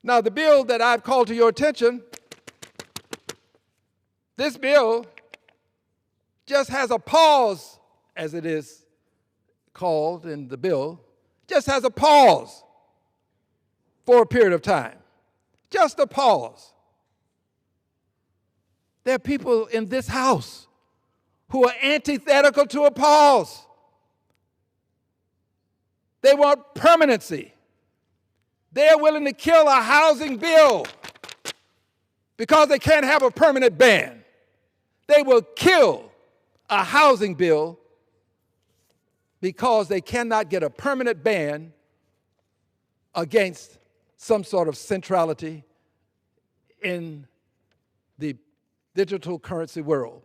Now, the bill that I've called to your attention, this bill just has a pause, as it is called in the bill, just has a pause for a period of time. Just a pause. There are people in this House who are antithetical to a pause. They want permanency. They are willing to kill a housing bill because they can't have a permanent ban. They will kill a housing bill because they cannot get a permanent ban against some sort of centrality in the digital currency world.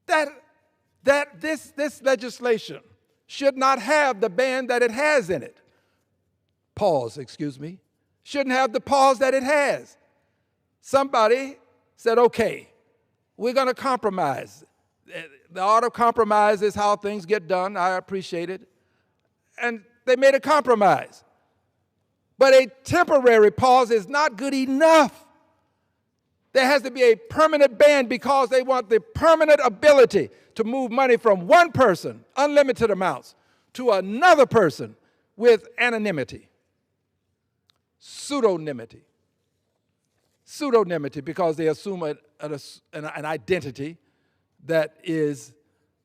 This legislation should not have the ban that it has in it. Pause, excuse me. Shouldn't have the pause that it has. Somebody said, okay, we're going to compromise. The art of compromise is how things get done. I appreciate it. And they made a compromise. But a temporary pause is not good enough. There has to be a permanent ban because they want the permanent ability to move money from one person, unlimited amounts, to another person with anonymity. Pseudonymity. Pseudonymity because they assume an identity that is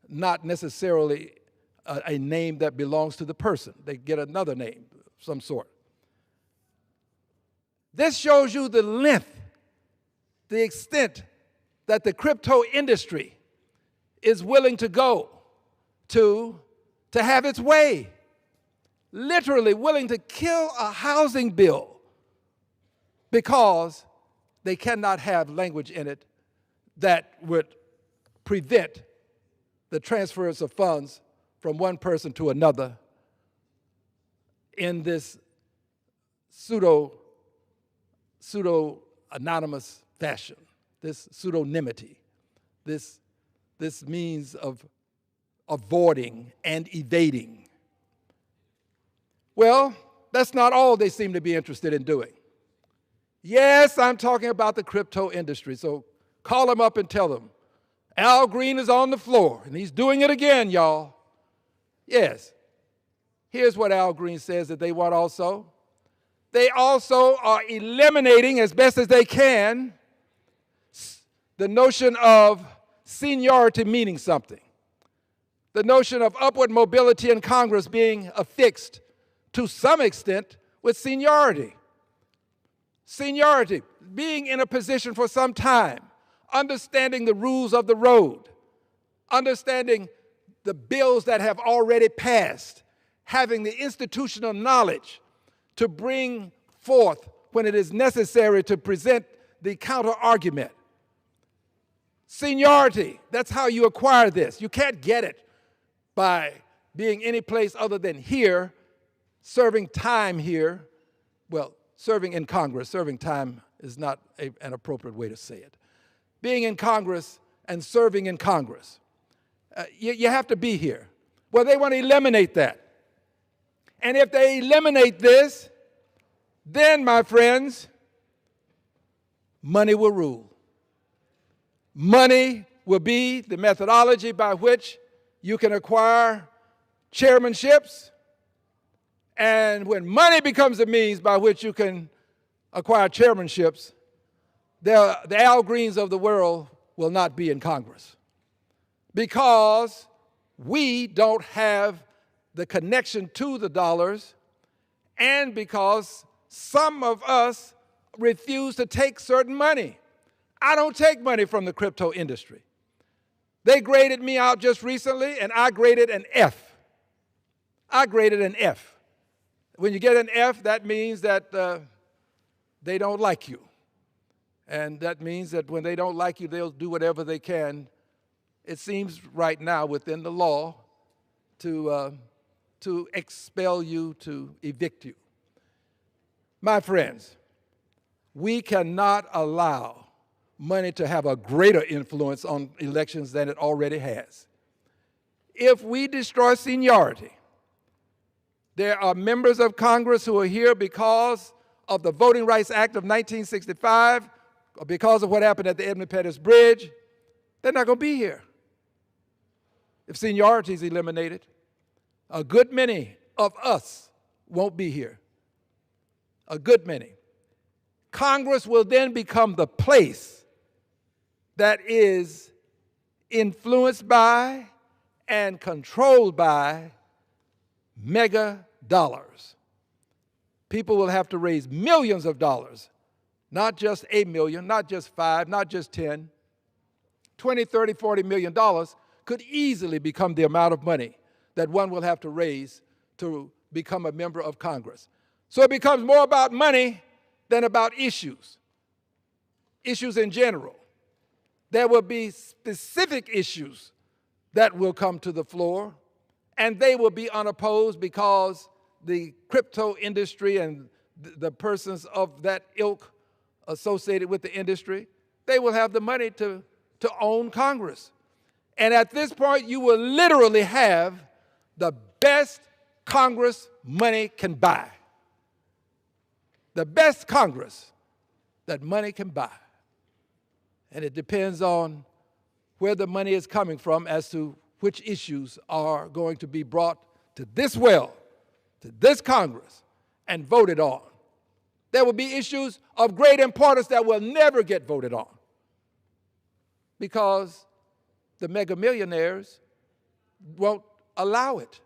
not necessarily a name that belongs to the person. They get another name of some sort. This shows you the length, the extent that the crypto industry is willing to go to have its way. Literally willing to kill a housing bill because they cannot have language in it that would prevent the transfers of funds from one person to another in this pseudo-anonymous fashion, this pseudonymity, this means of avoiding and evading. Well, that's not all they seem to be interested in doing. Yes, I'm talking about the crypto industry, so call them up and tell them, Al Green is on the floor, and he's doing it again, y'all. Yes. Here's what Al Green says that they want also. They also are eliminating, as best as they can, the notion of seniority meaning something. The notion of upward mobility in Congress being affixed to some extent with seniority. Seniority, being in a position for some time, understanding the rules of the road, understanding the bills that have already passed, having the institutional knowledge to bring forth when it is necessary to present the counter argument. Seniority, that's how you acquire this. You can't get it by being any place other than here, serving time here. Well, serving in Congress, serving time is not an appropriate way to say it. Being in Congress and serving in Congress. You have to be here. Well, they want to eliminate that. And if they eliminate this, then, my friends, money will rule. Money will be the methodology by which you can acquire chairmanships. And when money becomes the means by which you can acquire chairmanships, the Al Greens of the world will not be in Congress, because we don't have the connection to the dollars, and because some of us refuse to take certain money. I don't take money from the crypto industry. They graded me out just recently, and I graded an F. I graded an F. When you get an F, that means that they don't like you. And that means that when they don't like you, they'll do whatever they can, it seems right now within the law, to expel you, to evict you. My friends, we cannot allow money to have a greater influence on elections than it already has. If we destroy seniority, there are members of Congress who are here because of the Voting Rights Act of 1965, or because of what happened at the Edmund Pettus Bridge. They're not going to be here if seniority is eliminated. A good many of us won't be here. A good many. Congress will then become the place that is influenced by and controlled by mega dollars. People will have to raise millions of dollars, not just $1 million, not just 5, not just 10. $20, $30, $40 million could easily become the amount of money that one will have to raise to become a member of Congress. So it becomes more about money than about issues in general. There will be specific issues that will come to the floor, and they will be unopposed because the crypto industry and the persons of that ilk associated with the industry, they will have the money to own Congress. And at this point, you will literally have the best Congress money can buy. The best Congress that money can buy. And it depends on where the money is coming from as to which issues are going to be brought to this well, to this Congress, and voted on. There will be issues of great importance that will never get voted on because the mega millionaires won't allow it.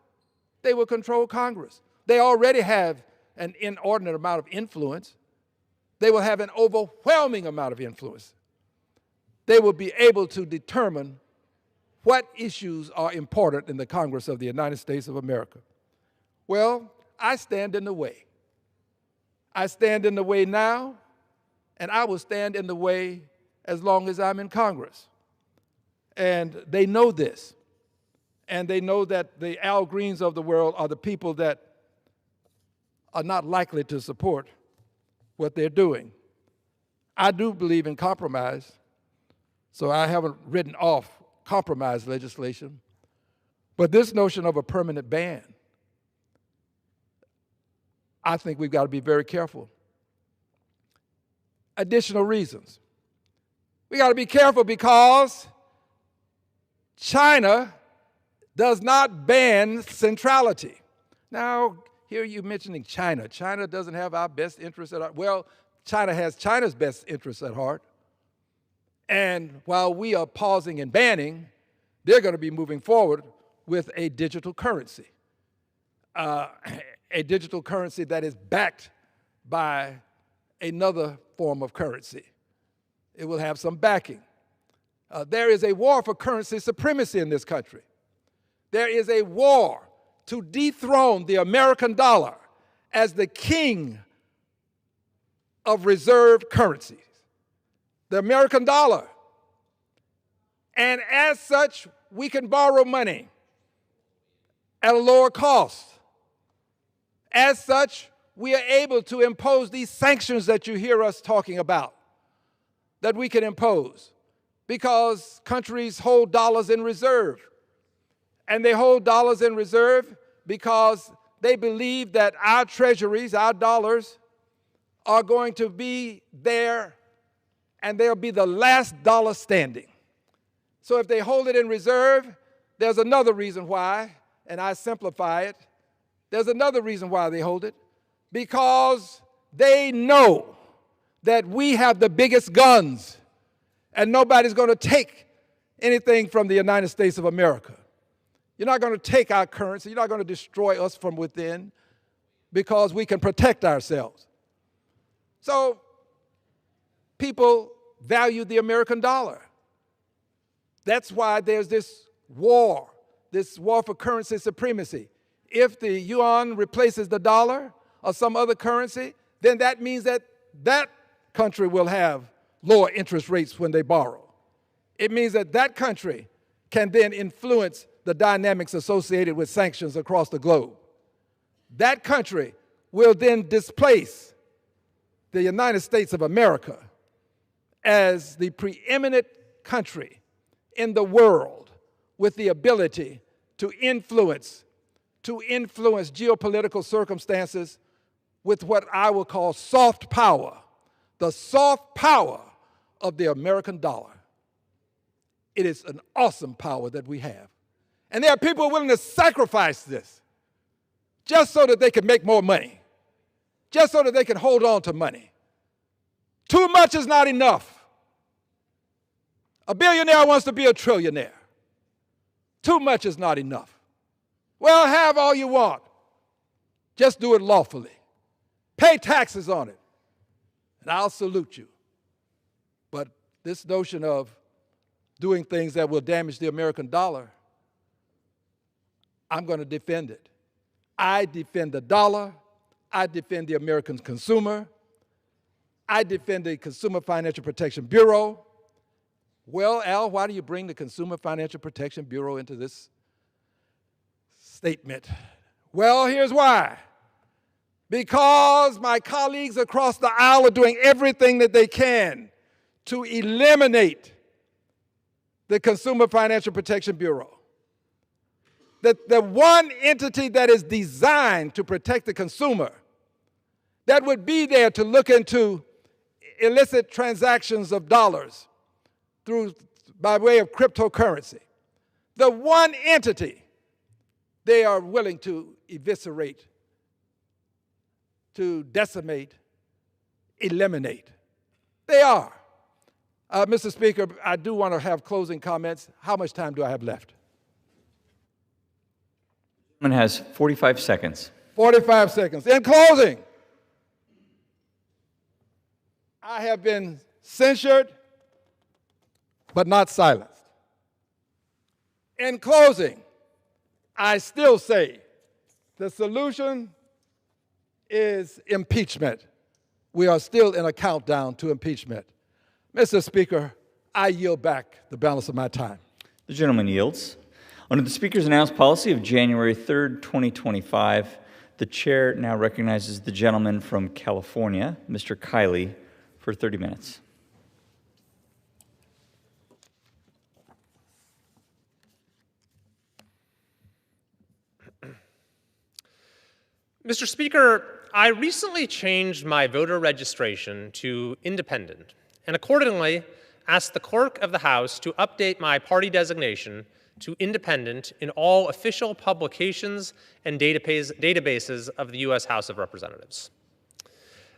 They will control Congress. They already have an inordinate amount of influence. They will have an overwhelming amount of influence. They will be able to determine what issues are important in the Congress of the United States of America. Well, I stand in the way. I stand in the way now, and I will stand in the way as long as I'm in Congress. And they know this. And they know that the Al Greens of the world are the people that are not likely to support what they're doing. I do believe in compromise, so I haven't written off compromise legislation. But this notion of a permanent ban, I think we've got to be very careful. Additional reasons. We got to be careful because China does not ban centrality. Now, hear you mentioning China. China doesn't have our best interests at heart. Well, China has China's best interests at heart. And while we are pausing and banning, they're going to be moving forward with a digital currency. A digital currency that is backed by another form of currency. It will have some backing. There is a war for currency supremacy in this country. There is a war to dethrone the American dollar as the king of reserve currencies. The American dollar. And as such, we can borrow money at a lower cost. As such, we are able to impose these sanctions that you hear us talking about, that we can impose, because countries hold dollars in reserve. And they hold dollars in reserve because they believe that our treasuries, our dollars, are going to be there and they'll be the last dollar standing. So if they hold it in reserve, there's another reason why, and I simplify it. There's another reason why they hold it, because they know that we have the biggest guns and nobody's going to take anything from the United States of America. You're not going to take our currency. You're not going to destroy us from within, because we can protect ourselves. So people value the American dollar. That's why there's this war for currency supremacy. If the yuan replaces the dollar or some other currency, then that means that that country will have lower interest rates when they borrow. It means that that country can then influence the dynamics associated with sanctions across the globe. That country will then displace the United States of America as the preeminent country in the world with the ability to influence geopolitical circumstances with what I will call soft power, the soft power of the American dollar. It is an awesome power that we have. And there are people willing to sacrifice this just so that they can make more money, just so that they can hold on to money. Too much is not enough. A billionaire wants to be a trillionaire. Too much is not enough. Well, have all you want. Just do it lawfully. Pay taxes on it, and I'll salute you. But this notion of doing things that will damage the American dollar, I'm going to defend it. I defend the dollar. I defend the American consumer. I defend the Consumer Financial Protection Bureau. Well, Al, why do you bring the Consumer Financial Protection Bureau into this statement? Well, here's why. Because my colleagues across the aisle are doing everything that they can to eliminate the Consumer Financial Protection Bureau. The one entity that is designed to protect the consumer, that would be there to look into illicit transactions of dollars by way of cryptocurrency. The one entity they are willing to eviscerate, to decimate, eliminate. They are. Mr. Speaker, I do want to have closing comments. How much time do I have left? Gentleman has 45 seconds. 45 seconds. In closing, I have been censured, but not silenced. In closing, I still say the solution is impeachment. We are still in a countdown to impeachment. Mr. Speaker, I yield back the balance of my time. The gentleman yields. Under the Speaker's announced policy of January 3rd, 2025, the chair now recognizes the gentleman from California, Mr. Kiley, for 30 minutes. Mr. Speaker, I recently changed my voter registration to independent, and accordingly asked the clerk of the House to update my party designation to independent in all official publications and databases of the U.S. House of Representatives.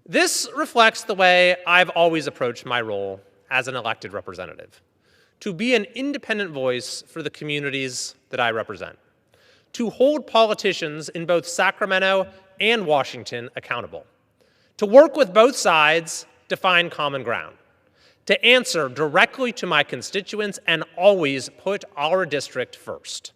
This reflects the way I've always approached my role as an elected representative, to be an independent voice for the communities that I represent, to hold politicians in both Sacramento and Washington accountable, to work with both sides to find common ground, to answer directly to my constituents and always put our district first.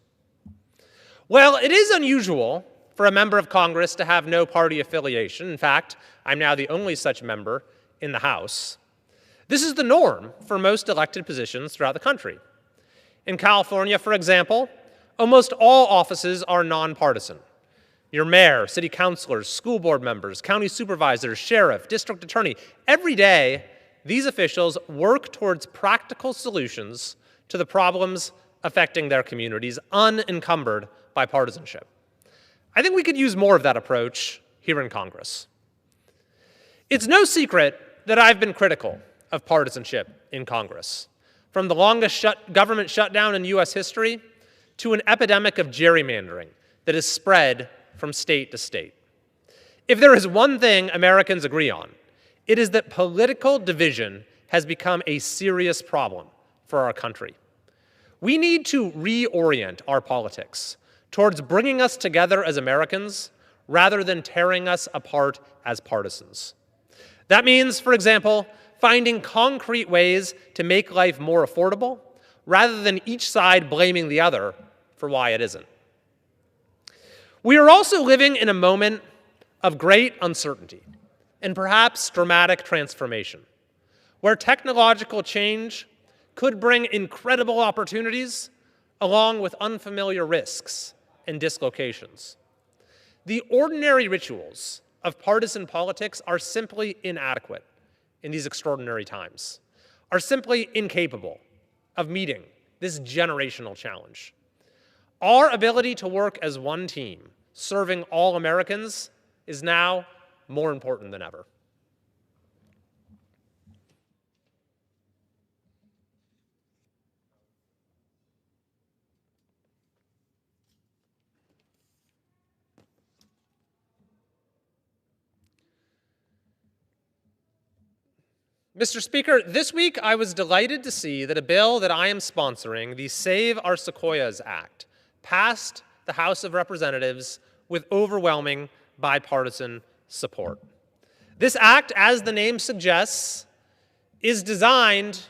Well, it is unusual for a member of Congress to have no party affiliation. In fact, I'm now the only such member in the House. This is the norm for most elected positions throughout the country. In California, for example, almost all offices are nonpartisan. Your mayor, city councilors, school board members, county supervisors, sheriff, district attorney, every day, these officials work towards practical solutions to the problems affecting their communities, unencumbered by partisanship. I think we could use more of that approach here in Congress. It's no secret that I've been critical of partisanship in Congress, from the longest government shutdown in U.S. history to an epidemic of gerrymandering that has spread from state to state. If there is one thing Americans agree on, it is that political division has become a serious problem for our country. We need to reorient our politics towards bringing us together as Americans rather than tearing us apart as partisans. That means, for example, finding concrete ways to make life more affordable rather than each side blaming the other for why it isn't. We are also living in a moment of great uncertainty and perhaps dramatic transformation, where technological change could bring incredible opportunities along with unfamiliar risks and dislocations. The ordinary rituals of partisan politics are simply inadequate in these extraordinary times, are simply incapable of meeting this generational challenge. Our ability to work as one team, serving all Americans, is now more important than ever. Mr. Speaker, this week I was delighted to see that a bill that I am sponsoring, the Save Our Sequoias Act, passed the House of Representatives with overwhelming bipartisan support. This act, as the name suggests, is designed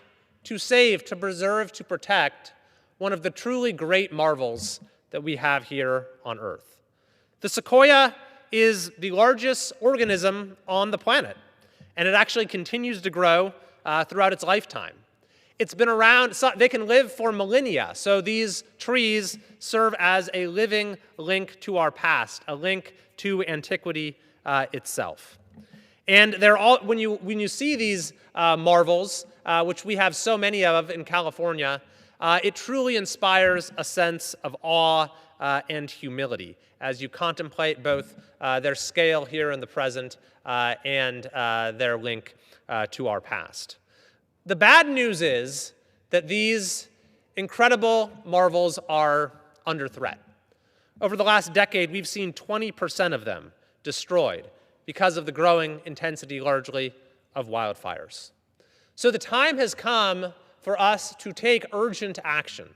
to save, to preserve, to protect one of the truly great marvels that we have here on Earth. The sequoia is the largest organism on the planet, and it actually continues to grow throughout its lifetime. It's been around, so they can live for millennia, so these trees serve as a living link to our past, a link to antiquity itself. And they're all, when you see these marvels, which we have so many of in California, it truly inspires a sense of awe and humility as you contemplate both their scale here in the present and their link to our past. The bad news is that these incredible marvels are under threat. Over the last decade, we've seen 20% of them destroyed because of the growing intensity, largely, of wildfires. So the time has come for us to take urgent action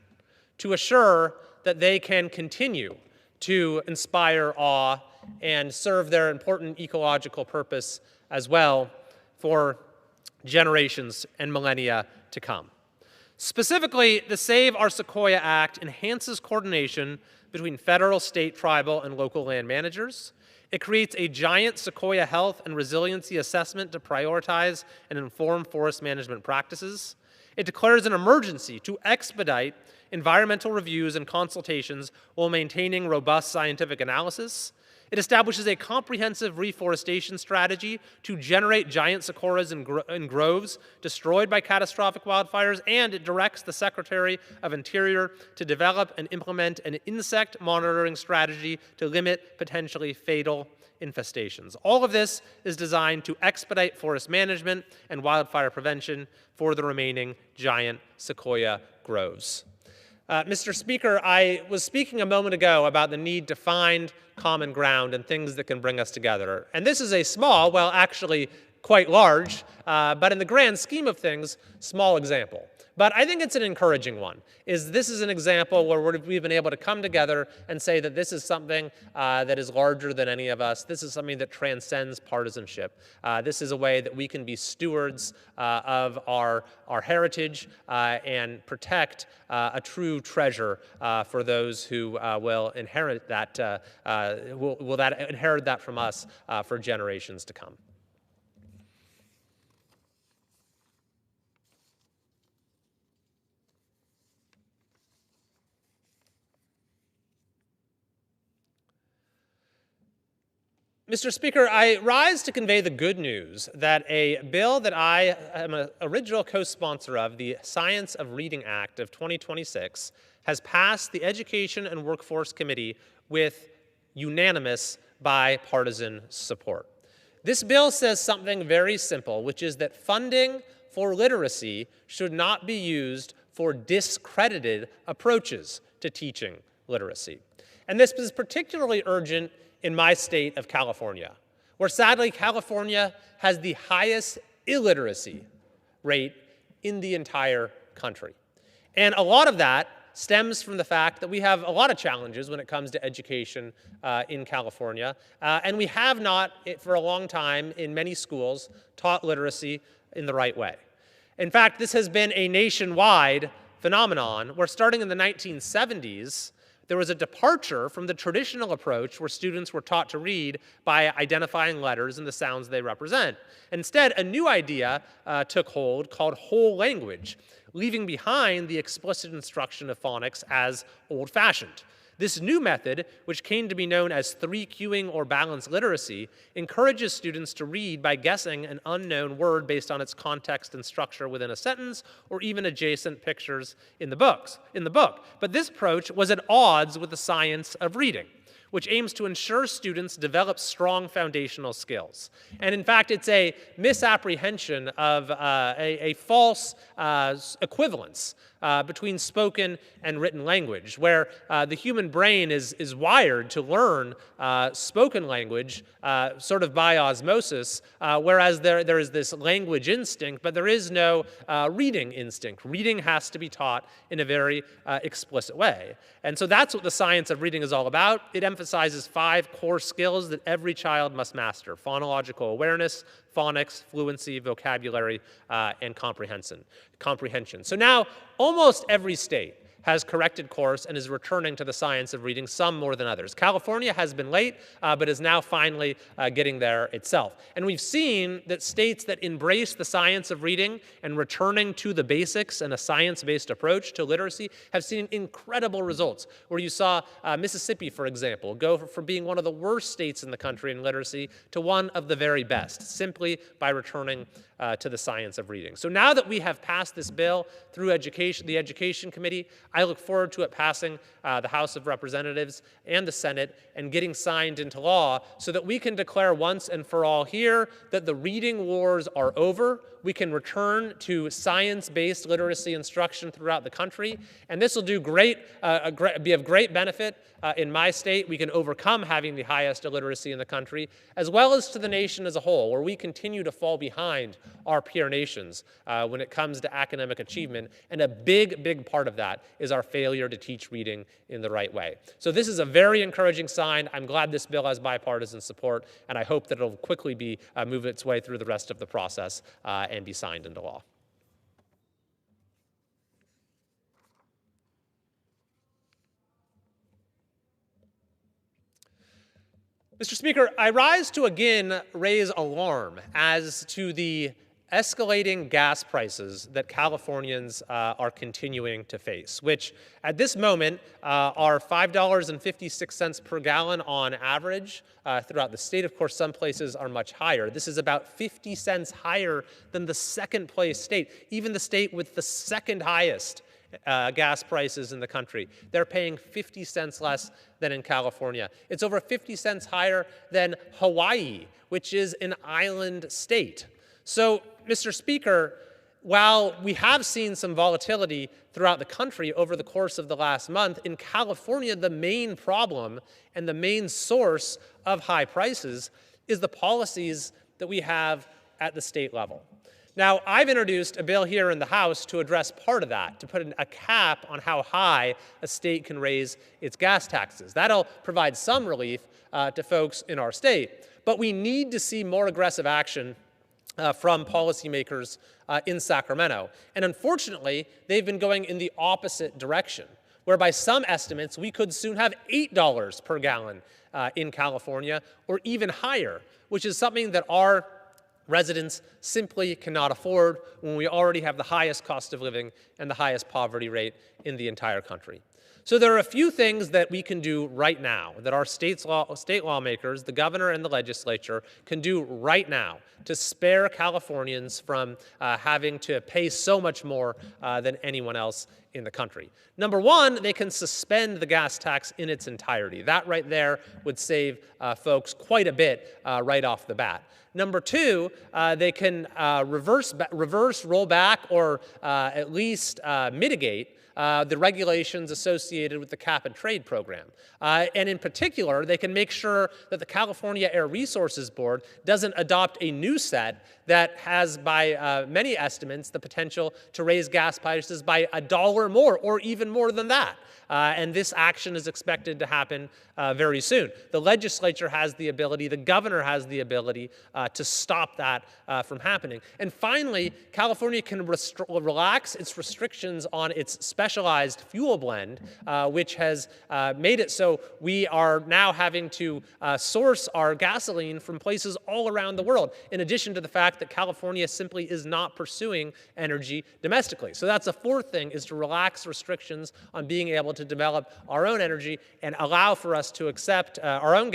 to assure that they can continue to inspire awe and serve their important ecological purpose as well for generations and millennia to come. Specifically, the Save Our Sequoia Act enhances coordination between federal, state, tribal, and local land managers. It creates a giant sequoia health and resiliency assessment to prioritize and inform forest management practices. It declares an emergency to expedite environmental reviews and consultations while maintaining robust scientific analysis. It establishes a comprehensive reforestation strategy to generate giant sequoias in groves destroyed by catastrophic wildfires, and it directs the Secretary of Interior to develop and implement an insect monitoring strategy to limit potentially fatal infestations. All of this is designed to expedite forest management and wildfire prevention for the remaining giant sequoia groves. Mr. Speaker, I was speaking a moment ago about the need to find common ground and things that can bring us together. And this is a small, well, actually quite large, but in the grand scheme of things, small example. But I think it's an encouraging one. This is an example where we've been able to come together and say that this is something that is larger than any of us. This is something that transcends partisanship. This is a way that we can be stewards of our heritage and protect a true treasure for those who will inherit that, inherit that from us for generations to come. Mr. Speaker, I rise to convey the good news that a bill that I am an original co-sponsor of, the Science of Reading Act of 2026, has passed the Education and Workforce Committee with unanimous bipartisan support. This bill says something very simple, which is that funding for literacy should not be used for discredited approaches to teaching literacy. And this is particularly urgent in my state of California, where sadly California has the highest illiteracy rate in the entire country. And a lot of that stems from the fact that we have a lot of challenges when it comes to education in California, and we have not, for a long time, in many schools, taught literacy in the right way. In fact, this has been a nationwide phenomenon where starting in the 1970s, there was a departure from the traditional approach where students were taught to read by identifying letters and the sounds they represent. Instead, a new idea took hold called whole language, leaving behind the explicit instruction of phonics as old-fashioned. This new method, which came to be known as 3-cueing or balanced literacy, encourages students to read by guessing an unknown word based on its context and structure within a sentence or even adjacent pictures in the book. But this approach was at odds with the science of reading, which aims to ensure students develop strong foundational skills. And in fact, it's a misapprehension of a false equivalence between spoken and written language, where the human brain is wired to learn spoken language sort of by osmosis, whereas there is this language instinct, but there is no reading instinct. Reading has to be taught in a very explicit way. And so that's what the science of reading is all about. It emphasizes 5 core skills that every child must master: phonological awareness, phonics, fluency, vocabulary, and comprehension. So now almost every state has corrected course and is returning to the science of reading, some more than others. California has been late, but is now finally getting there itself. And we've seen that states that embrace the science of reading and returning to the basics and a science-based approach to literacy have seen incredible results, where you saw Mississippi, for example, go from being one of the worst states in the country in literacy to one of the very best, simply by returning to the science of reading. So now that we have passed this bill through the Education Committee, I look forward to it passing the House of Representatives and the Senate and getting signed into law so that we can declare once and for all here that the reading wars are over. We can return to science-based literacy instruction throughout the country, and this will do be of great benefit in my state. We can overcome having the highest illiteracy in the country, as well as to the nation as a whole, where we continue to fall behind our peer nations when it comes to academic achievement, and a big part of that is our failure to teach reading in the right way. So this is a very encouraging sign. I'm glad this bill has bipartisan support, and I hope that it'll quickly move its way through the rest of the process and be signed into law. Mr. Speaker, I rise to again raise alarm as to the escalating gas prices that Californians are continuing to face, which at this moment are $5.56 per gallon on average throughout the state. Of course, some places are much higher. This is about 50 cents higher than the second place state, even the state with the second highest gas prices in the country. They're paying 50 cents less than in California. It's over 50 cents higher than Hawaii, which is an island state. So, Mr. Speaker, while we have seen some volatility throughout the country over the course of the last month, in California, the main problem and the main source of high prices is the policies that we have at the state level. Now, I've introduced a bill here in the House to address part of that, to put a cap on how high a state can raise its gas taxes. That'll provide some relief to folks in our state. But we need to see more aggressive action from policymakers in Sacramento. And unfortunately, they've been going in the opposite direction, where by some estimates, we could soon have $8 per gallon in California, or even higher, which is something that our residents simply cannot afford when we already have the highest cost of living and the highest poverty rate in the entire country. So there are a few things that we can do right now, that our state lawmakers, the governor and the legislature, can do right now to spare Californians from having to pay so much more than anyone else in the country. Number one, they can suspend the gas tax in its entirety. That right there would save folks quite a bit right off the bat. Number two, they can reverse, roll back, or at least mitigate the regulations associated with the cap and trade program. And in particular, they can make sure that the California Air Resources Board doesn't adopt a new set that has, by many estimates, the potential to raise gas prices by $1 more, or even more than that. And this action is expected to happen very soon. The legislature has the ability, the governor has the ability to stop that from happening. And finally, California can relax its restrictions on its specialized fuel blend, which has made it so we are now having to source our gasoline from places all around the world, in addition to the fact that California simply is not pursuing energy domestically. So that's a fourth thing, is to relax restrictions on being able to develop our own energy and allow for us to accept our own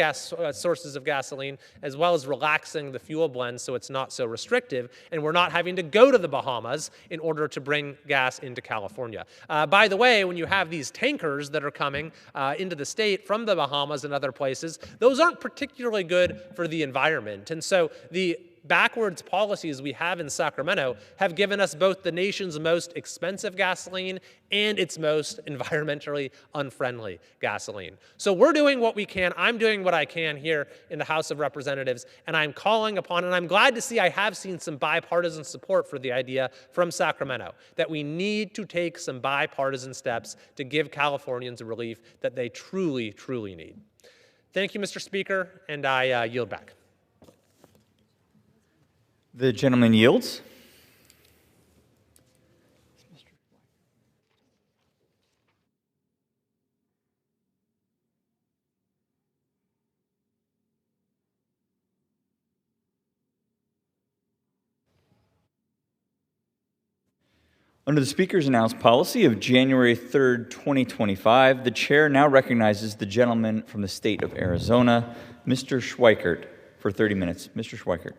sources of gasoline, as well as relaxing the fuel blend so it's not so restrictive, and we're not having to go to the Bahamas in order to bring gas into California. By the way, when you have these tankers that are coming into the state from the Bahamas and other places, those aren't particularly good for the environment. And so the backwards policies we have in Sacramento have given us both the nation's most expensive gasoline and its most environmentally unfriendly gasoline. So we're doing what we can. I'm doing what I can here in the House of Representatives, and I'm calling upon, and I'm glad to see I have seen some bipartisan support for the idea from Sacramento, that we need to take some bipartisan steps to give Californians a relief that they truly, truly need. Thank you, Mr. Speaker, and I yield back. The gentleman yields. Under the Speaker's announced policy of January 3rd, 2025, the Chair now recognizes the gentleman from the state of Arizona, Mr. Schweikert, for 30 minutes. Mr. Schweikert.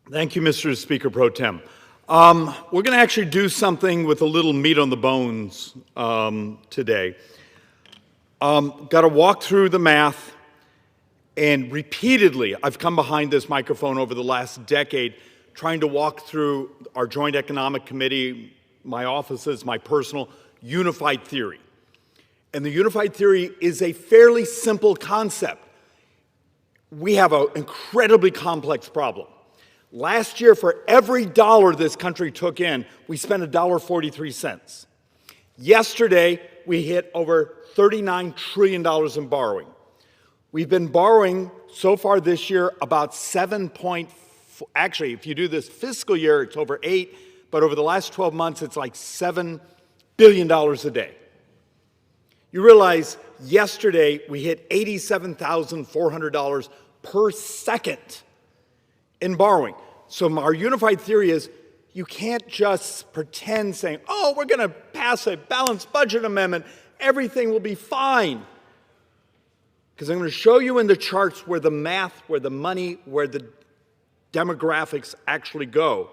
Thank you, Mr. Speaker Pro Tem. We're going to actually do something with a little meat on the bones today. Got to walk through the math, and repeatedly, I've come behind this microphone over the last decade trying to walk through our Joint Economic Committee, my offices, my personal unified theory. And the unified theory is a fairly simple concept. We have an incredibly complex problem. Last year, for every dollar this country took in, we spent $1.43. Yesterday, we hit over $39 trillion in borrowing. We've been borrowing so far this year about 7.4, actually, if you do this fiscal year, it's over 8, but over the last 12 months, it's like $7 billion a day. You realize yesterday we hit $87,400 per second in borrowing. So our unified theory is you can't just pretend saying, oh, we're going to pass a balanced budget amendment, everything will be fine. Because I'm going to show you in the charts where the math, where the money, where the demographics actually go.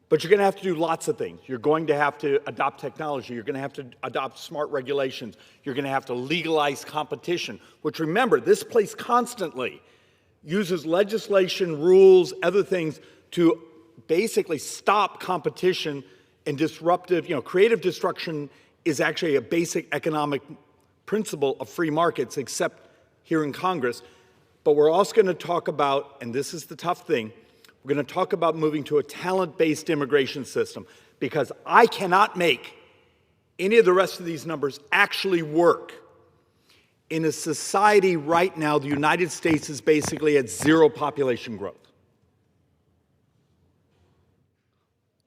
But you're going to have to do lots of things. You're going to have to adopt technology. You're going to have to adopt smart regulations. You're going to have to legalize competition, which, remember, this place constantly uses legislation, rules, other things to basically stop competition and disruptive, creative destruction is actually a basic economic principle of free markets, except here in Congress. But we're also going to talk about, and this is the tough thing, we're going to talk about moving to a talent-based immigration system, because I cannot make any of the rest of these numbers actually work. In a society right now, the United States is basically at zero population growth.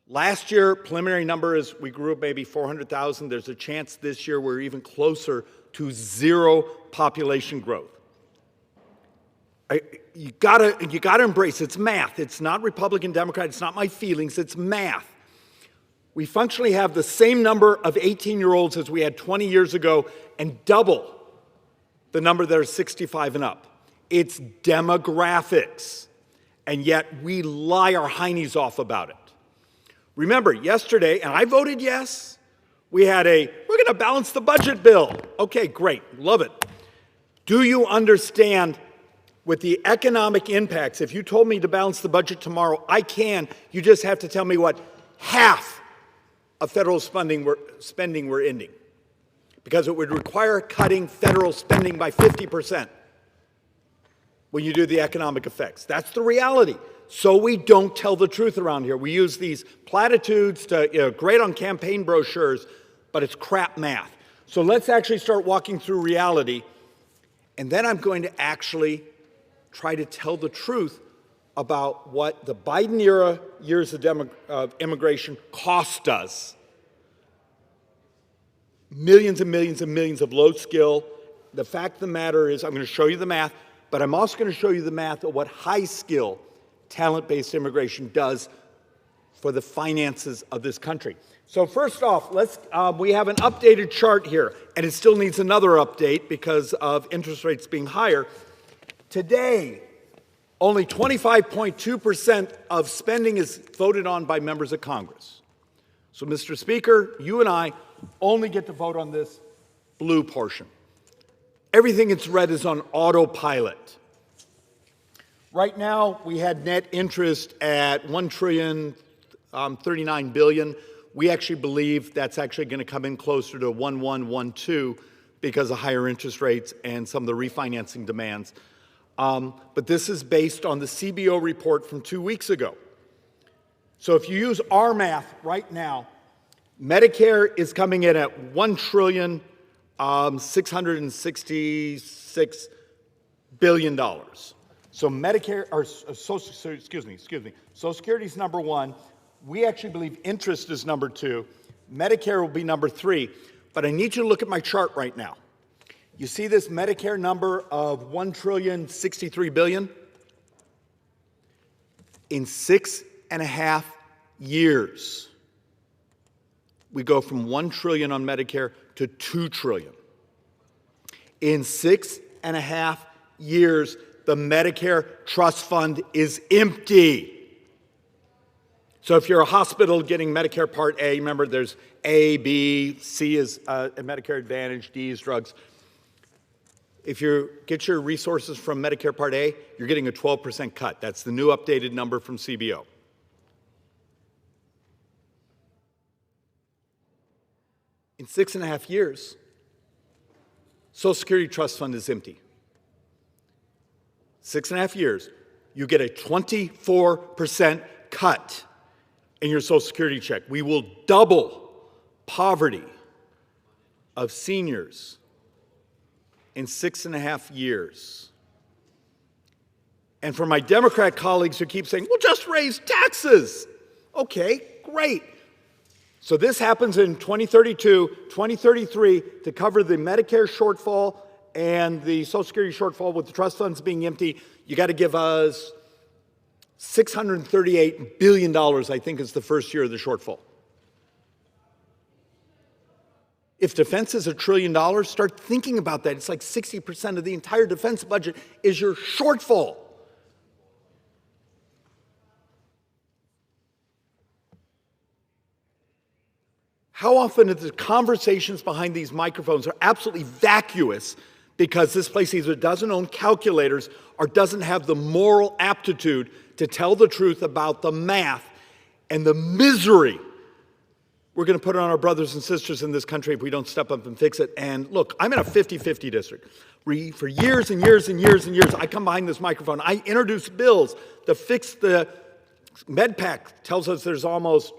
Last year, preliminary number is we grew up maybe 400,000. There's a chance this year we're even closer to zero population growth. You gotta embrace it's math. It's not Republican, Democrat. It's not my feelings. It's math. We functionally have the same number of 18-year-olds as we had 20 years ago, and double the number that are 65 and up. It's demographics, and yet we lie our heinies off about it. Remember, yesterday, and I voted yes, we're going to balance the budget bill. Okay, great, love it. Do you understand with the economic impacts, if you told me to balance the budget tomorrow, I can, you just have to tell me what half of federal spending we're ending. Because it would require cutting federal spending by 50% when you do the economic effects. That's the reality. So we don't tell the truth around here. We use these platitudes to, great on campaign brochures, but it's crap math. So let's actually start walking through reality, and then I'm going to actually try to tell the truth about what the Biden era years of immigration cost us. Millions and millions and millions of low skill. The fact of the matter is, I'm going to show you the math, but I'm also going to show you the math of what high skill, talent-based immigration does for the finances of this country. So first off, we have an updated chart here, and it still needs another update because of interest rates being higher. Today, only 25.2% of spending is voted on by members of Congress. So, Mr. Speaker, you and I only get to vote on this blue portion. Everything that's red is on autopilot. Right now, we had net interest at $1.039 trillion. We actually believe that's actually going to come in closer to 1.112 because of higher interest rates and some of the refinancing demands. But this is based on the CBO report from 2 weeks ago. So if you use our math right now, Medicare is coming in at $1.666 billion. So Medicare, or Social Security is number one. We actually believe interest is number two. Medicare will be number three. But I need you to look at my chart right now. You see this Medicare number of $1.063 trillion? In 6.5 years, we go from $1 trillion on Medicare to $2 trillion. In 6.5 years, the Medicare trust fund is empty. So if you're a hospital getting Medicare Part A, remember there's A, B, C is a Medicare Advantage, D is drugs. If you get your resources from Medicare Part A, you're getting a 12% cut. That's the new updated number from CBO. In 6.5 years, Social Security Trust Fund is empty. 6.5 years, you get a 24% cut in your Social Security check. We will double poverty of seniors in 6.5 years. And for my Democrat colleagues who keep saying, well, just raise taxes. Okay, great. So this happens in 2032, 2033 to cover the Medicare shortfall and the Social Security shortfall with the trust funds being empty. You got to give us $638 billion, I think is the first year of the shortfall. If defense is $1 trillion, start thinking about that. It's like 60% of the entire defense budget is your shortfall. How often are the conversations behind these microphones are absolutely vacuous because this place either doesn't own calculators or doesn't have the moral aptitude to tell the truth about the math and the misery we're going to put on our brothers and sisters in this country if we don't step up and fix it. And look, I'm in a 50-50 district. For years and years and years and years, I come behind this microphone. I introduce bills to fix the MedPAC tells us there's almost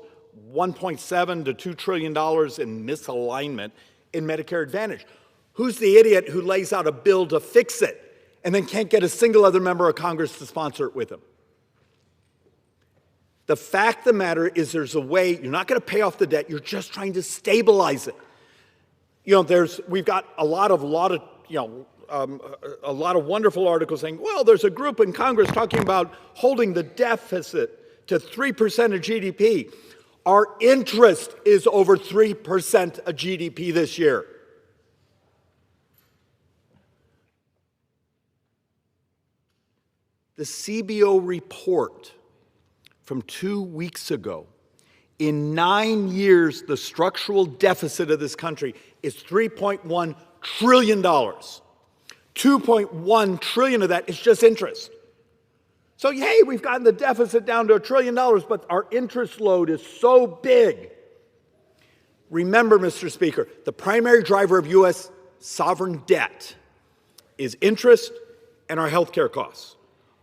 $1.7 to $2 trillion in misalignment in Medicare Advantage. Who's the idiot who lays out a bill to fix it and then can't get a single other member of Congress to sponsor it with him? The fact of the matter is there's a way, you're not going to pay off the debt, you're just trying to stabilize it. You know, we've got a lot of wonderful articles saying, well, there's a group in Congress talking about holding the deficit to 3% of GDP. Our interest is over 3% of GDP this year. The CBO report from 2 weeks ago, in 9 years, the structural deficit of this country is $3.1 trillion. $2.1 trillion of that is just interest. So, hey, we've gotten the deficit down to $1 trillion, but our interest load is so big. Remember, Mr. Speaker, the primary driver of U.S. sovereign debt is interest and our health care costs.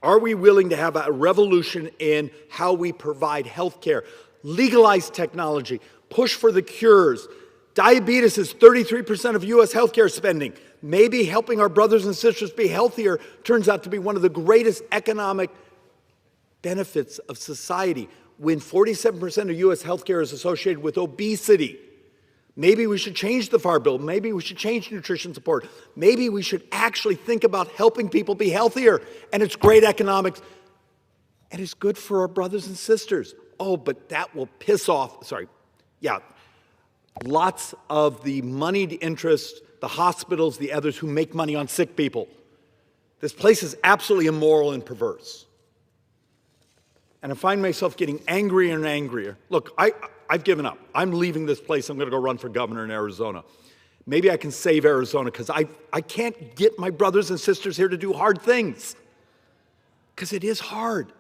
Are we willing to have a revolution in how we provide health care? Legalize technology, push for the cures. Diabetes is 33% of U.S. healthcare spending. Maybe helping our brothers and sisters be healthier turns out to be one of the greatest economic benefits of society. When 47% of U.S. healthcare is associated with obesity, maybe we should change the FAR bill. Maybe we should change nutrition support. Maybe we should actually think about helping people be healthier. And it's great economics. And it's good for our brothers and sisters. Oh, but that will piss off, lots of the moneyed interests, the hospitals, the others who make money on sick people. This place is absolutely immoral and perverse. And I find myself getting angrier and angrier. Look, I've given up. I'm leaving this place. I'm going to go run for governor in Arizona. Maybe I can save Arizona because I can't get my brothers and sisters here to do hard things. Because it is hard.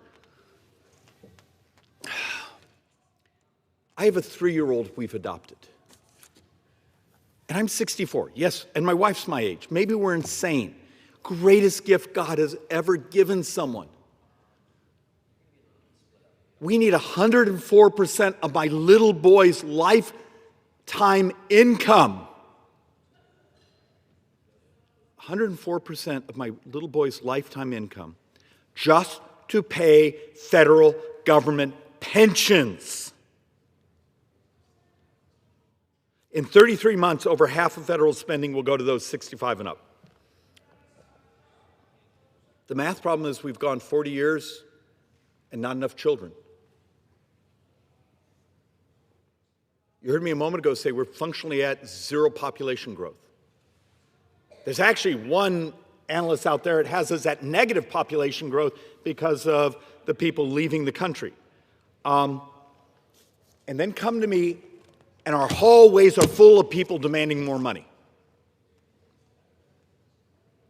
I have a 3-year-old we've adopted. And I'm 64, yes, and my wife's my age. Maybe we're insane. Greatest gift God has ever given someone. We need 104% of my little boy's lifetime income. 104% of my little boy's lifetime income just to pay federal government pensions. In 33 months, over half of federal spending will go to those 65 and up. The math problem is we've gone 40 years and not enough children. You heard me a moment ago say we're functionally at zero population growth. There's actually one analyst out there that has us at negative population growth because of the people leaving the country. And then come to me, and our hallways are full of people demanding more money.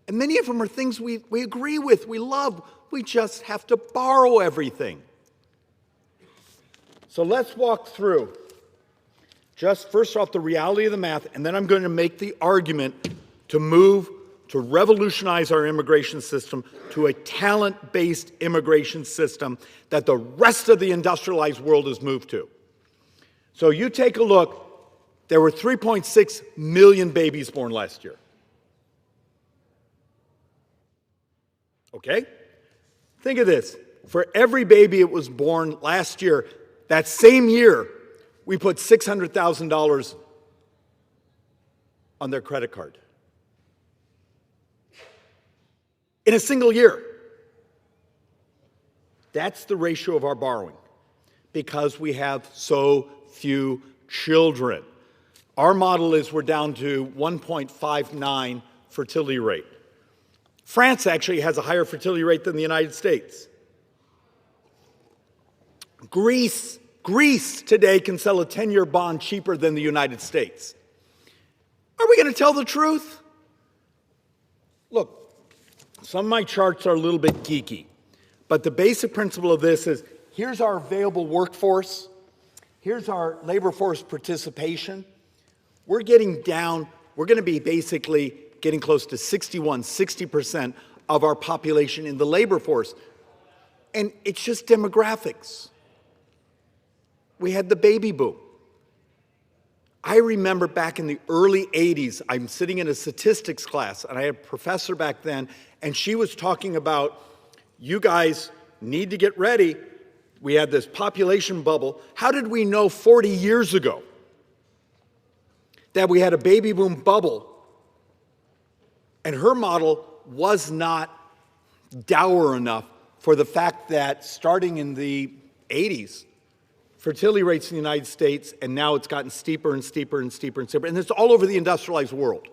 And many of them are things we agree with, we love. We just have to borrow everything. So let's walk through just first off the reality of the math, and then I'm going to make the argument to move to revolutionize our immigration system to a talent-based immigration system that the rest of the industrialized world has moved to. So you take a look, there were 3.6 million babies born last year. Okay? Think of this. For every baby that was born last year, that same year, we put $600,000 on their credit card. In a single year. That's the ratio of our borrowing because we have so few children. Our model is we're down to 1.59 fertility rate. France actually has a higher fertility rate than the United States. Greece today can sell a 10-year bond cheaper than the United States. Are we going to tell the truth? Look, some of my charts are a little bit geeky, but the basic principle of this is here's our available workforce Here's our labor force participation. We're getting down, we're going to be basically getting close to 60% of our population in the labor force. And it's just demographics. We had the baby boom. I remember back in the early 80s, I'm sitting in a statistics class, and I had a professor back then, and she was talking about, you guys need to get ready. We had this population bubble. How did we know 40 years ago that we had a baby boom bubble? And her model was not dour enough for the fact that starting in the 80s, fertility rates in the United States, and now it's gotten steeper and steeper and steeper and steeper, and it's all over the industrialized world.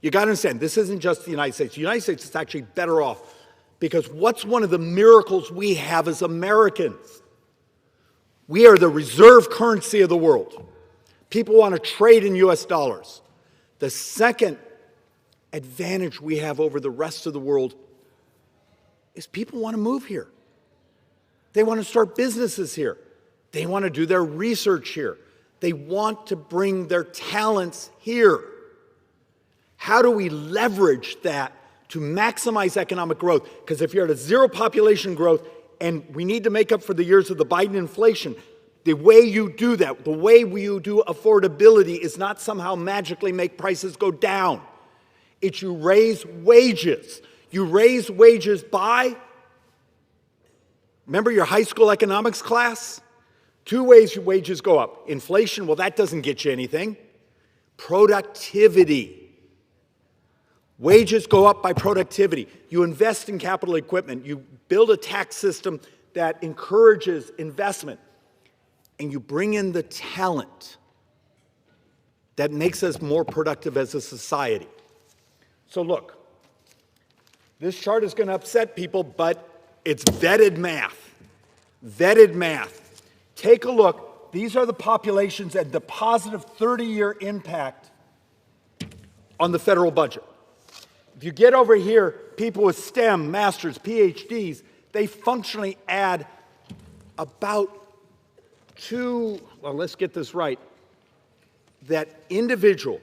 You got to understand, this isn't just the United States. The United States is actually better off because what's one of the miracles we have as Americans? We are the reserve currency of the world. People want to trade in US dollars. The second advantage we have over the rest of the world is people want to move here. They want to start businesses here. They want to do their research here. They want to bring their talents here. How do we leverage that to maximize economic growth? Because if you're at a zero population growth and we need to make up for the years of the Biden inflation, the way you do that, the way you do affordability is not somehow magically make prices go down. It's you raise wages. You raise wages by, remember your high school economics class? 2 ways your wages go up. Inflation, well, that doesn't get you anything. Productivity. Wages go up by productivity. You invest in capital equipment. You build a tax system that encourages investment. And you bring in the talent that makes us more productive as a society. So look, this chart is going to upset people, but it's vetted math. Vetted math. Take a look. These are the populations and the positive 30-year impact on the federal budget. If you get over here, people with STEM, masters, PhDs, they functionally add about let's get this right. That individual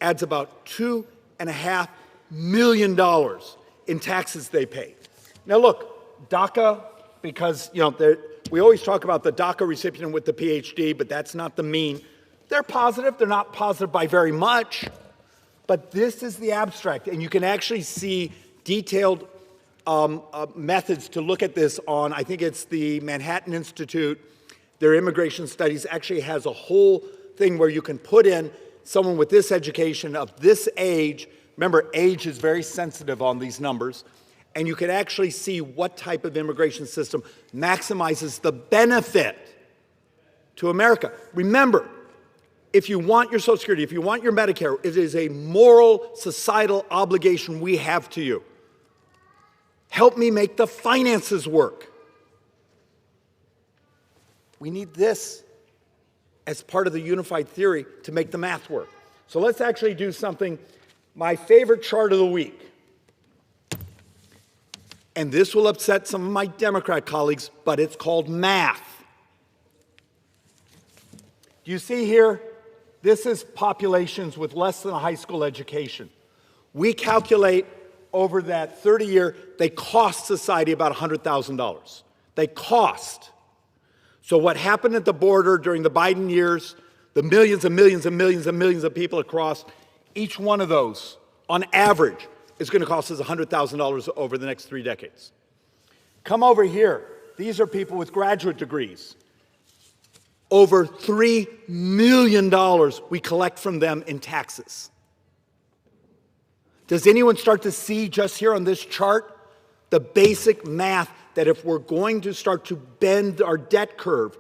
adds about $2.5 million in taxes they pay. Now look, DACA, because we always talk about the DACA recipient with the PhD, but that's not the mean. They're positive. They're not positive by very much. But this is the abstract, and you can actually see detailed methods to look at this on, I think it's the Manhattan Institute. Their immigration studies actually has a whole thing where you can put in someone with this education of this age. Remember, age is very sensitive on these numbers. And you can actually see what type of immigration system maximizes the benefit to America. Remember, if you want your Social Security, if you want your Medicare, it is a moral, societal obligation we have to you. Help me make the finances work. We need this as part of the unified theory to make the math work. So let's actually do something, my favorite chart of the week. And this will upset some of my Democrat colleagues, but it's called math. Do you see here? This is populations with less than a high school education. We calculate over that 30-year, they cost society about $100,000. They cost. So what happened at the border during the Biden years, the millions and millions and millions and millions of people across, each one of those, on average, is going to cost us $100,000 over the next 3 decades. Come over here. These are people with graduate degrees. Over $3 million we collect from them in taxes. Does anyone start to see just here on this chart the basic math that if we're going to start to bend our debt curve,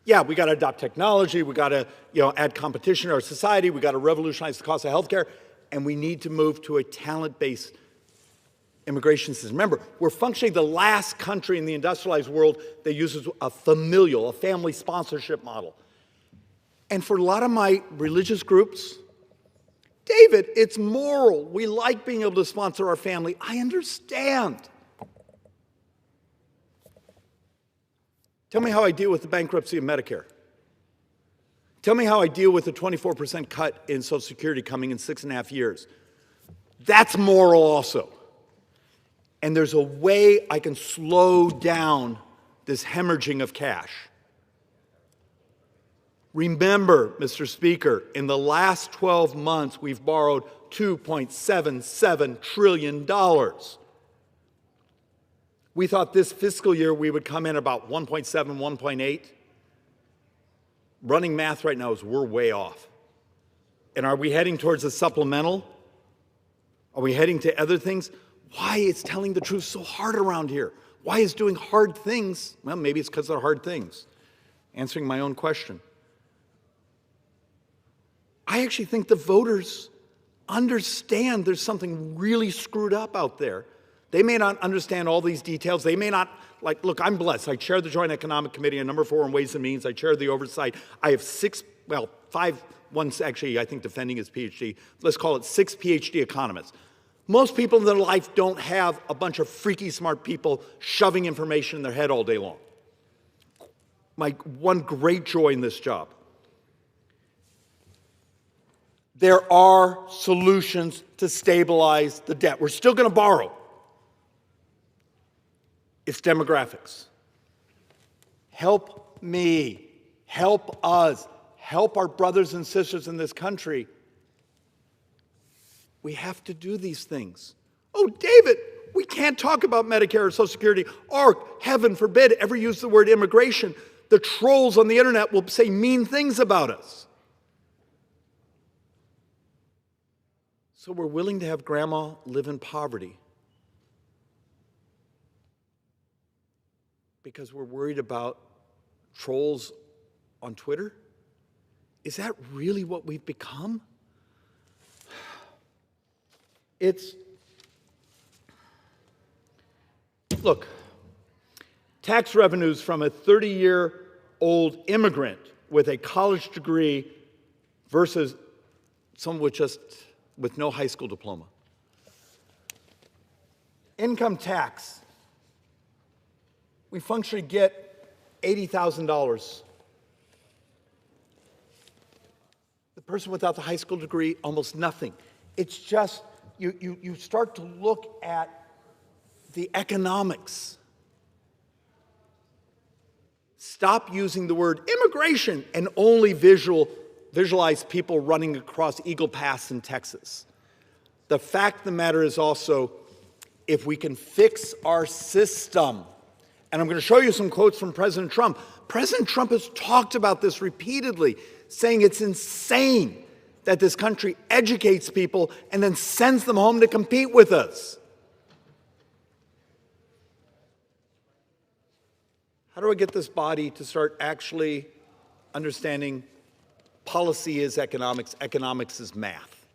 yeah, we got to adopt technology, we got to add competition to our society, we got to revolutionize the cost of healthcare, and we need to move to a talent-based immigration system. Remember, we're functionally the last country in the industrialized world that uses a familial, a family sponsorship model. And for a lot of my religious groups, David, it's moral. We like being able to sponsor our family. I understand. Tell me how I deal with the bankruptcy of Medicare. Tell me how I deal with a 24% cut in Social Security coming in 6.5 years. That's moral also. And there's a way I can slow down this hemorrhaging of cash. Remember, Mr. Speaker, in the last 12 months, we've borrowed $2.77 trillion. We thought this fiscal year we would come in about 1.7, 1.8. Running math right now is we're way off. And are we heading towards a supplemental? Are we heading to other things? Why is telling the truth so hard around here? Why is doing hard things? Well, maybe it's because they're hard things. Answering my own question. I actually think the voters understand there's something really screwed up out there. They may not understand all these details. They may not, like, look, I'm blessed. I chair the Joint Economic Committee, number 4 on Ways and Means. I chair the oversight. I have 5, one's actually, I think, defending his PhD. Let's call it 6 PhD economists. Most people in their life don't have a bunch of freaky smart people shoving information in their head all day long. My one great joy in this job. There are solutions to stabilize the debt. We're still going to borrow. It's demographics. Help me, help us, help our brothers and sisters in this country. We have to do these things. Oh, David, we can't talk about Medicare or Social Security or, heaven forbid, ever use the word immigration. The trolls on the internet will say mean things about us. So we're willing to have grandma live in poverty because we're worried about trolls on Twitter? Is that really what we've become? Look, tax revenues from a 30-year-old immigrant with a college degree versus someone with no high school diploma. Income tax. We functionally get $80,000. The person without the high school degree, almost nothing. It's just, you start to look at the economics. Stop using the word immigration and only visualize people running across Eagle Pass in Texas. The fact of the matter is also, if we can fix our system, and I'm going to show you some quotes from President Trump. President Trump has talked about this repeatedly, saying it's insane that this country educates people and then sends them home to compete with us. How do I get this body to start actually understanding policy is economics, economics is math?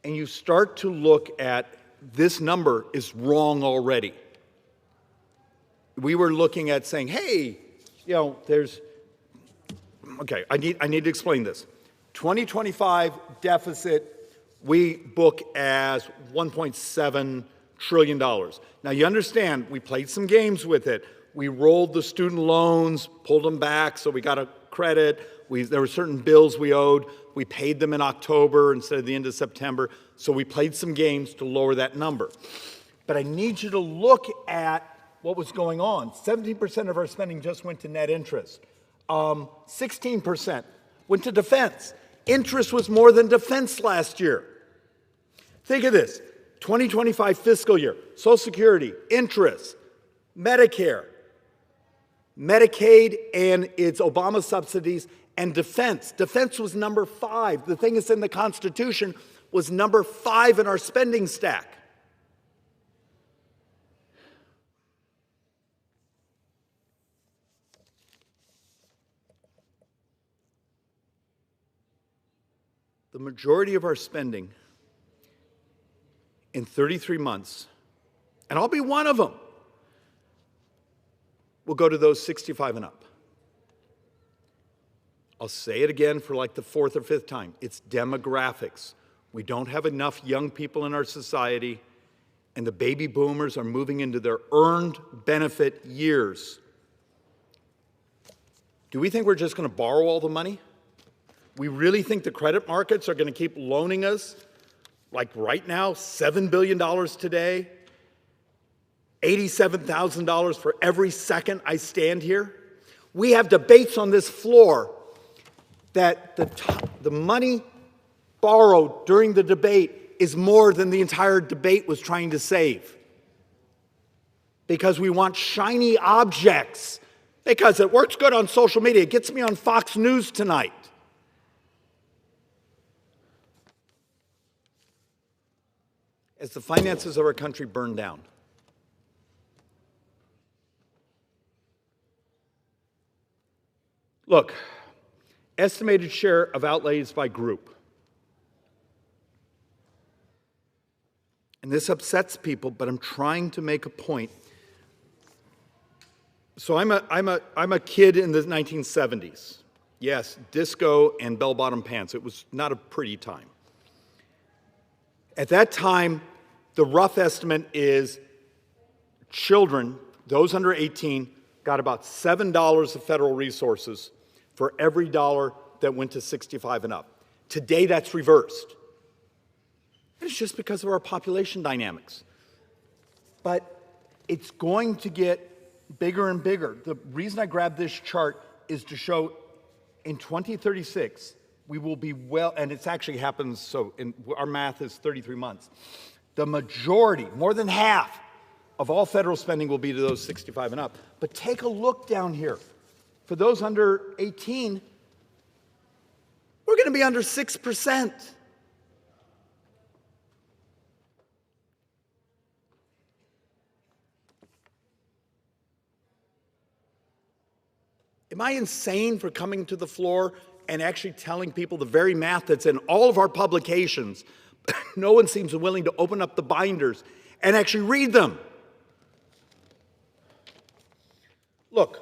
And you start to look at this number is wrong already. We were looking at saying, hey, there's, okay, I need to explain this. 2025 deficit, we book as $1.7 trillion. Now you understand, we played some games with it. We rolled the student loans, pulled them back, so we got a credit. There were certain bills we owed. We paid them in October instead of the end of September. So we played some games to lower that number. But I need you to look at what was going on. 17% of our spending just went to net interest. 16% went to defense. Interest was more than defense last year. Think of this. 2025 fiscal year, Social Security, interest, Medicare, Medicaid and its Obama subsidies, and defense. Defense was number 5. The thing that's in the Constitution was number 5 in our spending stack. The majority of our spending in 33 months, and I'll be one of them, will go to those 65 and up. I'll say it again for like the 4th or 5th time. It's demographics. We don't have enough young people in our society, and the baby boomers are moving into their earned benefit years. Do we think we're just going to borrow all the money? We really think the credit markets are going to keep loaning us, like right now, $7 billion today, $87,000 for every second I stand here? We have debates on this floor that the money borrowed during the debate is more than the entire debate was trying to save. Because we want shiny objects, because it works good on social media. It gets me on Fox News tonight. As the finances of our country burn down, look, estimated share of outlays by group. And this upsets people, but I'm trying to make a point. So I'm a kid in the 1970s. Yes, disco and bell-bottom pants. It was not a pretty time. At that time, the rough estimate is children, those under 18, got about $7 of federal resources for every dollar that went to 65 and up. Today, that's reversed. And it's just because of our population dynamics. But it's going to get bigger and bigger. The reason I grabbed this chart is to show in 2036, we will be well, and it actually happens, so our math is 33 months. The majority, more than half, of all federal spending will be to those 65 and up. But take a look down here. For those under 18, we're going to be under 6%. Am I insane for coming to the floor and actually telling people the very math that's in all of our publications? No one seems willing to open up the binders and actually read them. Look,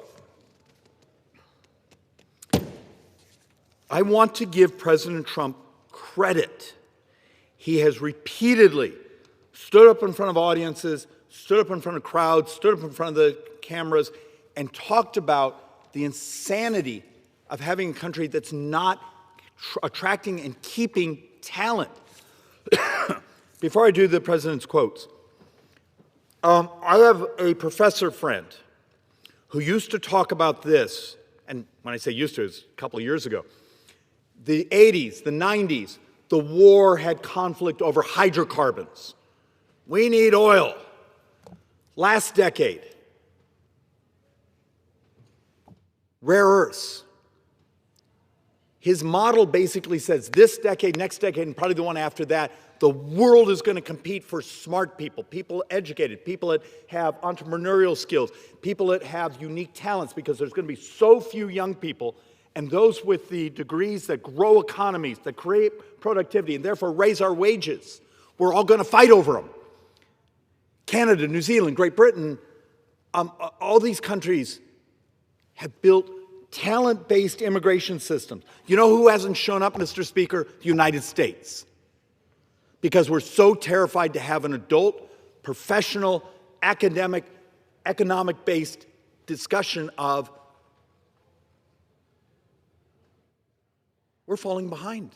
I want to give President Trump credit. He has repeatedly stood up in front of audiences, stood up in front of crowds, stood up in front of the cameras, and talked about the insanity of having a country that's not attracting and keeping talent. Before I do the president's quotes, I have a professor friend who used to talk about this, and when I say used to, it's a couple of years ago. The 80s, the 90s, the war had conflict over hydrocarbons. We need oil. Last decade, rare earths. His model basically says this decade, next decade, and probably the one after that, the world is going to compete for smart people, people educated, people that have entrepreneurial skills, people that have unique talents, because there's going to be so few young people, and those with the degrees that grow economies, that create productivity, and therefore raise our wages. We're all going to fight over them. Canada, New Zealand, Great Britain, all these countries have built talent-based immigration systems. You know who hasn't shown up, Mr. Speaker? The United States. Because we're so terrified to have an adult, professional, academic, economic-based discussion of we're falling behind.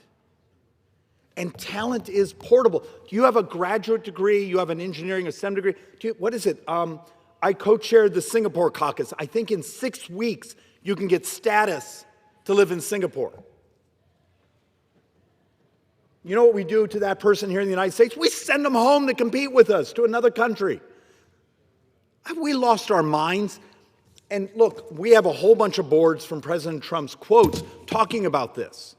And talent is portable. You have a graduate degree, you have an engineering, a STEM degree. What is it? I co-chaired the Singapore caucus. I think in 6 weeks, you can get status to live in Singapore. You know what we do to that person here in the United States? We send them home to compete with us to another country. Have we lost our minds? And look, we have a whole bunch of boards from President Trump's quotes talking about this.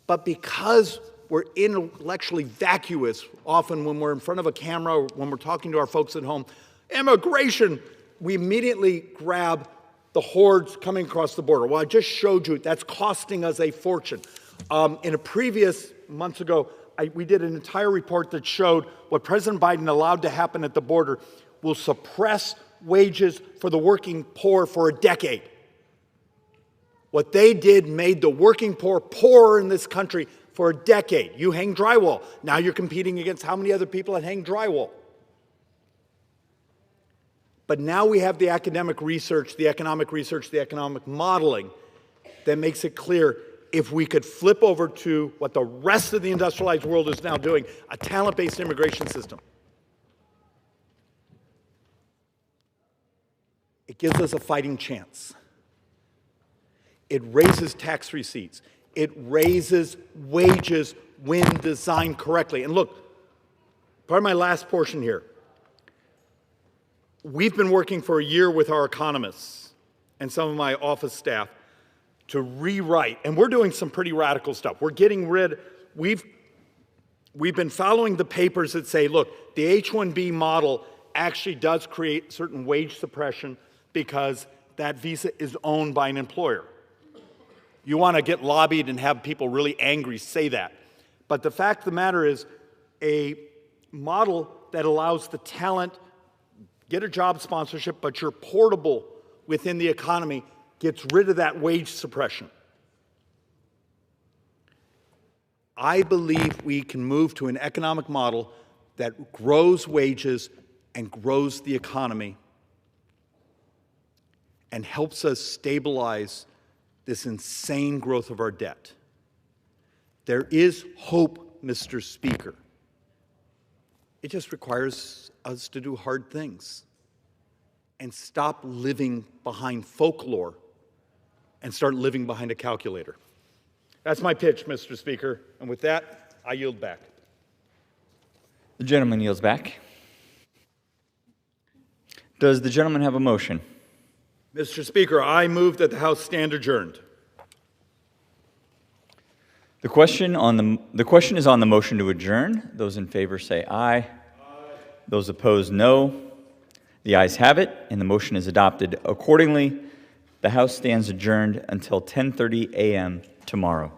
But because we're intellectually vacuous often when we're in front of a camera or when we're talking to our folks at home, immigration, we immediately grab the hordes coming across the border. Well, I just showed you that's costing us a fortune. In a previous months ago, we did an entire report that showed what President Biden allowed to happen at the border will suppress wages for the working poor for a decade. What they did made the working poor poorer in this country for a decade. You hang drywall. Now you're competing against how many other people that hang drywall? But now we have the academic research, the economic modeling that makes it clear if we could flip over to what the rest of the industrialized world is now doing, a talent-based immigration system. It gives us a fighting chance. It raises tax receipts. It raises wages when designed correctly. And look, part of my last portion here. We've been working for a year with our economists and some of my office staff to rewrite, and we're doing some pretty radical stuff. We're getting rid, we've been following the papers that say, look, the H-1B model actually does create certain wage suppression because that visa is owned by an employer. You want to get lobbied and have people really angry, say that. But the fact of the matter is, a model that allows the talent, get a job sponsorship, but you're portable within the economy, gets rid of that wage suppression. I believe we can move to an economic model that grows wages and grows the economy and helps us stabilize this insane growth of our debt. There is hope, Mr. Speaker. It just requires us to do hard things and stop living behind folklore and start living behind a calculator. That's my pitch, Mr. Speaker. And with that, I yield back. The gentleman yields back. Does the gentleman have a motion? Mr. Speaker, I move that the House stand adjourned. The question is on the motion to adjourn. Those in favor say aye. Aye. Those opposed, no. The ayes have it, and the motion is adopted. Accordingly, the House stands adjourned until 10:30 a.m. tomorrow.